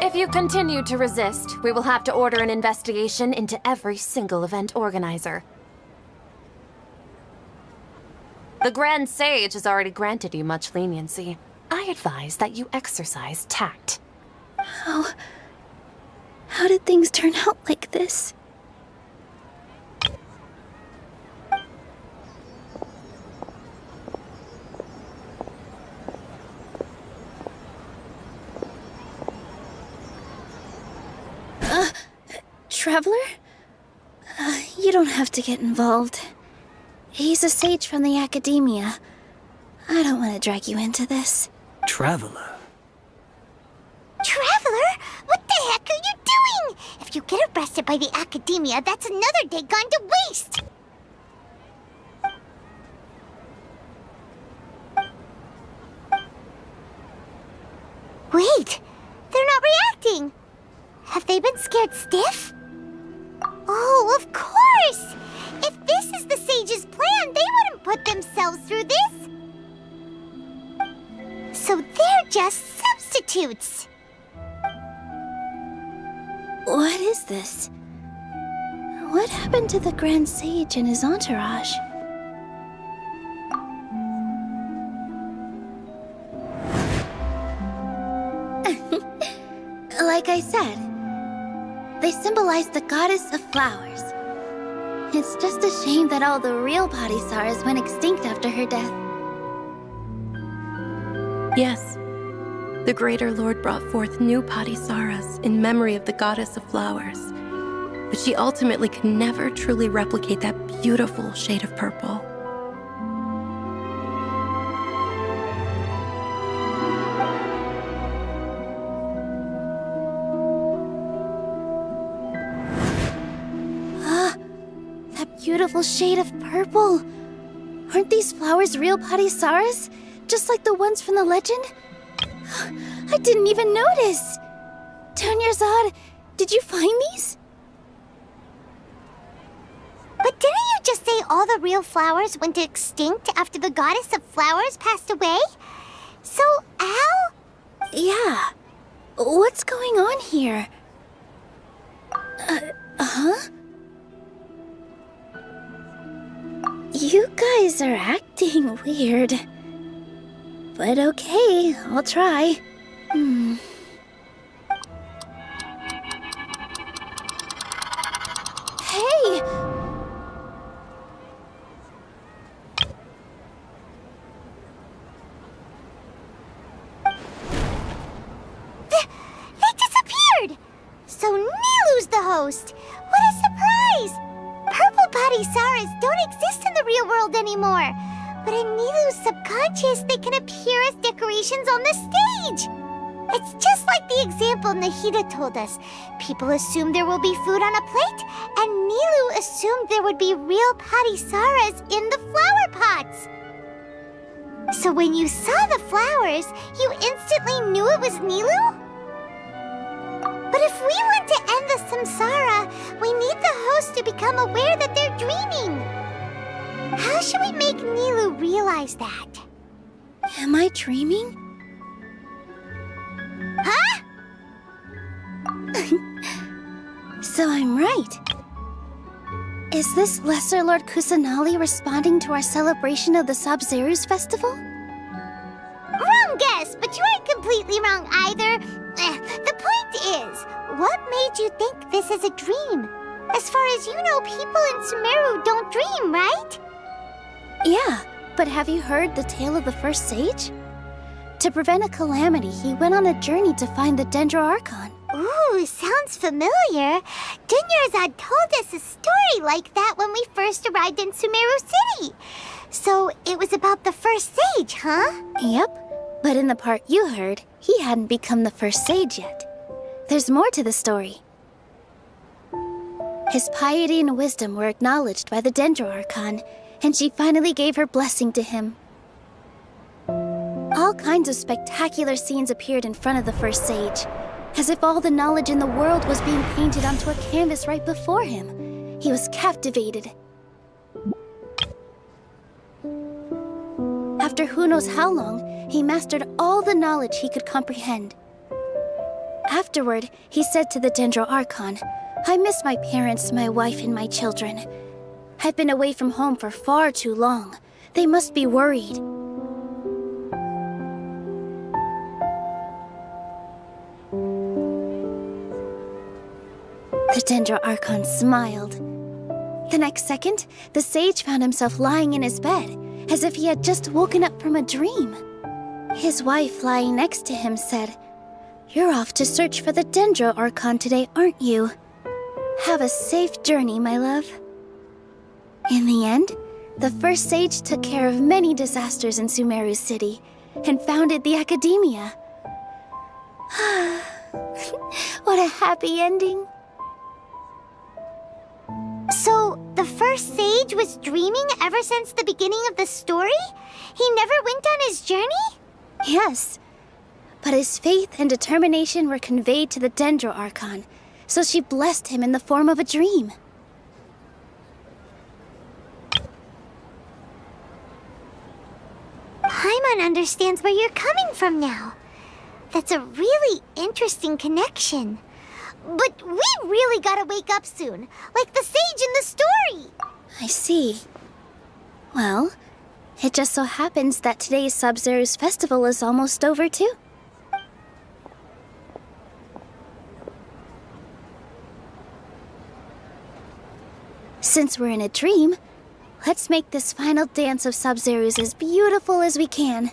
If you continue to resist, we will have to order an investigation into every single event organizer. The Grand Sage has already granted you much leniency. I advise that you exercise tact. How did things turn out like this? Traveler? You don't have to get involved. He's a sage from the Academia. I don't want to drag you into this. Traveler? Traveler? What the heck are you doing? If you get arrested by the Academia, that's another day gone to waste! Wait, they're not reacting. Have they been scared stiff? Oh, of course! If this is the sage's plan, they wouldn't put themselves through this. So they're just substitutes. What is this? What happened to the Grand Sage and his entourage? Like I said, they symbolize the goddess of flowers. It's just a shame that all the real Patisaras went extinct after her death. Yes. The Greater Lord brought forth new Patisaras in memory of the goddess of flowers. But she ultimately could never truly replicate that beautiful shade of purple. Beautiful shade of purple. Aren't these flowers real Patisaras? Just like the ones from the legend? I didn't even notice. Dunyarzad, did you find these? But didn't you just say all the real flowers went extinct after the goddess of flowers passed away? So, Al? Yeah. What's going on here? Huh? You guys are acting weird. But okay, I'll try. Hey! They disappeared! So Nilu's the host! What a surprise! Purple Patisaras don't exist in the real world anymore. But in Nilu's subconscious, they can appear as decorations on the stage. It's just like the example Nahida told us. People assumed there will be food on a plate, and Nilu assumed there would be real Patisaras in the flower pots. So when you saw the flowers, you instantly knew it was Nilu? But if we want to end the samsara, we need the host to become aware that they're dreaming. How should we make Nilu realize that? Am I dreaming? Huh? So I'm right. Is this Lesser Lord Kusanali responding to our celebration of the Sabzeruz festival? Wrong guess, but you aren't completely wrong either. The point is, what made you think this is a dream? As far as you know, people in Sumeru don't dream, right? Yeah, but have you heard the tale of the first sage? To prevent a calamity, he went on a journey to find the Dendro Archon. Ooh, sounds familiar. Dunyarzad told us a story like that when we first arrived in Sumeru City. So it was about the first sage, huh? Yep, but in the part you heard, he hadn't become the first sage yet. There's more to the story. His piety and wisdom were acknowledged by the Dendro Archon, and she finally gave her blessing to him. All kinds of spectacular scenes appeared in front of the first sage, as if all the knowledge in the world was being painted onto a canvas right before him. He was captivated. After who knows how long, he mastered all the knowledge he could comprehend. Afterward, he said to the Dendro Archon, "I miss my parents, my wife, and my children. I've been away from home for far too long. They must be worried." The Dendro Archon smiled. The next second, the sage found himself lying in his bed, as if he had just woken up from a dream. His wife, lying next to him, said, "You're off to search for the Dendro Archon today, aren't you?" Have a safe journey, my love. In the end, the first sage took care of many disasters in Sumeru City and founded the Academia. What a happy ending. So, the first sage was dreaming ever since the beginning of the story? He never went on his journey? Yes, but his faith and determination were conveyed to the Dendro Archon, so she blessed him in the form of a dream. Paimon understands where you're coming from now. That's a really interesting connection. But we really gotta wake up soon, like the sage in the story. I see. Well, it just so happens that today's Sub-Zero's festival is almost over too. Since we're in a dream, let's make this final dance of Sub-Zero's as beautiful as we can.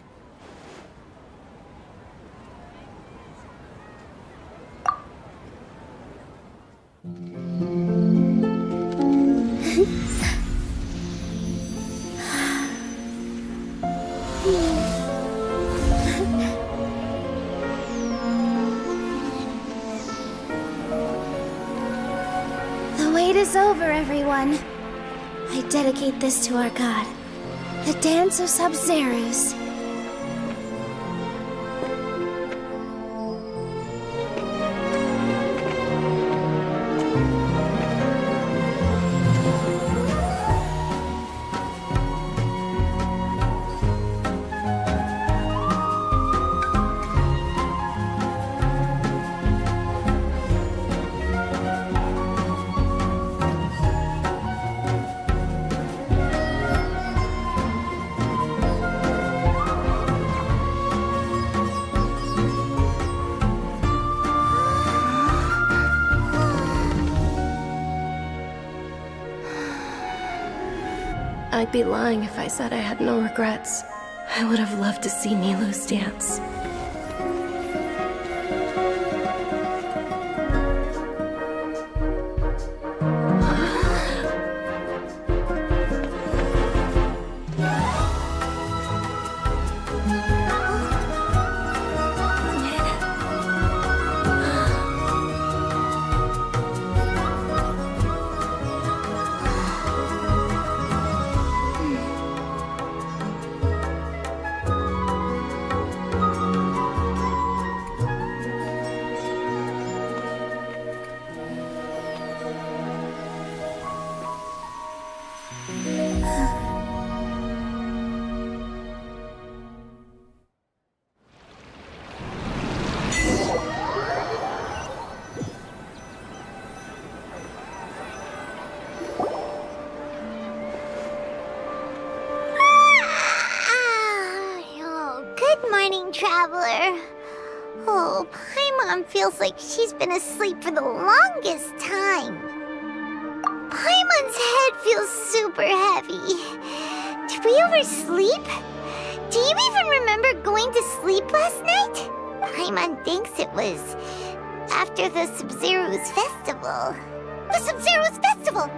The wait is over, everyone. I dedicate this to our god, the Dance of Sub-Zeros. I'd be lying if I said I had no regrets. I would have loved to see Nilou's dance. Traveler. Oh, Paimon feels like she's been asleep for the longest time. Paimon's head feels super heavy. Did we oversleep? Do you even remember going to sleep last night? Paimon thinks it was after the Sub-Zero's festival. The Sub-Zero's festival!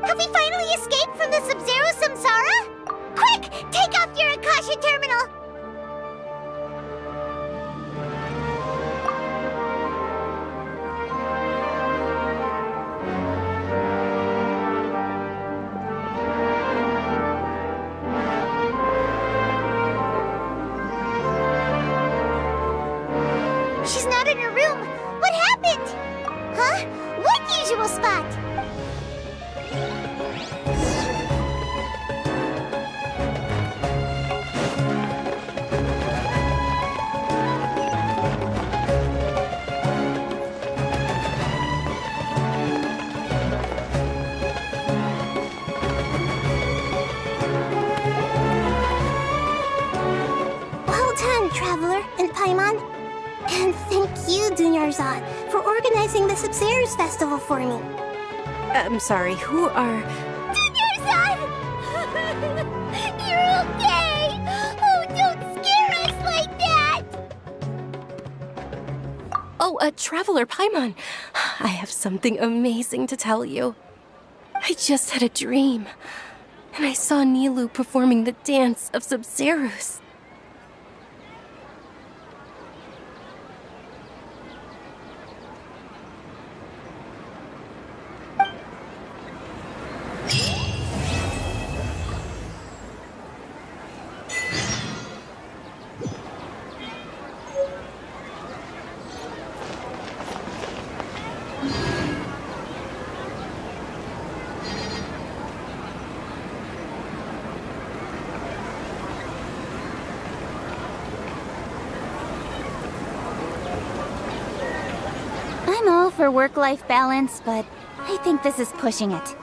Have we finally escaped from the Sub-Zero Samsara? Quick! Take off your Akasha terminal! She's not in her room. What happened? Huh? What usual spot? Well done, Traveler and Paimon. And thank you, Dunyarzad, for organizing the Sub-Zero's festival for me. I'm sorry, who are... Dunyarzad! You're okay! Oh, don't scare us like that! Oh, Traveler Paimon. I have something amazing to tell you. I just had a dream, and I saw Nilou performing the dance of Sub-Zerus. I'm all for work-life balance, but I think this is pushing it.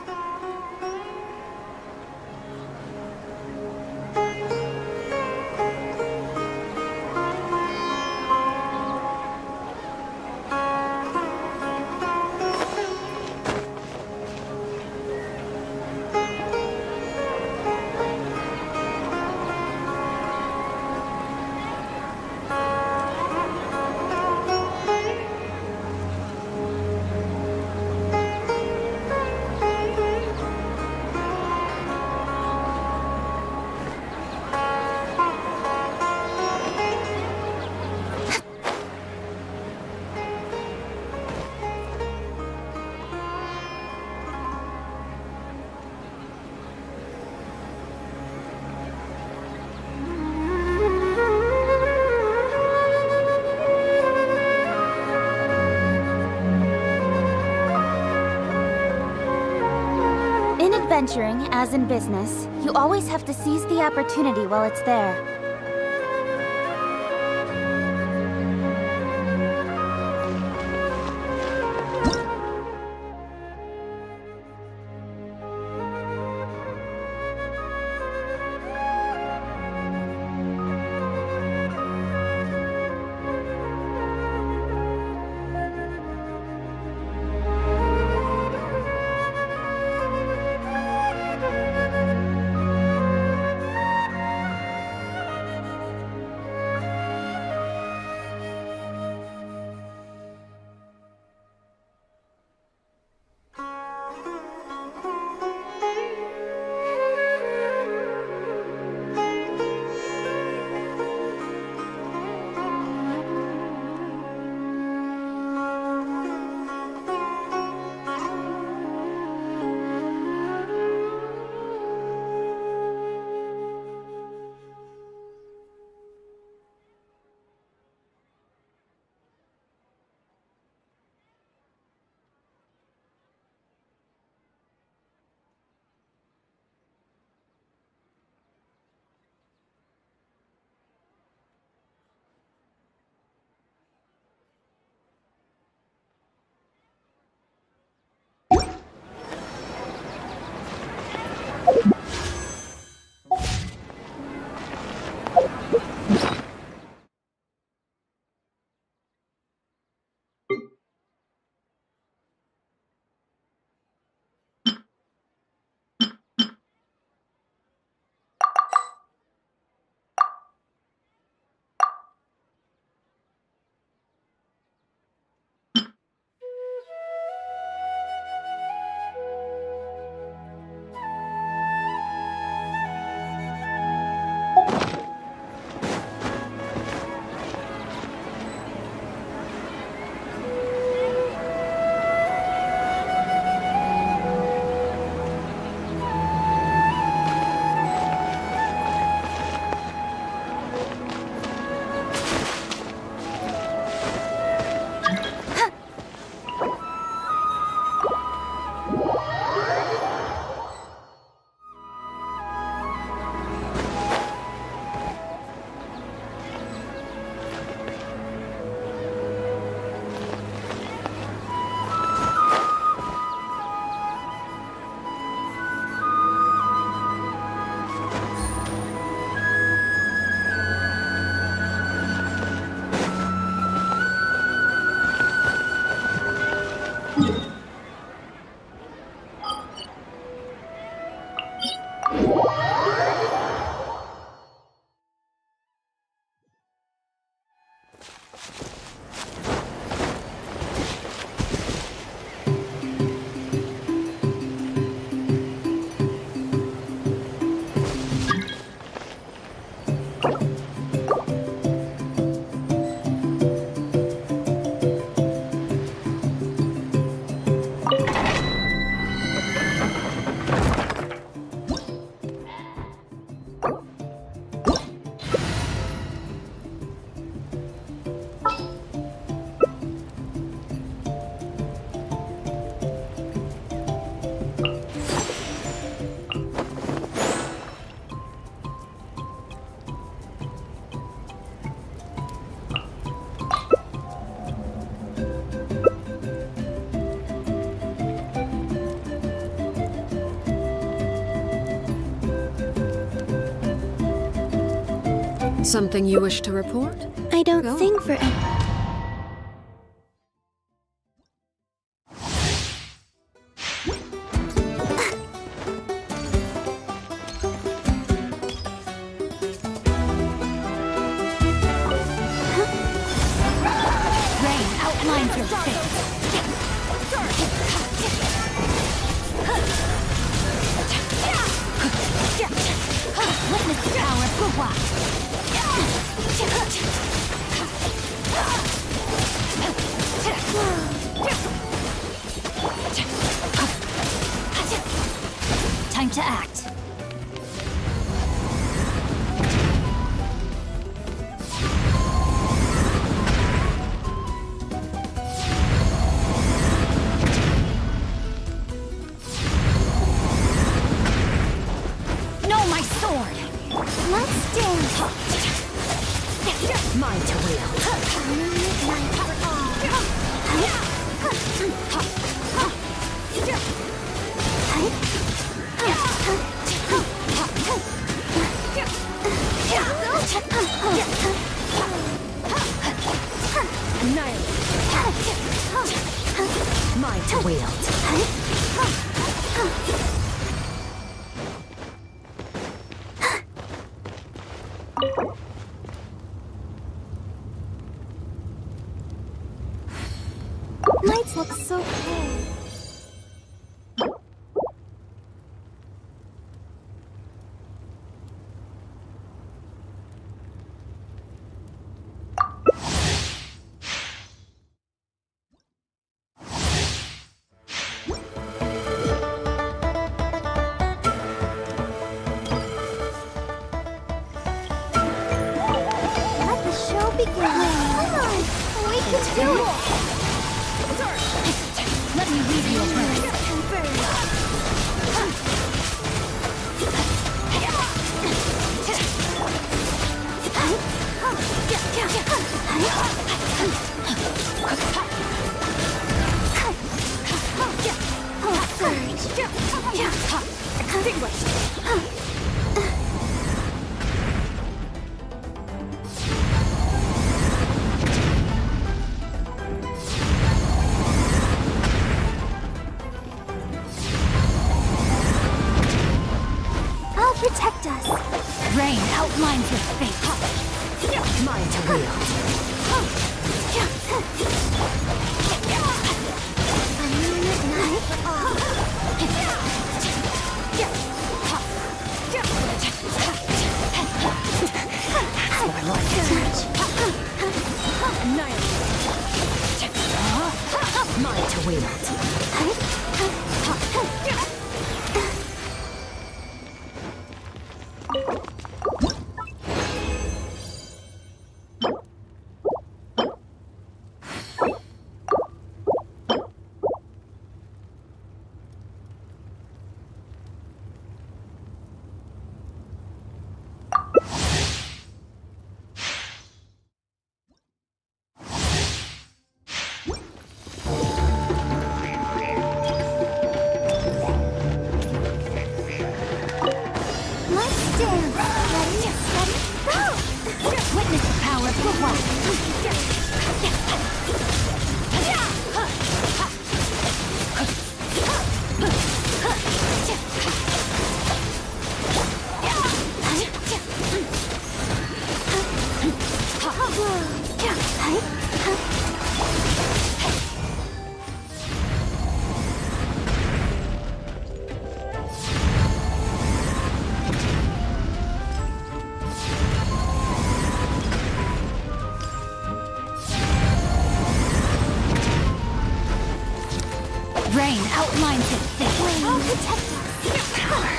In adventuring, as in business, you always have to seize the opportunity while it's there. Something you wish to report? I don't think for any... Outlines your fate. Witness the power of Gugwa. Time to act. Let's dance! Mine to wield. Mine to wield. Nights look so cool. Let the show begin. Come on, we can do it. Let me lead you first. Protect us. Rain outlines your fate. Mine to wield. Mine to wield. Witness the power of Gugwa. Rain outlines its fate. I'll protect us. Power.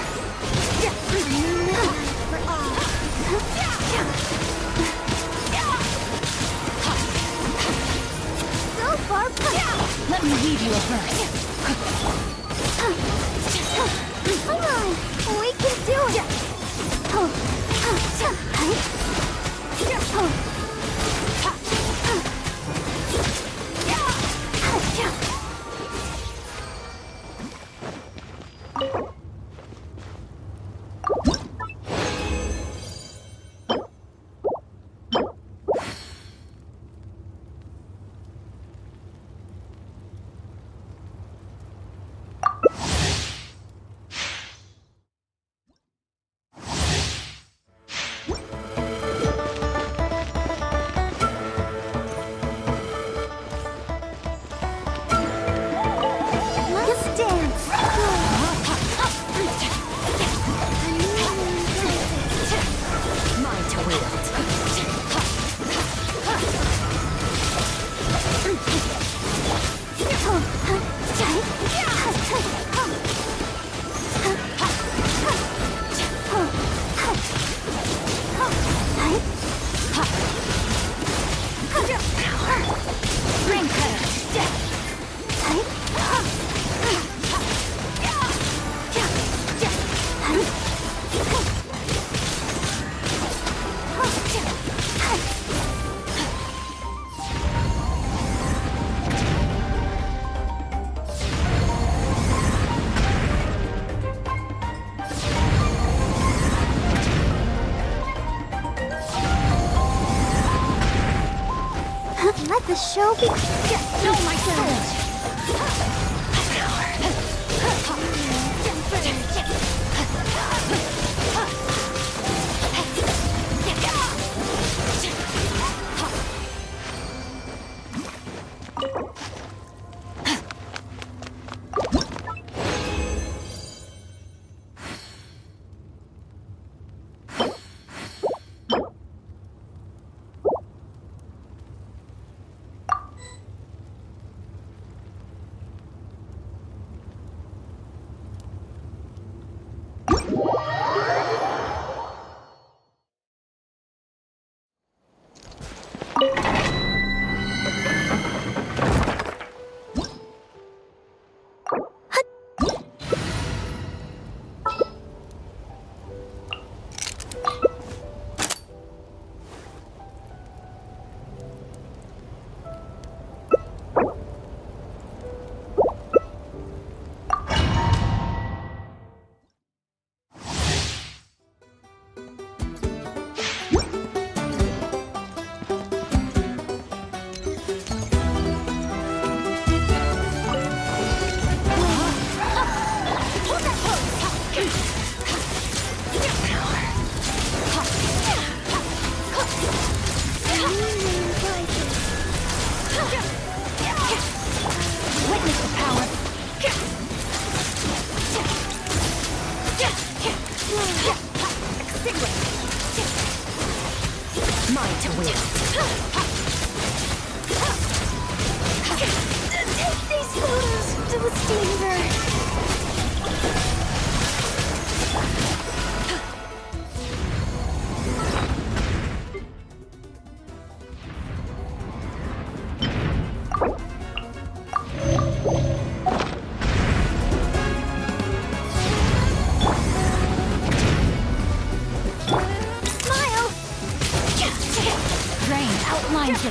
For all. So far, let me lead you a verse. Come on, we can do it. Let the show be. No, my Outlines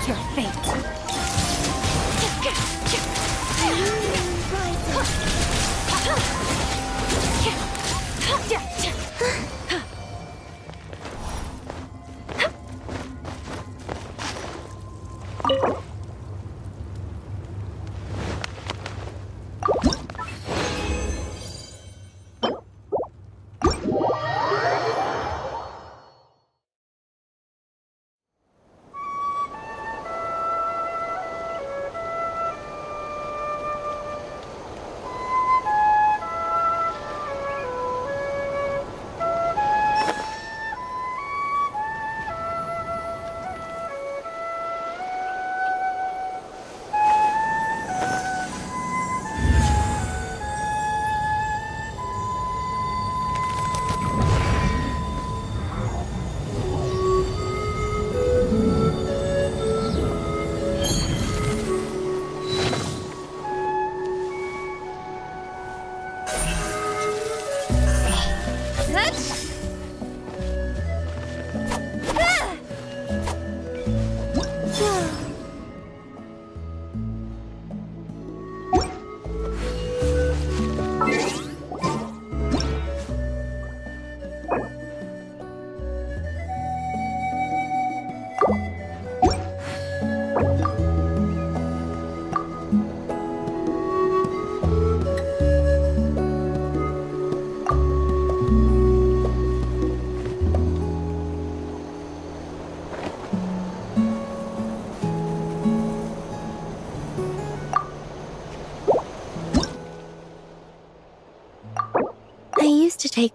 your fate. best to take...